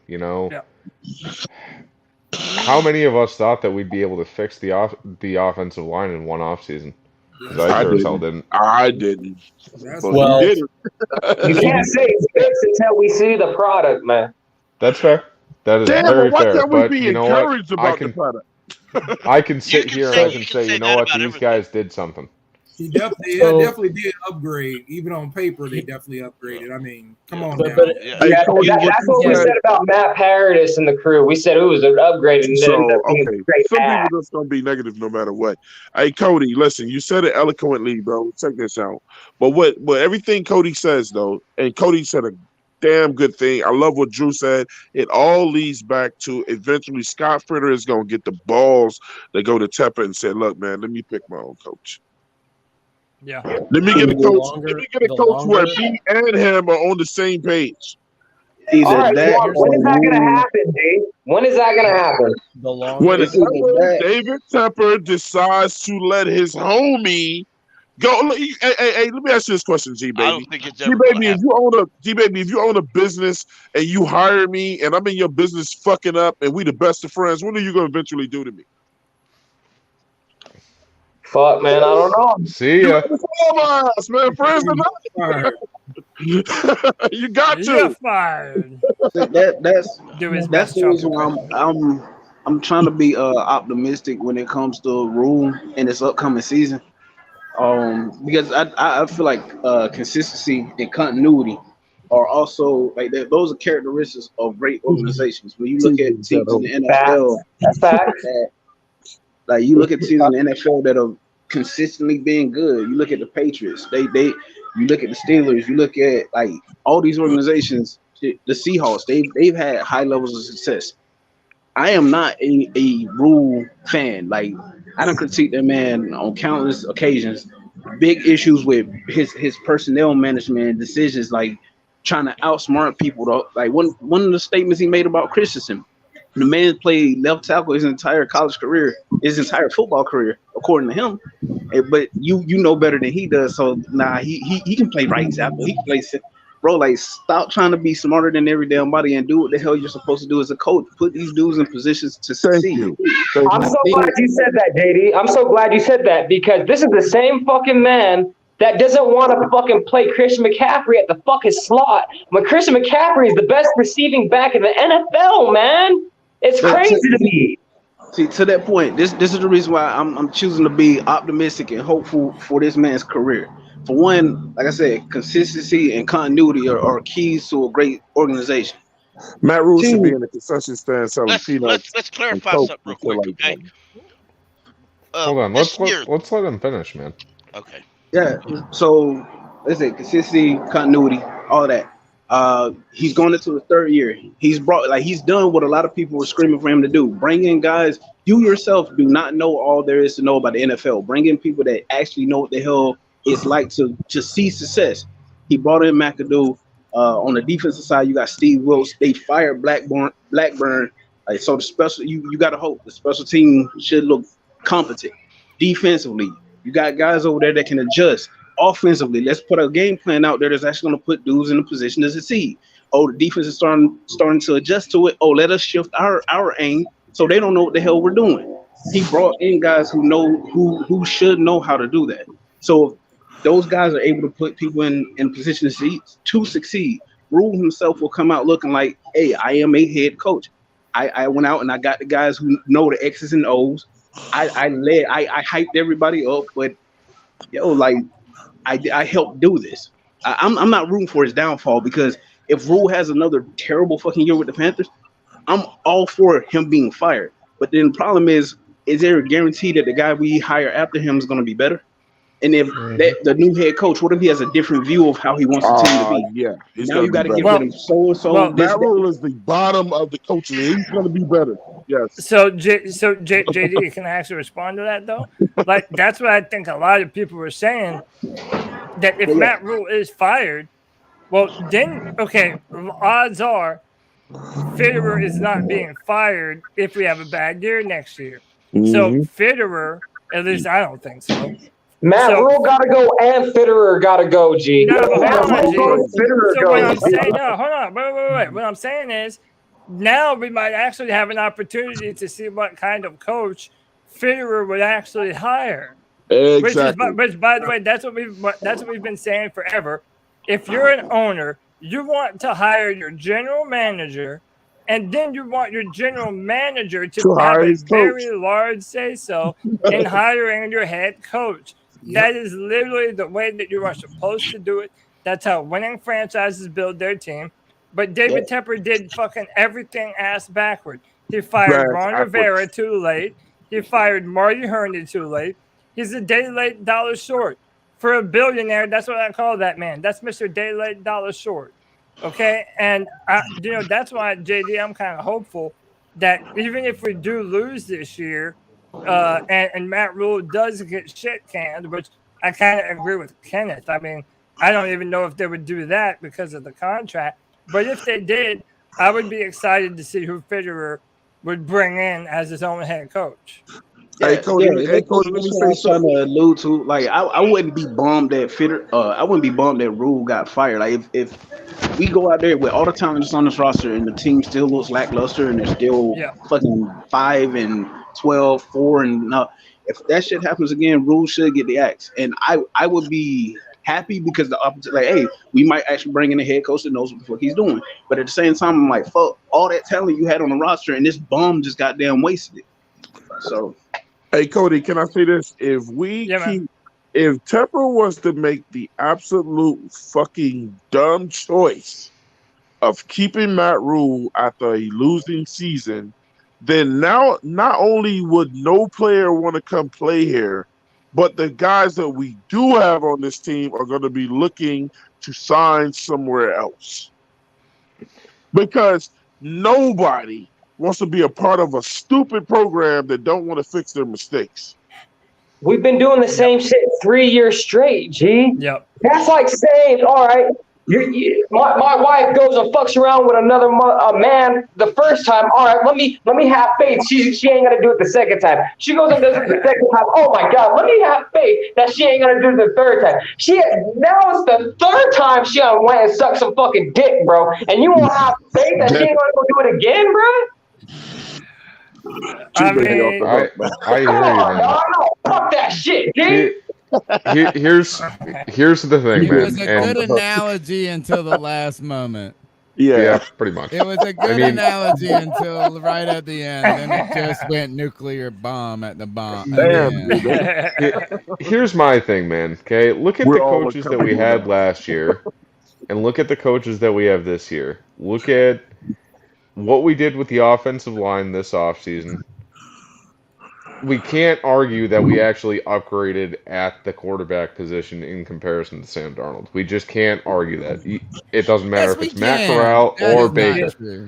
How many of us thought that we'd be able to fix the offensive line in one offseason? I Carousel didn't. I didn't. But Well, he did you can't say it's fixed until we see the product, man. That's fair. That is Damn, very why fair. can't we But be you know what? encouraged about the product? I can sit here and I can say, you know what? These guys did something. He definitely did upgrade. Even on paper, they definitely upgraded. I mean, come on now. That's what we said about Matt Paradis and the crew. We said it was an upgrade, and So, ended up being okay, straight some bad. people just gonna be negative no matter what. Hey, Cody, listen, you said it eloquently, bro. Check this out. But what everything Cody says though, and Cody said a damn good thing. I love what Drew said. It all leads back to eventually Scott Fritter is gonna get the balls to go to Tepper and say, "Look, man, let me pick my own coach. Yeah. Let me get a The coach. longer- Let me get a the coach where longer- me and him are on the same page." All right, Mark, when is that going to happen, D? When is that going to happen? The longer When David Tepper decides to let his homie go. Hey, let me ask you this question, G baby. I don't think it's G ever baby, if you own a business and you hire me and I'm in your business fucking up and we the best of friends, what are you gonna eventually do to me? Fuck, man, I don't know. See ya. My ass, man, friends are not. You got You're to. fired. That's Do his that's best, the reason why I'm trying to be optimistic when it comes to Rule in this upcoming season. Because I feel like consistency and continuity are also like those are characteristics of great organizations. When you look at teams in the NFL, that's facts. Like you look at teams in the NFL that are consistently being good. You look at the Patriots. You look at the Steelers. You look at like all these organizations. The Seahawks. They've had high levels of success. I am not a Rule fan. Like I don't critique that man on countless occasions. Big issues with his personnel management and decisions, like trying to outsmart people. Like one of the statements he made about Christensen. The man played left tackle his entire college career, his entire football career, according to him. But you know better than he does. So he can play right tackle. He can play. Bro, like stop trying to be smarter than every damn body and do what the hell you're supposed to do as a coach. Put these dudes in positions to succeed. I'm so glad you said that, JD. I'm so glad you said that because this is the same fucking man that doesn't want to fucking play Christian McCaffrey at the fucking slot when Christian McCaffrey is the best receiving back in the NFL, man. It's crazy to me. See, to that point, this is the reason why I'm choosing to be optimistic and hopeful for this man's career. For one, like I said, consistency and continuity are keys to a great organization. Matt Rule should be in the concession stand selling peanuts. Let's clarify something real quick, okay? Hold on. Let's let him finish, man. Okay. Yeah. So let's say consistency, continuity, all that. He's going into the third year. He's done what a lot of people were screaming for him to do. Bring in guys. You yourself do not know all there is to know about the NFL. Bring in people that actually know what the hell it's like to see success. He brought in McAdoo. On the defensive side, you got Steve Wilkes. They fired Blackburn. So the special you got to hope the special team should look competent. Defensively, you got guys over there that can adjust. Offensively, let's put a game plan out there that's actually going to put dudes in a position to succeed. Oh, the defense is starting to adjust to it. Oh, let us shift our aim so they don't know what the hell we're doing. He brought in guys who know who should know how to do that. So those guys are able to put people in position to succeed. Rule himself will come out looking like, hey, I am a head coach. I went out and I got the guys who know the X's and O's. I hyped everybody up, but I helped do this. I'm not rooting for his downfall because if Rule has another terrible fucking year with the Panthers, I'm all for him being fired. But then the problem is there a guarantee that the guy we hire after him is going to be better? And if the new head coach, what if he has a different view of how he wants the team to be? Yeah, now you got to get rid of so. Matt Rule is the bottom of the coaches. He's going to be better. Yes. So JD, can I actually respond to that though? Like that's what I think a lot of people were saying. That if Matt Rule is fired, well then okay, odds are Fitterer is not being fired if we have a bad year next year. So Fitterer, at least I don't think so. Matt Rule got to go and Fitterer got to go, G. No, hold on, G. Fitterer So goes. what I'm saying, no, hold on, wait. What I'm saying is now we might actually have an opportunity to see what kind of coach Fitterer would actually hire. Exactly. Which, by the way, that's what we've been saying forever. If you're an owner, you want to hire your general manager, and then you want your general manager to have hire a his very coach. large say-so in hiring your head coach. That is literally the way that you are supposed to do it. That's how winning franchises build their team. But David Tepper did fucking everything ass backward. He fired Ron Rivera too late. He fired Marty Herney too late. He's a day late, dollar short. For a billionaire, that's what I call that man. That's Mr. Day late, dollar short. Okay? And, that's why, JD, I'm kind of hopeful that even if we do lose this year, and Matt Rule does get shit canned, which I kind of agree with Kenneth. I mean, I don't even know if they would do that because of the contract. But if they did, I would be excited to see who Fitterer would bring in as his own head coach. Hey, Cody, that's what I was trying to allude to. Like, I wouldn't be bummed that I wouldn't be bummed that Rule got fired. Like, if we go out there with all the talent that's on this roster and the team still looks lackluster and they're still fucking 5-12, 4 and if that shit happens again, Rule should get the axe. And I would be happy because the opposite, like, hey, we might actually bring in a head coach that knows what the fuck he's doing. But at the same time, I'm like, fuck, all that talent you had on the roster and this bum just goddamn wasted it. So, hey, Cody, can I say this? If Tepper was to make the absolute fucking dumb choice of keeping Matt Rule after a losing season, then now not only would no player want to come play here, but the guys that we do have on this team are going to be looking to sign somewhere else. Because nobody wants to be a part of a stupid program that don't want to fix their mistakes. We've been doing the same shit 3 years straight, G. Yep. That's like saying, all right, my wife goes and fucks around with another man the first time. All right, let me have faith. She ain't gonna do it the second time. She goes and does it the second time. Oh my God, let me have faith that she ain't gonna do it the third time. Now it's the third time she went and sucked some fucking dick, bro. And you won't have faith that she ain't gonna go do it again, bro? I mean, I hear you, man. No, fuck that shit, G. Here's the thing, It man. was a good analogy until the last moment. Yeah, pretty much. It was a good analogy until right at the end. Then it just went nuclear bomb at the bomb. Here's my thing, man. Okay, look at the coaches that we had last year, and look at the coaches that we have this year. Look at what we did with the offensive line this offseason. We can't argue that we actually upgraded at the quarterback position in comparison to Sam Darnold. We just can't argue that. It doesn't matter if it's Matt Corral or Baker.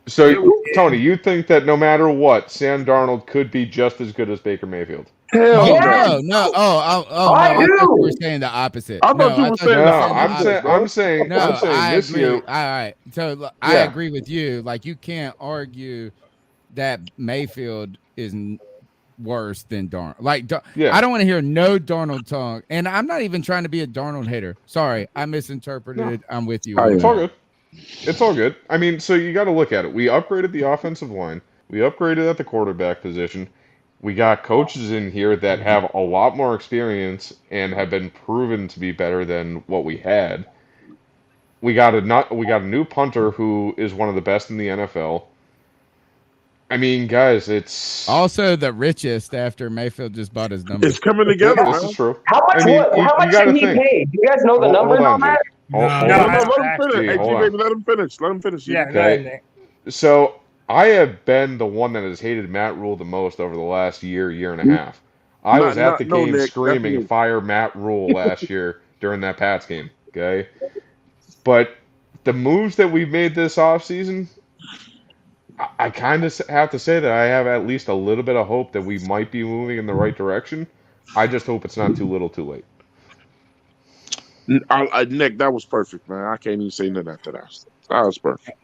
So, Tony, you think that no matter what, Sam Darnold could be just as good as Baker Mayfield? No. No. I thought you were saying the opposite. I'm saying this year. All right. So I agree with you. Like, you can't argue that Mayfield is worse than Darnold. Like, I don't want to hear no Darnold talk. And I'm not even trying to be a Darnold hater. Sorry, I misinterpreted it. I'm with you. It's all good. It's all good. I mean, so you got to look at it. We upgraded the offensive line. We upgraded at the quarterback position. We got coaches in here that have a lot more experience and have been proven to be better than what we had. We got a new punter who is one of the best in the NFL. I mean, guys, it's also the richest after Mayfield just bought his number. It's coming together. This is true. How much? How much did he pay? Do you guys know the numbers on that? Let him finish. Yeah, okay. So I have been the one that has hated Matt Rule the most over the last year and a half. I was at the game screaming, "Fire Matt Rule" last year during that Pats game. Okay, but the moves that we've made this offseason, I kind of have to say that I have at least a little bit of hope that we might be moving in the right direction. I just hope it's not too little too late. Nick, that was perfect, man. I can't even say nothing after that. That was perfect.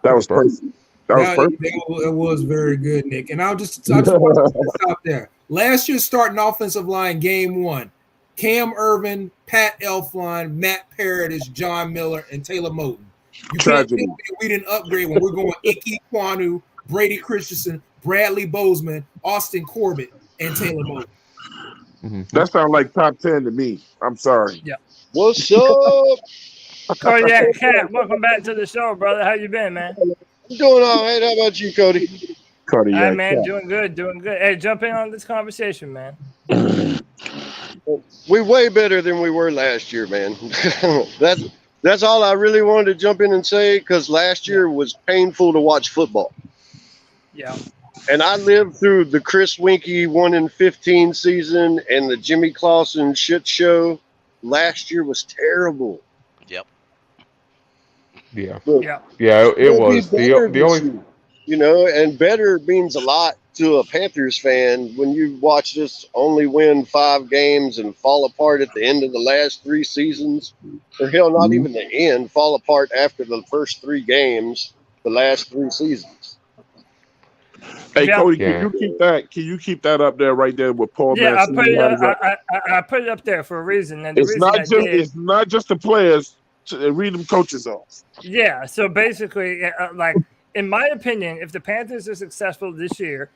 That was perfect. It was very good, Nick. And I just want to stop there. Last year's starting offensive line, game 1, Cam Irvin, Pat Elflein, Matt Paradis, John Miller, and Taylor Moton. You can't tell me we didn't upgrade when we're going Ike Kwanu, Brady Christensen, Bradley Bozeman, Austin Corbett, and Taylor Moton. That sounds like top 10 to me. I'm sorry. Yeah. What's up? Cardiac Cat, welcome back to the show, brother. How you been, man? I'm doing all right. How about you, Cody? Cardiac All right, man. Cat. Doing good, doing good. Hey, jump in on this conversation, man. We're way better than we were last year, man. That's all I really wanted to jump in and say, because last year was painful to watch football. Yeah. And I lived through the Chris Winkie 1-15 season and the Jimmy Clausen shit show. Last year was terrible. Yep. Yeah. Yeah. Yeah, it We'll be was. better The this only year, you know, and better means a lot to a Panthers fan when you watch us only win 5 games and fall apart at the end of the last 3 seasons, or hell, not even the end, fall apart after the first 3 games, the last 3 seasons. Hey, Yeah. Cody, Yeah. can you keep that? Can you keep that up there right there with Paul Yeah, I Mancini? put it up, I put it up there for a reason. And the It's reason not I just did, it's not just the players. Read them coaches off. yeah, so basically, like, in my opinion, if the Panthers are successful this year,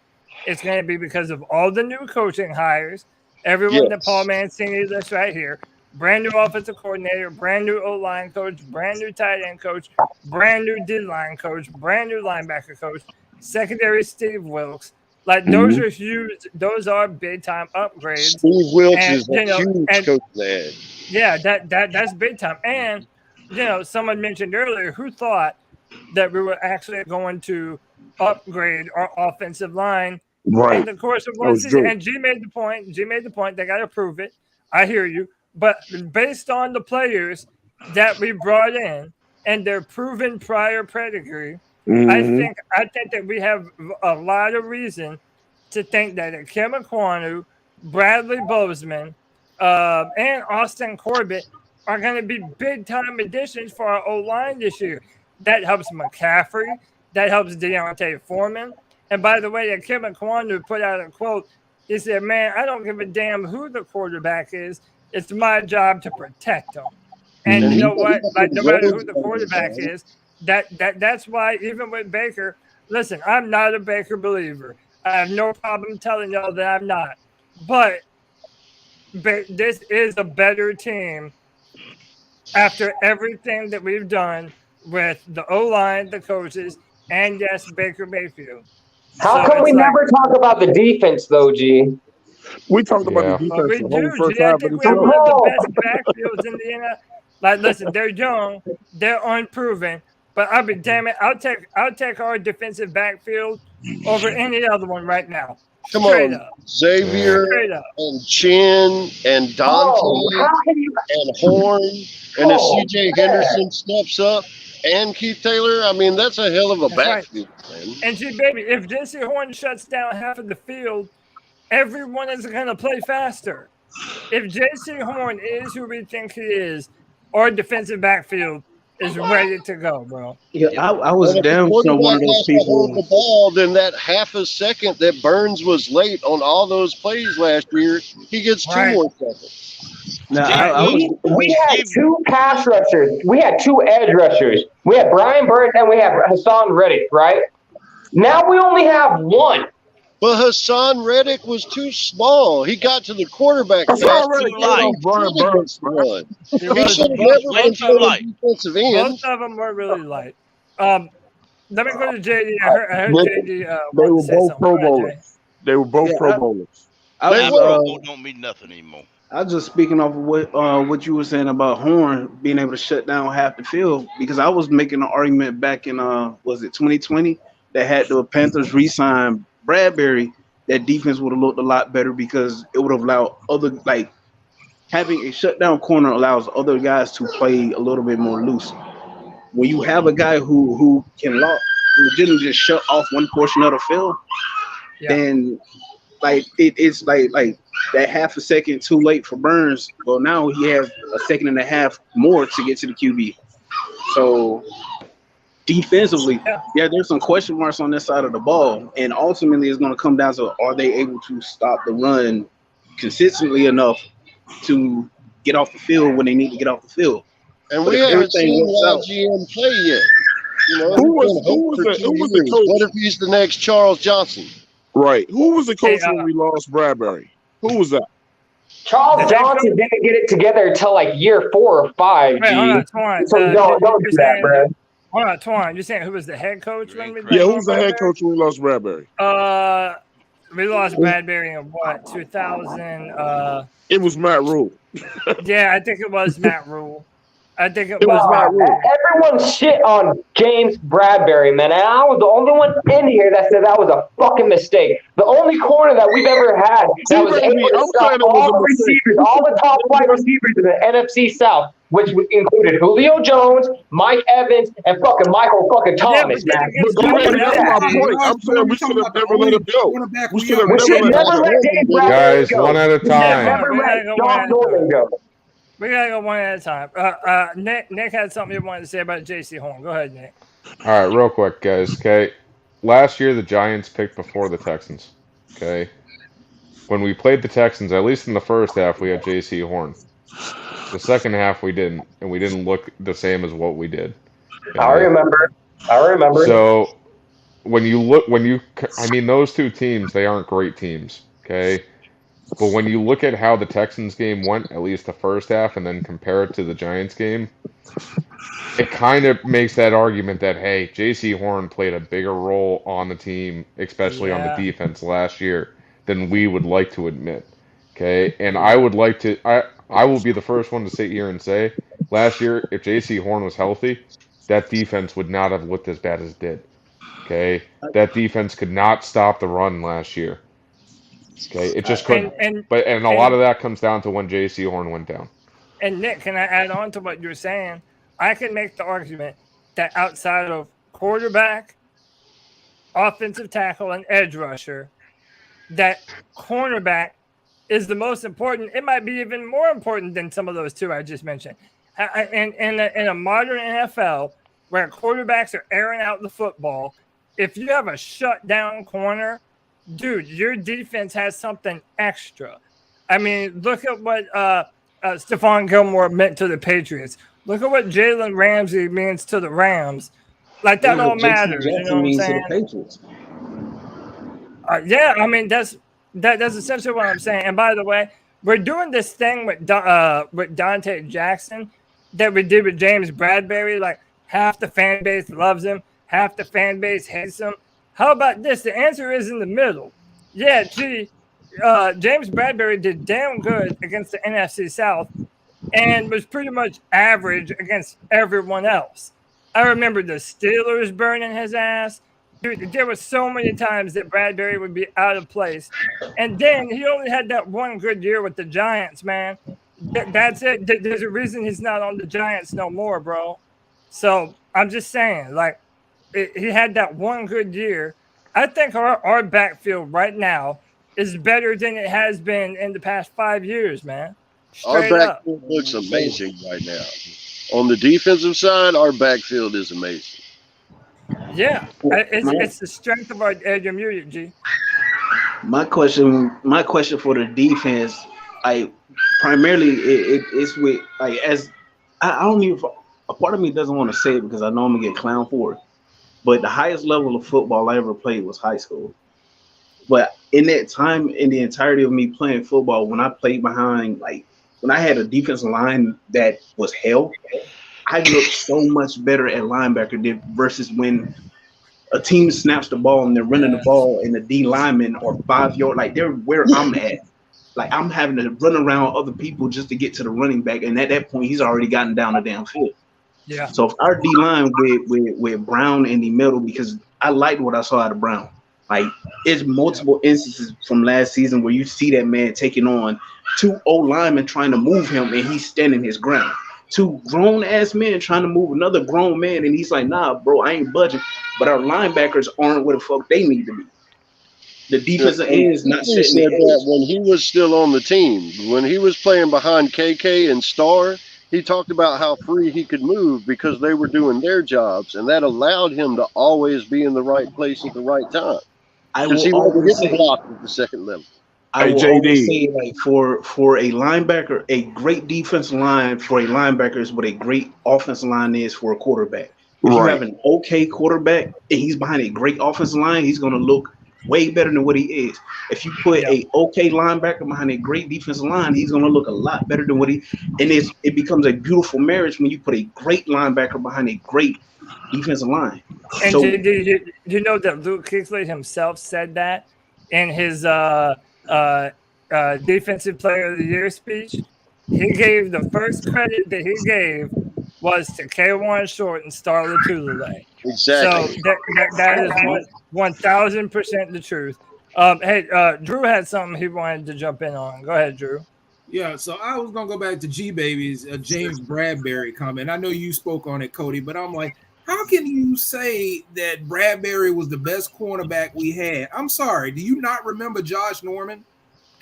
it's going to be because of all the new coaching hires, everyone that Paul Mancini lists right here, brand new offensive coordinator, brand new O-line coach, brand new tight end coach, brand new D-line coach, brand new linebacker coach, secondary Steve Wilkes. Like, those are huge. Those are big-time upgrades. Steve Wilkes And, is a huge coach there. yeah, that's big time. And, you know, someone mentioned earlier, who thought that we were actually going to upgrade our offensive line in the course of That one was season? good. And G made the point. They got to prove it. I hear you. But based on the players that we brought in and their proven prior pedigree, I think that we have a lot of reason to think that Kim Aquanu, Bradley Bozeman, and Austin Corbett are going to be big-time additions for our O-line this year. That helps McCaffrey. That helps Deontay Foreman. And by the way, Kim Aquanu put out a quote. He said, man, I don't give a damn who the quarterback is. It's my job to protect them. And you know what? Like, no matter who the quarterback is, that's why even with Baker, listen, I'm not a Baker believer. I have no problem telling y'all that I'm not. But this is a better team after everything that we've done with the O-line, the coaches, and yes, Baker Mayfield. How come we never talk about the defense, though, G? We talked about the Well, defense we the whole do. first G. I half of think the we have one of show. the best backfields in the NFL. Like, listen, they're young, they're unproven, but I'll be damn it, I'll take our defensive backfield over any other one right now. Come Straight on, up. Xavier Straight up. and Chin and Dante and Horn, and if CJ Henderson steps up and Keith Taylor, I mean, that's a hell of a That's right. backfield, man. And G, baby, if Jesse Horn shuts down half of the field, everyone is going to play faster. If Jesse Horn is who we think he is, our defensive backfield is ready to go, bro. Yeah, I was And if the damn sure one of quarterback those has to hold people. the ball, then that half a second that Burns was late on all those plays last year, he gets 2 more seconds. Now, We had 2 pass rushers. We had 2 edge rushers. We had Brian Burns and we had Hassan Reddick, right? Now we only have 1. But Hassan Reddick was too small. He got to the quarterback fast. Hassan Reddick killed Brian Burns, man. He should have never been put on defensive end. Both of them were really light. Let me go to JD. I heard JD. They were both Pro Bowlers. They were both Pro Bowlers. Don't mean nothing anymore. I was just speaking off of what you were saying about Horn being able to shut down half the field, because I was making an argument back in was it 2020 that had the Panthers re-sign Bradbury, that defense would have looked a lot better because it would have allowed other, like, having a shutdown corner allows other guys to play a little bit more loose. When you have a guy who can legitimately just shut off one portion of the field, then like it's like that half a second too late for Burns. Well, now he has a second and a half more to get to the QB. So defensively, there's some question marks on this side of the ball, and ultimately it's going to come down to, are they able to stop the run consistently enough to get off the field when they need to get off the field? And But we if haven't everything seen works out- YGM play yet. You know, Who was it's been hope for 2 the years. coach? What if he's the next Charles Johnson? Right. Who was the coach when we lost Bradbury? Who was that? Charles Johnson didn't get it together until like year 4 or 5. Wait, hold on, Twan. So don't do that, bro. Hold on, Twan. You're saying who was the head coach when we Yeah, who's the head coach when we lost Bradbury? We lost Bradbury in what, 2000? It was Matt Rule. Yeah, I think it was Matt Rule. I think it was Matt Rule. Everyone shit on James Bradbury, man. And I was the only one in here that said that was a fucking mistake. The only corner that we've ever had that was able to stop all the receivers, all the top wide receivers in the NFC South, which included Julio Jones, Mike Evans, and fucking Michael fucking Thomas, man. I'm saying we should have never let him go. We should have never let James Bradbury Guys, one at a time. Never let John Norman go. We gotta go one at a time. Nick had something he wanted to say about J.C. Horn. Go ahead, Nick. All right, real quick, guys. Okay, last year the Giants picked before the Texans. Okay, when we played the Texans, at least in the first half, we had J.C. Horn. The second half we didn't, and we didn't look the same as what we did. Okay? I remember. So I mean, those two teams, they aren't great teams. Okay. But when you look at how the Texans game went, at least the first half, and then compare it to the Giants game, it kind of makes that argument that, hey, J.C. Horn played a bigger role on the team, especially on the defense last year, than we would like to admit. Okay? And I would like to I will be the first one to sit here and say, last year, if J.C. Horn was healthy, that defense would not have looked as bad as it did. Okay? That defense could not stop the run last year. Okay, it just couldn't. And a lot of that comes down to when J.C. Horn went down. And Nick, can I add on to what you're saying? I can make the argument that outside of quarterback, offensive tackle, and edge rusher, that cornerback is the most important. It might be even more important than some of those two I just mentioned. And in a modern NFL, where quarterbacks are airing out the football, if you have a shutdown corner, dude, your defense has something extra. I mean, look at what Stephon Gilmore meant to the Patriots. Look at what Jalen Ramsey means to the Rams. Like, that all matters. You know what I'm saying? Yeah, I mean, that's essentially what I'm saying. And by the way, we're doing this thing with Dante Jackson that we did with James Bradbury. Like, half the fan base loves him, half the fan base hates him. How about this? The answer is in the middle. Yeah, James Bradbury did damn good against the NFC South and was pretty much average against everyone else. I remember the Steelers burning his ass. Dude, there were so many times that Bradbury would be out of place. And then he only had that one good year with the Giants, man. That's it. There's a reason he's not on the Giants no more, bro. So I'm just saying, like, he had that one good year. I think our backfield right now is better than it has been in the past 5 years, man. Our Straight up. backfield looks amazing right now. On the defensive side, our backfield is amazing. Yeah, it's the strength of our. You're muted, G. My question for the defense, primarily it's with as I don't even. A part of me doesn't want to say it because I know I'm gonna get clowned for it. But the highest level of football I ever played was high school. But in that time, in the entirety of me playing football, when I played behind, when I had a defensive line that was hell, I looked so much better at linebacker versus when a team snaps the ball and they're running the ball and the D linemen are 5 yards, they're where I'm at. I'm having to run around other people just to get to the running back. And at that point, he's already gotten down the damn field. Yeah. So if our D line with Brown in the middle, because I liked what I saw out of Brown. It's multiple instances from last season where you see that man taking on 2 old linemen trying to move him and he's standing his ground. 2 grown ass men trying to move another grown man and he's like, nah, bro, I ain't budging. But our linebackers aren't where the fuck they need to be. The defensive end is not He said that when he was still on the team. When he was playing behind KK and Starr, he talked about how free he could move because they were doing their jobs, and that allowed him to always be in the right place at the right time. Because he wasn't getting blocked at the second level. I will always say, for a linebacker, a great defensive line for a linebacker is what a great offensive line is for a quarterback. If you have an okay quarterback and he's behind a great offensive line, he's going to look way better than what he is. If you put a okay linebacker behind a great defensive line, he's going to look a lot better than what he. And it becomes a beautiful marriage when you put a great linebacker behind a great defensive line. And So do you know that Luke Kuechly himself said that in his Defensive Player of the Year speech? He gave the first credit that he gave was to K1 Short and Star Lotulelei. Exactly. So that is 1,000% the truth. Hey, Drew had something he wanted to jump in on. Go ahead, Drew. Yeah, so I was gonna go back to G Baby's James Bradbury comment. I know you spoke on it, Cody, but I'm like, how can you say that Bradbury was the best cornerback we had? I'm sorry, do you not remember Josh Norman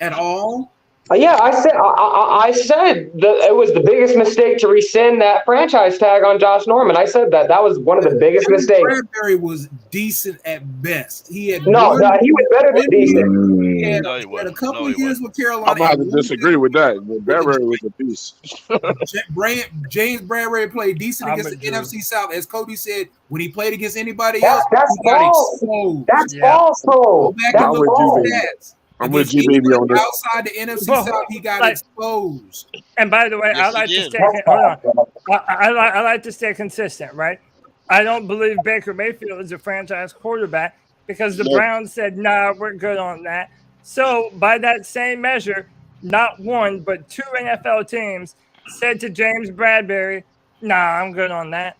at all? Yeah, I said it was the biggest mistake to rescind that franchise tag on Josh Norman. I said that was one of the biggest mistakes. Bradbury was decent at best. He had he was better than decent. He had a couple of years with Carolina. I'm going to have to disagree with that. Bradbury was a beast. James Bradbury played decent against the NFC South. As Cody said, when he played against anybody That's false. That's false, though. Go back and look at the stats. I'm with G Baby on this. Outside the NFC South, he got exposed. And by the way, I like to stay. Hold on. I like to stay consistent, right? I don't believe Baker Mayfield is a franchise quarterback because the Browns said, "Nah, we're good on that." So by that same measure, not one but two NFL teams said to James Bradbury, "Nah, I'm good on that."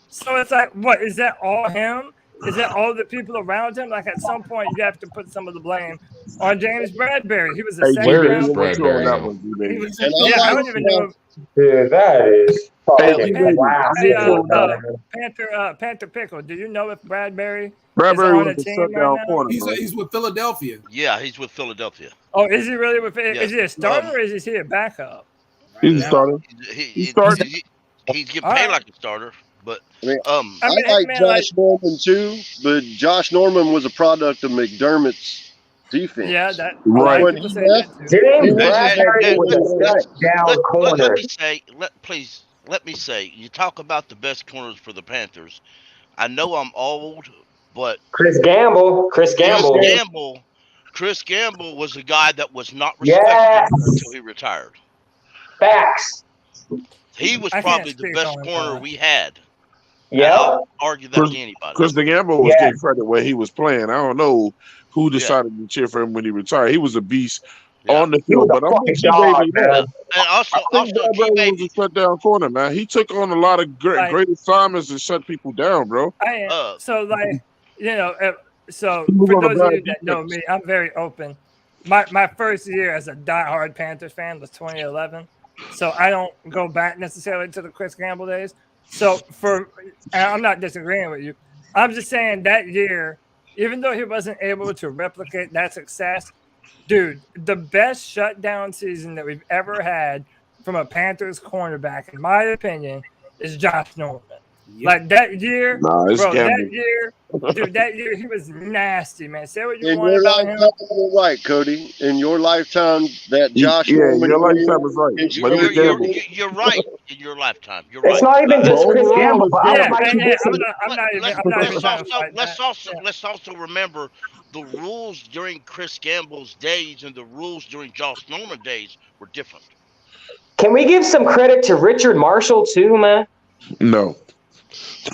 So it's like, what is that? All him? Is that all the people around him? Like at some point, you have to put some of the blame on James Bradbury. He was a second round. Bradbury? I don't even know. Dude, that is fucking wow. Panther Pickle. Do you know if Bradbury Bradbury is on was a the team shutdown right corner. He's with Philadelphia. Yeah, he's with Philadelphia. Oh, is he really with? Yeah. Is he a starter or is he a backup? He's a starter. He's getting paid like a starter. But I like Josh Norman too, but Josh Norman was a product of McDermott's defense. Yeah, that right. James Bradbury was a shutdown corner. Let me say, you talk about the best corners for the Panthers. I know I'm old, but Chris Gamble Chris Gamble was a guy that was not respected until he retired. Facts. He was probably the best corner we had. Yeah, I'll argue that to anybody. Chris Gamble was getting credit where he was playing. I don't know who decided to cheer for him when he retired. He was a beast on the field, but I'm with G Baby, man. And also Bradbury was a shutdown corner, man. He took on a lot of great assignments and shut people down, bro. So like, you know, so for those of you that know me, I'm very open. My first year as a diehard Panthers fan was 2011, so I don't go back necessarily to the Chris Gamble days. So I'm not disagreeing with you. I'm just saying that year, even though he wasn't able to replicate that success, dude, the best shutdown season that we've ever had from a Panthers cornerback, in my opinion, is Josh Norman. Yep. Like that year, that year he was nasty, man. Say what you want about him. You're right, Cody. In your lifetime, that Josh Norman. Your lifetime is right. You're right. In your lifetime, you're right. It's not even just Chris Gamble. Let's also remember the rules during Chris Gamble's days and the rules during Josh Norman days were different. Can we give some credit to Richard Marshall too, man? No.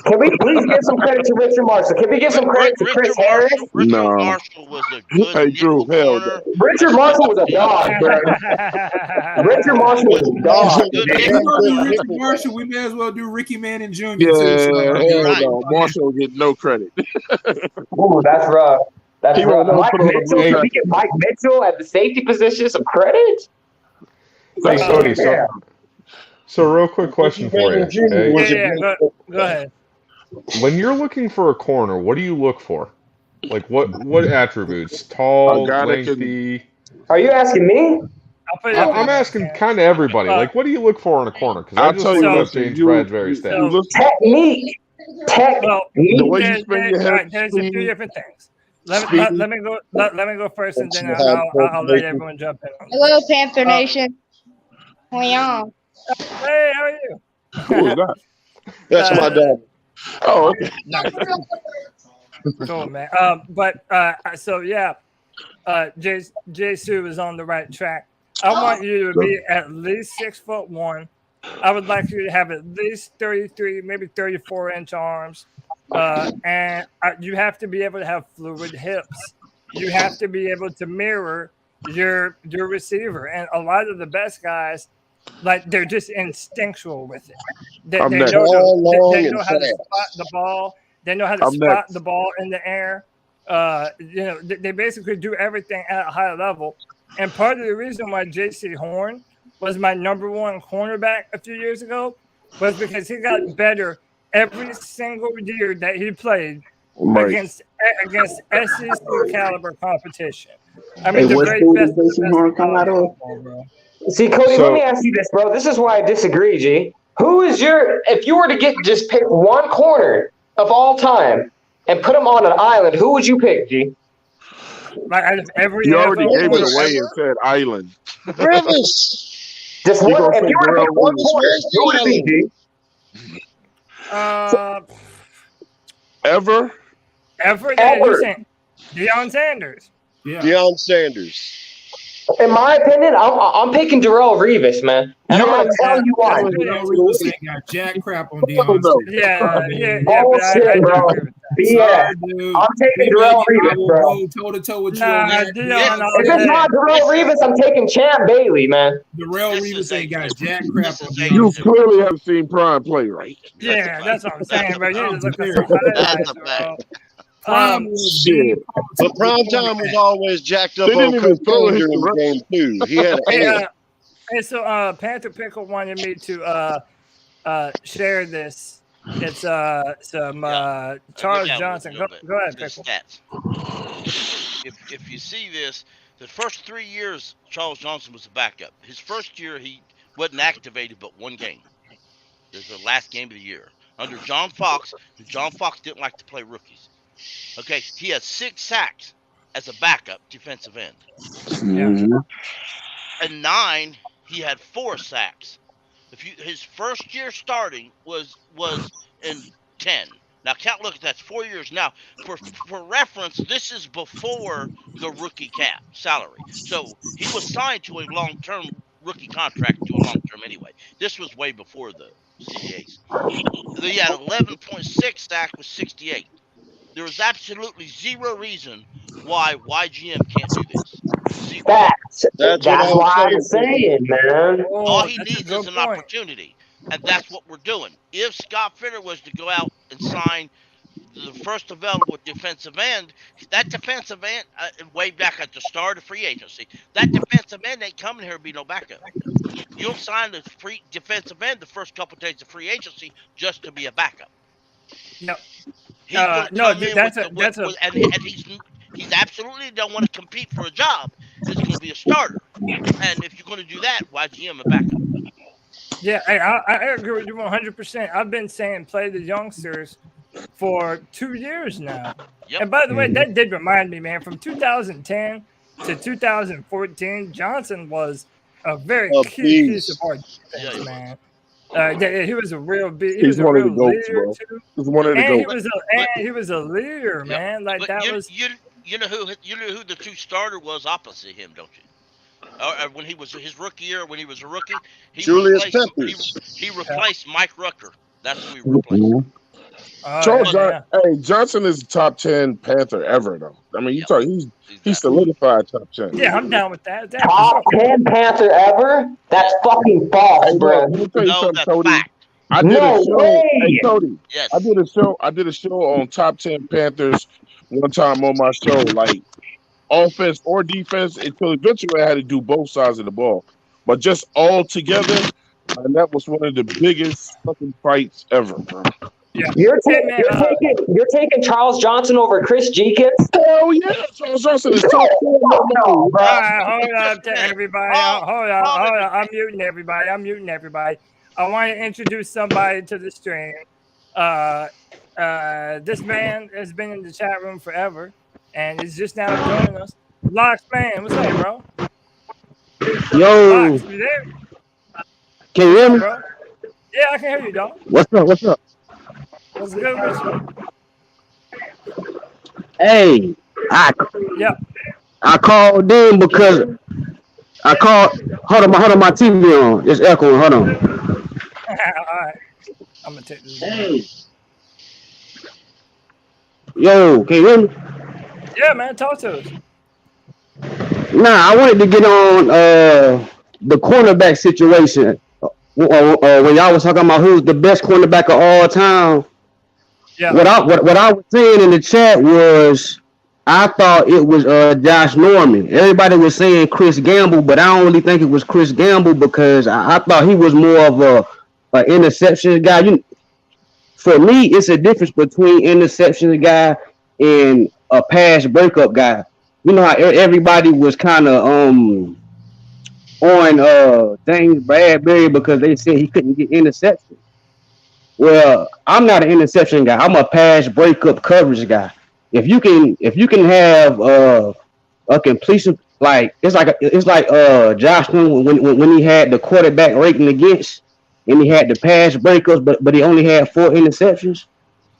Can we please give some credit to Richard Marshall? Can we give some credit to Chris Harris? Richard Marshall was a good Drew, hell no. Richard Marshall was a dog, bro. Richard Marshall was a dog. Richard Marshall, we may as well do Ricky Manning Jr. Yeah, hell no. Marshall get no credit. Ooh, that's rough. That's rough. Mike Mitchell, can we give Mike Mitchell at the safety position some credit? Thanks, Cody. So real quick question for you. Okay? Go ahead. When you're looking for a corner, what do you look for? Like what attributes? Tall, lengthy. Are you asking me? I'm asking kind of everybody. Like, what do you look for in a corner? Because I just looked up James Bradbury's stats. Technique. The way you spin your head. There's a few different things. Let me go first, and then I'll let everyone jump in. Hello, Panther Nation. Hey, how are you? Who is that? That's my dad. Oh, okay. Cool, man. So yeah, Jay Sue is on the right track. I want you to be at least 6'1". I would like you to have at least 33, maybe 34-inch arms, and you have to be able to have fluid hips. You have to be able to mirror your receiver, and a lot of the best guys, like, they're just instinctual with it. They know how to spot the ball. They know how to spot the ball in the air. They basically do everything at a high level. And part of the reason why J.C. Horn was my number one cornerback a few years ago was because he got better every single year that he played against SEC caliber competition. I mean, the very best. See, Cody, let me ask you this, bro. This is why I disagree, G. If you were to just pick one corner of all time and put him on an island, who would you pick, G? You already gave it away and said island. Rivers. Just one. If you were to pick one corner, who would it be, G? Ever? Yeah, you're saying Deion Sanders. Yeah. Deion Sanders. In my opinion, I'm picking Darrell Revis, man. And I'm going to tell you why. Darrell Revis ain't got jack crap on Deion Sanders. Yeah. Bullshit, bro. BS. I'm taking Darrell Revis, bro. Toe-to-toe with you. If it's not Darrell Revis, I'm taking Champ Bailey, man. Darrell Revis ain't got jack crap on Deion You Sanders. clearly haven't seen Prime play, right? Yeah, that's what I'm saying, bro. You need to look at some highlights, bro. Shit. But prime time was always jacked up They on didn't even cocaine throw his during direct- game 2. He had a Hey, so Panther Pickle wanted me to share this. It's some Charles Johnson. Go ahead, Pickle. If you see this, the first 3 years Charles Johnson was a backup. His first year he wasn't activated but one game. It was the last game of the year under John Fox. John Fox didn't like to play rookies. Okay, he had 6 sacks as a backup defensive end. And 9, he had 4 sacks. His first year starting was in 10. Now count. Look, that's 4 years. Now, for reference, this is before the rookie cap salary. So he was signed to a long-term rookie contract to a long-term anyway. This was way before the CBAs. He had 11.6 sacks with 68. There is absolutely zero reason why YGM can't do this. Zero. That's why I'm saying, man. All he needs is an opportunity, and that's what we're doing. If Scott Fitter was to go out and sign the first available defensive end, that defensive end, way back at the start of free agency, that defensive end ain't coming here to be no backup. You don't sign the free defensive end the first couple of days of free agency just to be a backup. No. He's gonna come in that's he's absolutely don't want to compete for a job. He's going to be a starter, and if you're going to do that, why GM a backup? Yeah, I agree with you 100%. I've been saying play the youngsters for 2 years now. Yep. And by the way, that did remind me, man, from 2010 to 2014, Johnson was a very key piece of our defense, man. He was a real big. He was one a of the real goats, leader bro. too. He's one of the And goats. he was a leader, man. Like But that you know who the 2 starter was opposite him, don't you? When he was his rookie year, when he was a rookie, Julius replaced, Peppers. he replaced Mike Rucker. That's who he replaced. Johnson is top 10 Panther ever, though. I mean, you talk, he's solidified top 10. Yeah, I'm down with that. Top 10 Panther ever? That's fucking false, bro. Let me tell you something, that's Cody. fact. I did No a show. way. Hey, Cody. Yes. I did a show on top 10 Panthers one time on my show, like offense or defense, until eventually I had to do both sides of the ball. But just all together, and that was one of the biggest fucking fights ever, bro. Yeah. You're taking Charles Johnson over Chris Jenkins? Hell yeah, Charles Johnson is top 10. All right, hold up to everybody. Hold on. I'm muting everybody. I want to introduce somebody to the stream. This man has been in the chat room forever, and he's just now joining us. Locks, man, what's up, bro? Yo, Locks, you there? can you hear me? Bro? Yeah, I can hear you, dog. What's up? What's good with you? Hey, I called in because I called. Hold on, my TV on. It's echoing. Hold on. All right. I'm gonna take this. Hey. Yo, can you hear me? Yeah, man, talk to us. Nah, I wanted to get on the cornerback situation. When y'all was talking about who's the best cornerback of all time. Yeah. What I was saying in the chat was I thought it was Josh Norman. Everybody was saying Chris Gamble, but I don't really think it was Chris Gamble because I thought he was more of a interception guy. For me, it's a difference between interception guy and a pass breakup guy. You know how everybody was kind of on James Bradbury because they said he couldn't get interception. Well, I'm not an interception guy. I'm a pass breakup coverage guy. If you can have a completion it's like Josh when he had the quarterback rating against and he had the pass breakups, but he only had 4 interceptions.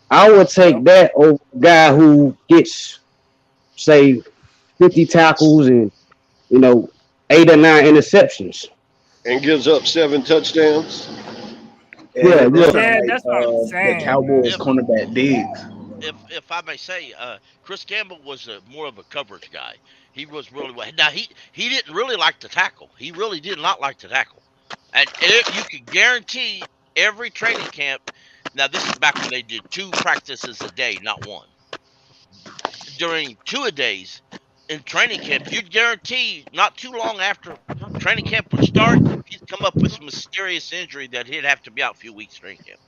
I would take that over a guy who gets say 50 tackles and 8 or 9 interceptions and gives up 7 touchdowns. Yeah, that's what I'm saying. The Cowboys cornerback Diggs. If I may say, Chris Gamble was more of a coverage guy. He was really well. Now he didn't really like to tackle. He really did not like to tackle, and you could guarantee every training camp. Now this is back when they did 2 practices a day, not 1. During 2 a days in training camp, you'd guarantee not too long after training camp would start, he'd come up with some mysterious injury that he'd have to be out a few weeks training camp.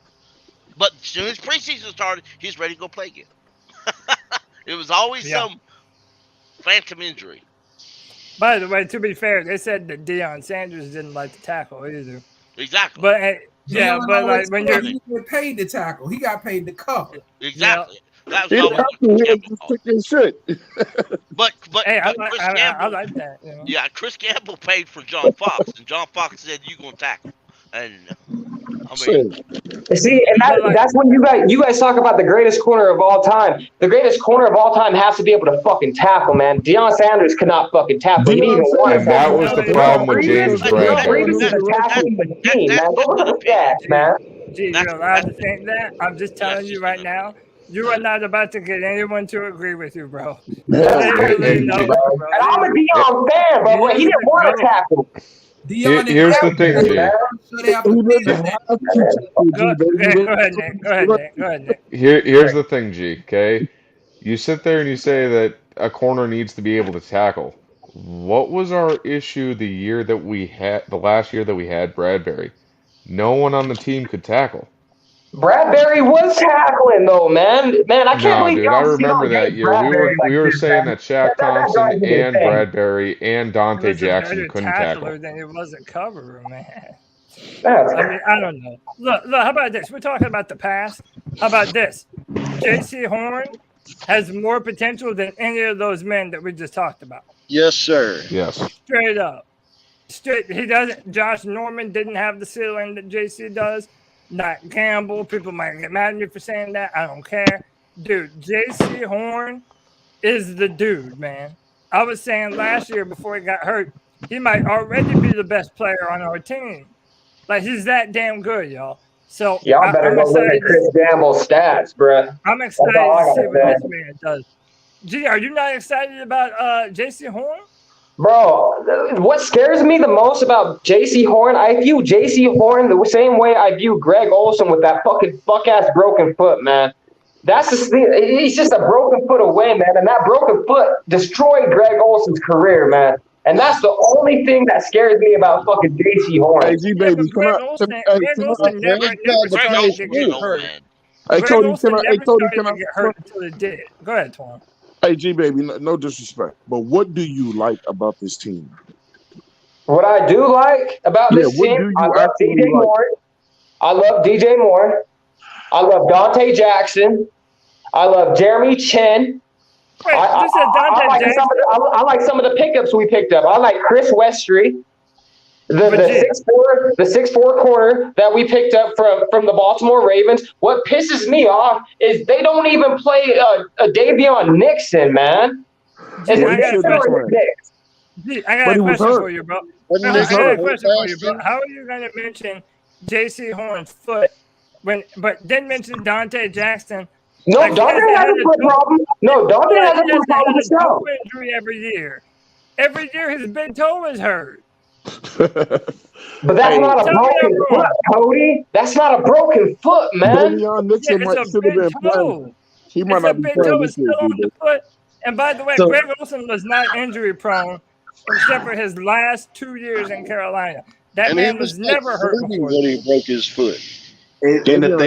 But as soon as preseason started, he's ready to go play again. It was always some phantom injury. By the way, to be fair, they said that Deion Sanders didn't like to tackle either. Exactly. But Deion when he you're didn't get paid to tackle, he got paid to cover. Exactly. That's He always shit. But hey, I Chris Gamble, like that. Yeah, Chris Gamble paid for John Fox, and John Fox said you're gonna tackle. And I mean, see, and that's when you guys talk about the greatest corner of all time. The greatest corner of all time has to be able to fucking tackle, man. Deion Sanders could not fucking tackle. He didn't even want to And that was the problem with James Bradbury. Reeves is a tackling machine, man. Go look at that, man. Gee, you're allowed to think that? I'm just telling you right now. You are not about to get anyone to agree with you, bro. And I'm a Deion fan, bro. He didn't want to tackle. Here's the thing, G. Go ahead, Nick. Here's the thing, G. Okay, you sit there and you say that a corner needs to be able to tackle. What was our issue the last year that we had Bradbury? No one on the team could tackle. Bradbury was tackling though, man. I can't believe dude, I remember that year. We were saying that Shaq Thompson and Bradbury and Dante Jackson couldn't tackle. Then it wasn't cover, man. I mean, I don't know. Look, how about this? We're talking about the past. How about this? J.C. Horn has more potential than any of those men that we just talked about. Yes, sir. Yes. Straight up. He doesn't. Josh Norman didn't have the ceiling that J.C. does. Not Gamble. People might get mad at me for saying that. I don't care. Dude, J.C. Horn is the dude, man. I was saying last year before he got hurt, he might already be the best player on our team. Like, he's that damn good, y'all. So y'all better go look at Chris Gamble's stats, bro. I'm excited to see what this man does. Gee, are you not excited about J.C. Horn? Bro, what scares me the most about J.C. Horn, I view J.C. Horn the same way I view Greg Olsen with that fuck-ass broken foot, man. That's the thing. He's just a broken foot away, man. And that broken foot destroyed Greg Olsen's career, man. And that's the only thing that scares me about fucking J.C. Horn. Hey, G baby, Greg Olsen never started to get hurt. Hey, Cody, can I get hurt until it did. Go ahead, Twan. Hey, G baby, no disrespect, but what do you like about this team? What I do like about this team, I love DJ Moore. I love DJ Moore. I love Dante Jackson. I love Jeremy Chin. I like some of the pickups we picked up. I like Chris Westry. The 6'4" corner that we picked up from the Baltimore Ravens. What pisses me off is they don't even play a Davion Nixon, man. Gee, I got a question. ridiculous. Gee, I got a question for you, bro. I got a question for you, bro. How are you going to mention J.C. Horn's foot but didn't mention Dante Jackson? No, Dante has a foot problem. No, Dante has a foot problem himself. Injury every year. Every year his big toe is hurt. But that's not a broken foot, Cody. That's not a broken foot, man. Davion Nixon might should have been playing. He might not be playing this year. And by the way, Greg Olsen was not injury prone except for his last 2 years in Carolina. That man was never hurt before. When he broke his foot. And the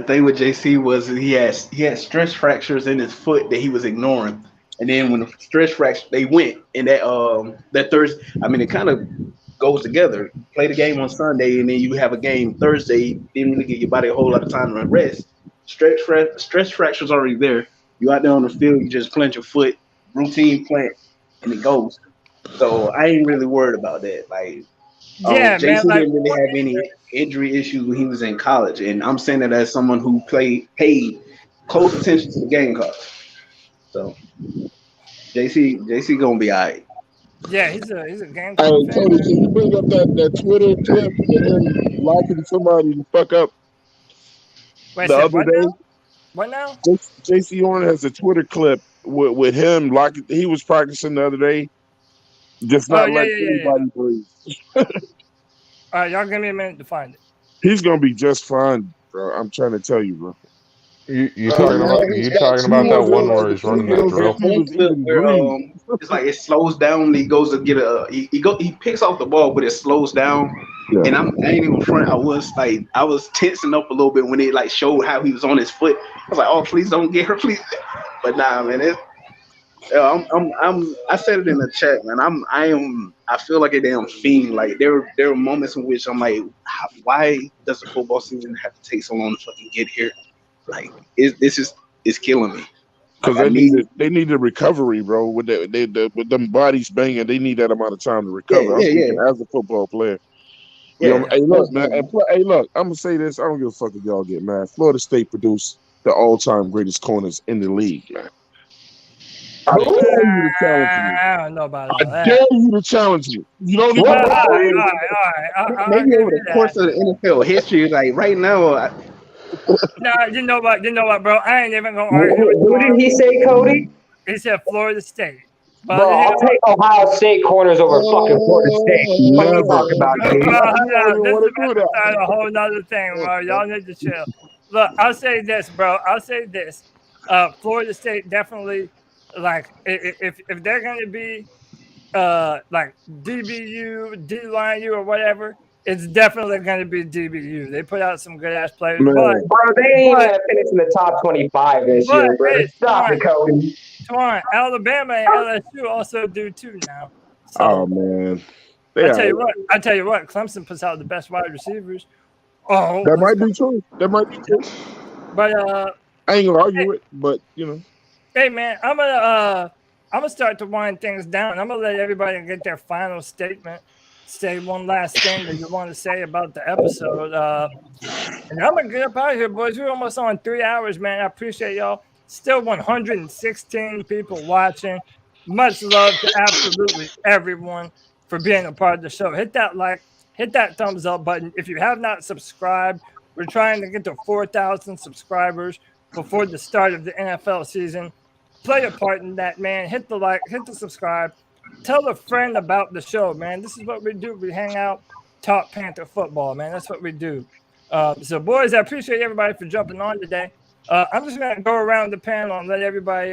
thing with JC was he had stress fractures in his foot that he was ignoring. And then when the stress fracture they went in that Thursday, I mean it kind of goes together. Play the game on Sunday and then you have a game Thursday, didn't really give your body a whole lot of time to rest. Stress fractures already there. You out there on the field, you just plant your foot, routine plant, and it goes. So I ain't really worried about that. Like Jason didn't really have any injury issues when he was in college. And I'm saying that as someone who paid close attention to the game cost. So JC gonna be all right. Yeah, he's a game. Hey, Cody, can you bring up that Twitter clip of him locking somebody the fuck up Wait, the other day? What now? JC Horn has a Twitter clip with him locking. He was practicing the other day, just not letting anybody breathe. All right, y'all give me a minute to find it. He's gonna be just fine, bro. I'm trying to tell you, bro. You talking about that one where he's running that drill? It's like it slows down when he goes to get he picks off the ball, but it slows down. Yeah. And I ain't even front. I was tensing up a little bit when it like showed how he was on his foot. I was like, oh, please don't get her, please. But nah, man, I said it in the chat, man. I feel like a damn fiend. Like there are moments in which I'm like, why does the football season have to take so long to fucking get here? Like it's killing me. Because they need the recovery, bro. With them bodies banging, they need that amount of time to recover. As a football player. You know, hey, look, man. Hey, look. I'm gonna say this. I don't give a fuck if y'all get mad. Florida State produced the all-time greatest corners in the league, man. I dare you to challenge me. I don't know about that. I dare you to challenge me. You don't even all right. Maybe over the course of the NFL history, like right now. Nah, you know what, bro? I ain't even gonna argue. Who did he say, Cody? He said Florida State. Bro, I'll take Ohio State corners over fucking Florida State. What are you talking about, dude? This is about to start a whole nother thing, bro. Y'all need to chill. Look, I'll say this, bro. Florida State definitely, like, if they're gonna be like DBU, D-line U, or whatever, it's definitely going to be DBU. They put out some good-ass players. But, bro, they ain't going to finish in the top 25 this year, bro. Stop it, Cody. Alabama and LSU also do too now. So, oh, man. I tell you what, Clemson puts out the best wide receivers. Oh, that might be true. But I ain't gonna argue it, but you know. Hey man, I'm gonna start to wind things down. I'm gonna let everybody get their final statement. Say one last thing that you want to say about the episode. And I'm going to get up out of here, boys. We're almost on 3 hours, man. I appreciate y'all. Still 116 people watching. Much love to absolutely everyone for being a part of the show. Hit that like, hit that thumbs up button. If you have not subscribed, we're trying to get to 4,000 subscribers before the start of the NFL season. Play a part in that, man. Hit the like, hit the subscribe. Tell a friend about the show, man. This is what we do. We hang out, talk Panther football, man. That's what we do. So, boys, I appreciate everybody for jumping on today. I'm just going to go around the panel and let everybody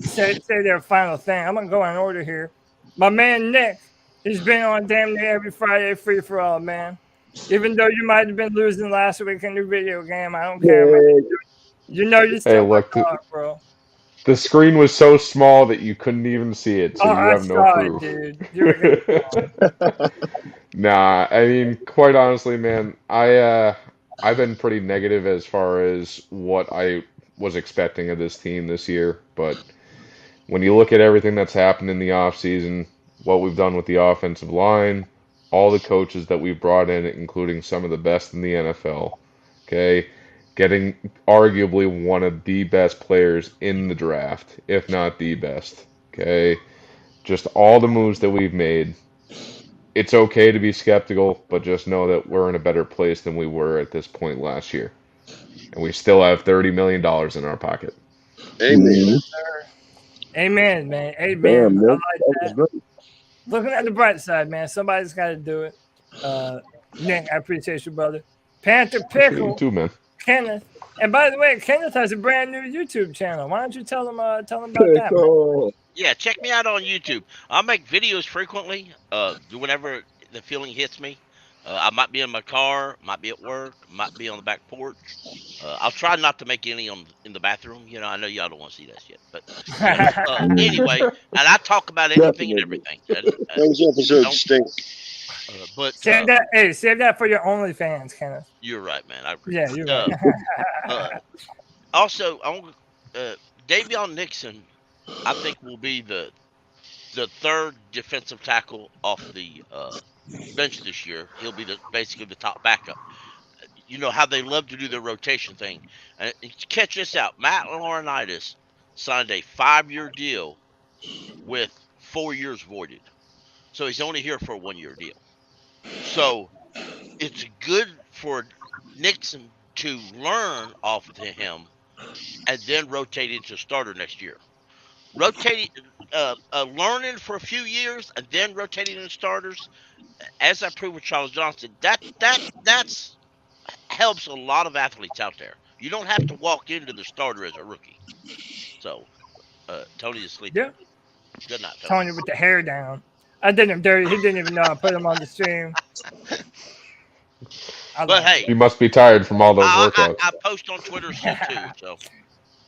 say their final thing. I'm going to go in order here. My man, Nick, he's been on damn near every Friday free-for-all, man. Even though you might have been losing last week in the video game, I don't care, man. You know you still bro. The screen was so small that you couldn't even see it, so you have no proof. Dude. Nah, I mean, quite honestly, man, I've been pretty negative as far as what I was expecting of this team this year. But when you look at everything that's happened in the offseason, what we've done with the offensive line, all the coaches that we've brought in, including some of the best in the NFL. Okay, getting arguably one of the best players in the draft, if not the best. Okay, just all the moves that we've made. It's okay to be skeptical, but just know that we're in a better place than we were at this point last year. And we still have $30 million in our pocket. Amen. Amen, man. Amen. Damn, man. I like That that. was great. Looking at the bright side, man. Somebody's got to do it. Nick, I appreciate you, brother. Panther Appreciate you Pickle, too, man. Kenneth. And by the way, Kenneth has a brand new YouTube channel. Why don't you tell him about that, man? Yeah, check me out on YouTube. I make videos frequently. Whenever the feeling hits me, I might be in my car, might be at work, might be on the back porch. I'll try not to make any in the bathroom. You know, I know y'all don't want to see that shit, but anyway, and I talk about anything and everything. Those episodes stink. But Save that. Hey, save that for your OnlyFans, Kenneth. you're right, man. I agree. Yeah, you're right. Also, Davion Nixon, I think, will be the third defensive tackle off the bench this year. He'll be basically the top backup. You know how they love to do their rotation thing. And catch this out. Matt Laurinaitis signed a 5-year deal with 4 years voided. So he's only here for a 1-year deal. So it's good for Nixon to learn off of him and then rotate into starter next year. Rotating, learning for a few years and then rotating into starters, as I proved with Charles Johnson, that's helps a lot of athletes out there. You don't have to walk into the starter as a rookie. So, Tony is sleeping. Yeah. Good night, Tony with the hair down. I did him dirty. He didn't even know I put him on the stream. But hey, You must be tired from all those workouts. I post on Twitter too. So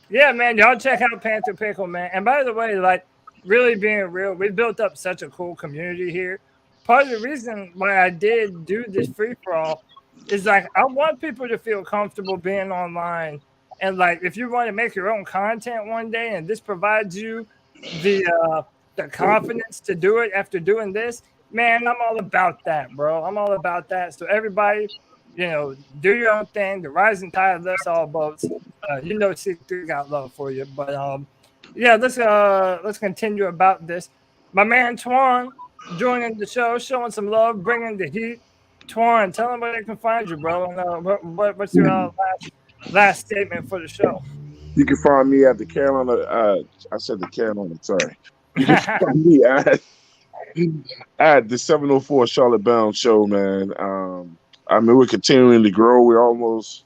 Yeah, man, y'all check out Panther Pickle, man. And by the way, like, really being real, we built up such a cool community here. Part of the reason why I did do this free-for-all is, like, I want people to feel comfortable being online. And, like, if you want to make your own content one day and this provides you the confidence to do it after doing this, man, I'm all about that, bro. I'm all about that. So everybody, you know, do your own thing. The rising tide lifts all boats. You know, C3 got love for you. But yeah, let's continue about this. My man Twan joining the show, showing some love, bringing the heat. Twan, tell them where they can find you, bro. And what's your last statement for the show? You can find me at the Carolina. I said the Carolina. Sorry. You can find me at the 704 Charlotte Bound Show, man. I mean, we're continuing to grow. We're almost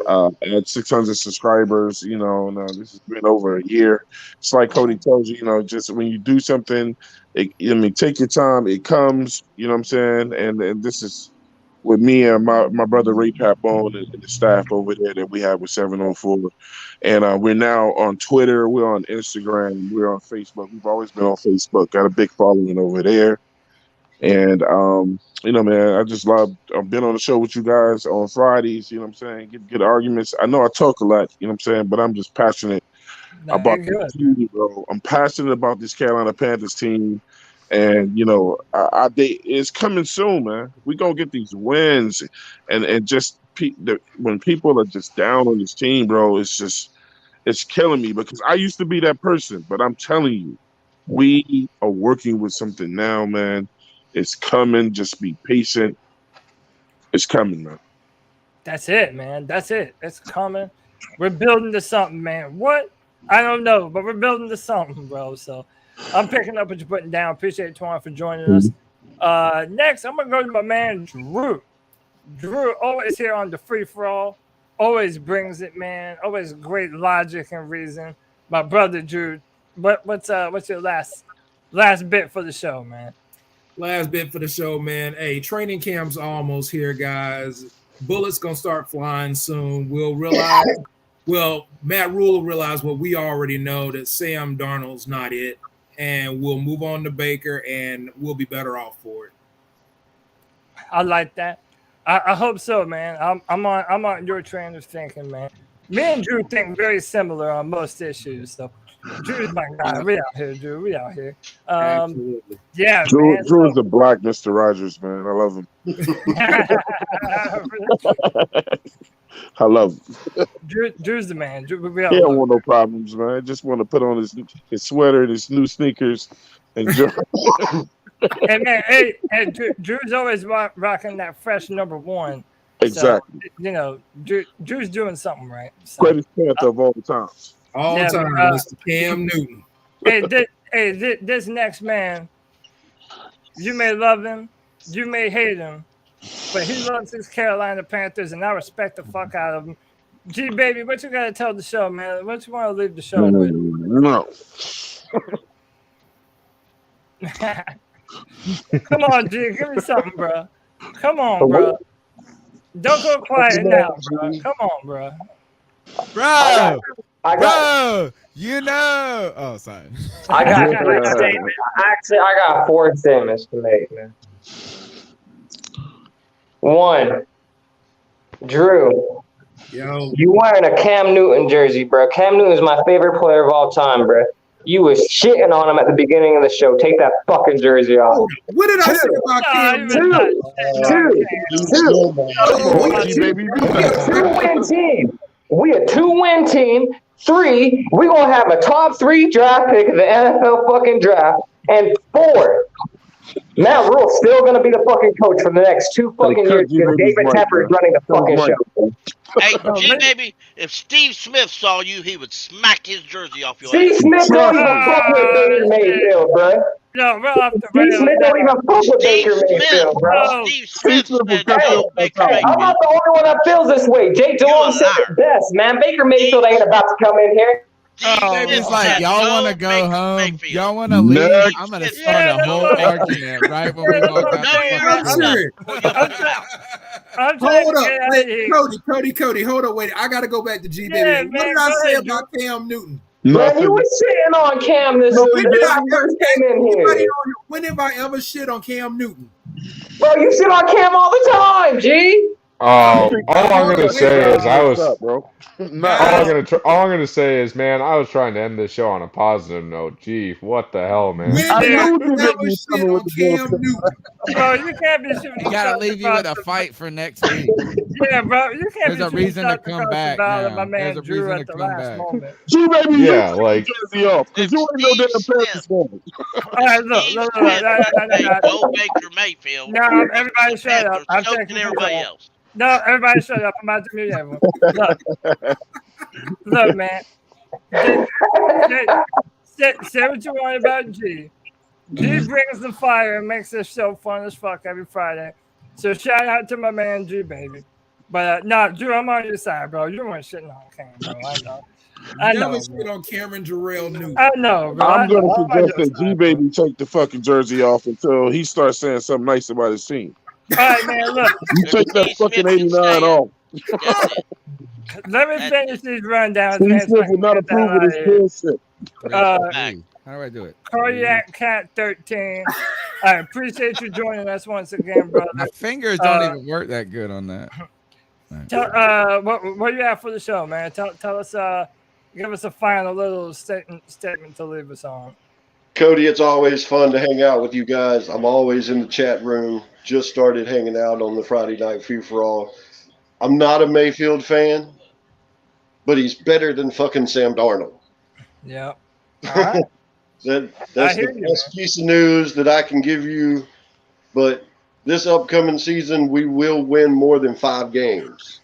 at 600 subscribers. You know, and, this has been over a year. It's like Cody tells you, you know, just when you do something, I mean, take your time. It comes. You know what I'm saying? And this is with me and my brother Ray Papone and the staff over there that we have with 704. And we're now on Twitter. We're on Instagram. We're on Facebook. We've always been on Facebook. Got a big following over there. And, you know, man, I just love I've been on the show with you guys on Fridays. You know what I'm saying? Get good arguments. I know I talk a lot, you know what I'm saying? But I'm just passionate about this team, bro. I'm passionate about this Carolina Panthers team. And, you know, it's coming soon, man. We're going to get these wins. And just when people are just down on this team, bro, it's killing me because I used to be that person. But I'm telling you, we are working with something now, man. It's coming. Just be patient. It's coming, man. That's it, man. That's it. It's coming. We're building to something, man. What? I don't know, but we're building to something, bro. So I'm picking up what you're putting down. Appreciate Twan for joining us. Next, I'm going to go to my man, Drew. Drew, always here on the free-for-all. Always brings it, man. Always great logic and reason. My brother, Drew, what's your last bit for the show, man? Last bit for the show, man. Hey, training camp's almost here, guys. Bullets going to start flying soon. We'll realize, Matt Rule will realize what we already know, that Sam Darnold's not it. And we'll move on to Baker, and we'll be better off for it. I like that. I hope so, man. I'm on your train of thinking, man. Me and Drew think very similar on most issues. So Drew's my guy. We out here, Drew. We out here. Absolutely. Yeah, Drew, man. Drew is the black Mr. Rogers, man. I love him. I love him. Drew's the man. Drew, we He all don't love want no problems, man. Just want to put on his sweater and his new sneakers and jump. Hey man, hey, Drew's always rocking that fresh #1. Exactly. So, you know, Drew's doing something right. So, Greatest Panther of all time. All Yeah, time, but, Mr. Cam Newton. This next man, you may love him, you may hate him, but he loves his Carolina Panthers, and I respect the fuck out of him. G baby, what you gotta tell the show, man? What you want to leave the show with? No. Come on, G, give me something, bro. Come on, bro. Don't go quiet now, bro. Come on, bro. Bro, I got- bro, you know. Oh, sorry. I got 3 statements. Actually, I got 4 statements to make, man. 1, Drew, Yo, you wearing a Cam Newton jersey, bro. Cam Newton is my favorite player of all time, bro. You was shitting on him at the beginning of the show. Take that fucking jersey off. what did I say about Cam Two, Newton? We a 2-win team. We a 2-win team. 3, we gonna have a top 3 draft pick of the NFL fucking draft. And 4, Matt Rule's still gonna be the fucking coach for the next 2 fucking years because David Tepper is running the fucking show. Hey, G baby, if Steve Smith saw you, he would smack his jersey off your Steve ass. Smith don't even fuck with Baker Mayfield, bro. No, we're off the Steve Smith don't even fuck with Baker Mayfield, bro. Steve Smith said no, Baker Hey, I'm not the only one that feels this way. Jake Delhomme said it best, man. BakerMayfield ain't about to come in here. It's like y'all want to go home. Y'all want to leave. Next. I'm gonna start a whole argument right when we walk out. I'm Hold up, get out of wait, here. Cody, hold up, wait. I gotta go back to G Yeah, baby. man, What did I go say ahead, about Cam Newton? Man, you was shitting on Cam this When week did when I I first came in here. When have I ever shit on Cam Newton? Bro, you shit on Cam all the time, G. All I'm gonna say is bro. all I'm gonna say is, man, I was trying to end this show on a positive note. Gee, what the hell, man? When did I ever shit on Cam Newton? Bro, you can't be shooting. You gotta leave you with a fight for next week. Yeah, bro, you can't There's be a reason to shots come across the back bow at now. my man There's a Drew reason at to the come last back. moment. G baby, Yeah, like jersey off because you ain't no damn Panthers fan. All right, look. Go Baker Mayfield. No, everybody shut up. I'm choking taking everybody control. else. No, everybody shut up. I'm about to mute everyone. Look, man. Say what you want about G. G brings the fire and makes this show fun as fuck every Friday. So shout out to my man G, baby. But no, Drew, I'm on your side, bro. You weren't shitting on Cam, bro. I know. Never shit on Cameron Jarrell Newton. I know, bro. I'm gonna suggest that G baby take the fucking jersey off until he starts saying something nice about his team. All right, man, look. You take that fucking 89 off. Let me finish these rundowns, Steve man. Smith will not approve of this bullshit. How do I do it? Cardiac Cat 13. I appreciate you joining us once again, brother. My fingers don't even work that good on that. Tell, what you have for the show, man? Tell us, give us a final little statement to leave us on. Cody, it's always fun to hang out with you guys. I'm always in the chat room. Just started hanging out on the Friday Night Free for All. I'm not a Mayfield fan, but he's better than fucking Sam Darnold. Yeah. All right. That's the best piece of news that I can give you. But this upcoming season, we will win more than 5 games.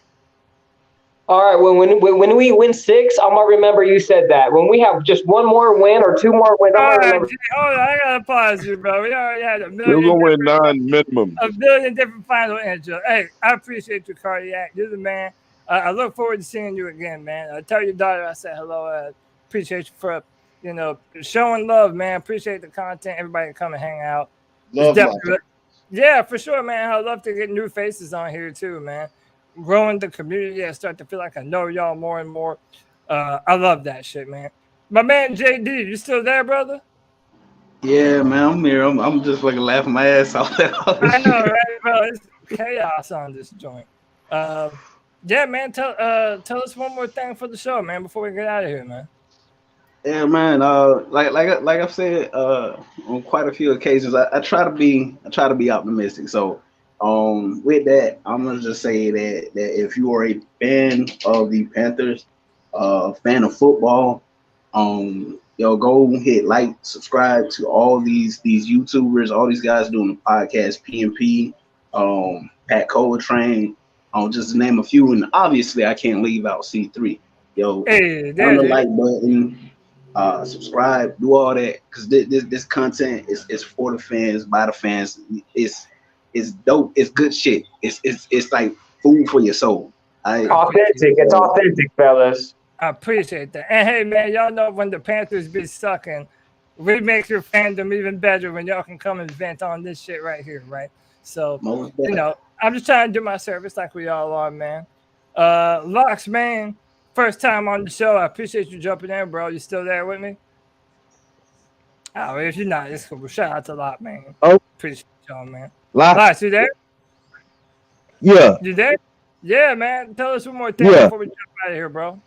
All right, when we win 6, I'm gonna remember you said that. When we have just 1 more win or 2 more wins, I'm gonna remember. Hold on, I gotta pause you, bro. We already had We're gonna win 9 minimum. a million different final answers. Hey, I appreciate you, Cardiac. You're the man. I look forward to seeing you again, man. Tell your daughter I said hello. Appreciate you for showing love, man. Appreciate the content. Everybody come and hang out. Love yeah, for sure, man. I'd love to get new faces on here too, man. Growing the community, I start to feel like I know y'all more and more. I love that shit, man. My man JD, you still there, brother? Yeah, man, I'm here. I'm just fucking laughing my ass off. I know, right, bro? It's chaos on this joint. Yeah, man. Tell us one more thing for the show, man, before we get out of here, man. Yeah, man. Like I've said on quite a few occasions, I try to be optimistic. So, with that, I'm gonna just say that if you are a fan of the Panthers, fan of football, go hit like, subscribe to all these YouTubers, all these guys doing the podcast, PNP, Pat Coltrane, just to name a few. And obviously, I can't leave out C3. Yo, Hey, on the there like button. Subscribe, do all that, because this content is for the fans, by the fans. It's dope. It's good shit. It's like food for your soul. Authentic. It's authentic, fellas. I appreciate that. And hey, man, y'all know when the Panthers be sucking, we make your fandom even better when y'all can come and vent on this shit right here, right? So, I'm just trying to do my service like we all are, man. Locks, man. First time on the show. I appreciate you jumping in, bro. You still there with me? Oh, if you're not, it's cool. Shout out to Lock, man. Oh, appreciate y'all, man. Lock. Lock, you there? Yeah. You there? Yeah, man. Tell us one more thing before we jump out of here, bro.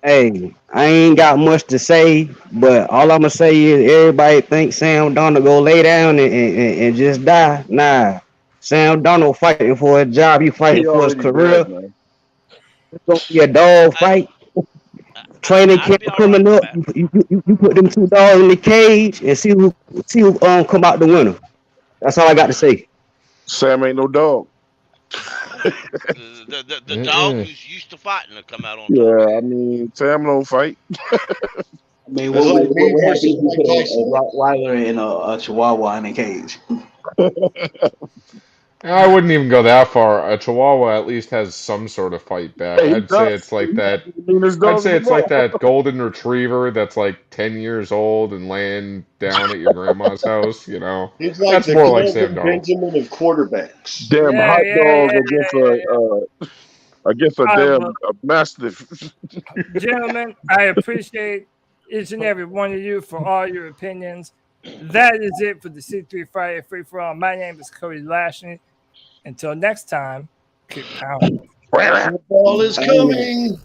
Hey, I ain't got much to say, but all I'm gonna say is everybody thinks Sam Darnold go lay down and just die. Nah, Sam Darnold fighting for a job. He fighting for his career. It's gonna be a dog fight. Training camp coming up. You put them two dogs in the cage and see who come out the winner. That's all I got to say. Sam ain't no dog. The dog who's used to fighting to come out on top. Yeah, I mean, Sam don't fight. I mean, what happens if you put a Rottweiler and a Chihuahua in a cage? I wouldn't even go that far. A Chihuahua at least has some sort of fight back. I'd say it's like that. I'd say it's like that golden retriever that's like 10 years old and laying down at your grandma's house. You know, He's like that's the more like Sam Kelvin Darnold. Benjamin of quarterbacks. Damn hot dog against a damn mastiff. Gentlemen, I appreciate each and every one of you for all your opinions. That is it for the C3 Friday Free For All. My name is Cody Lashley. Until next time, keep pounding. Ball is coming.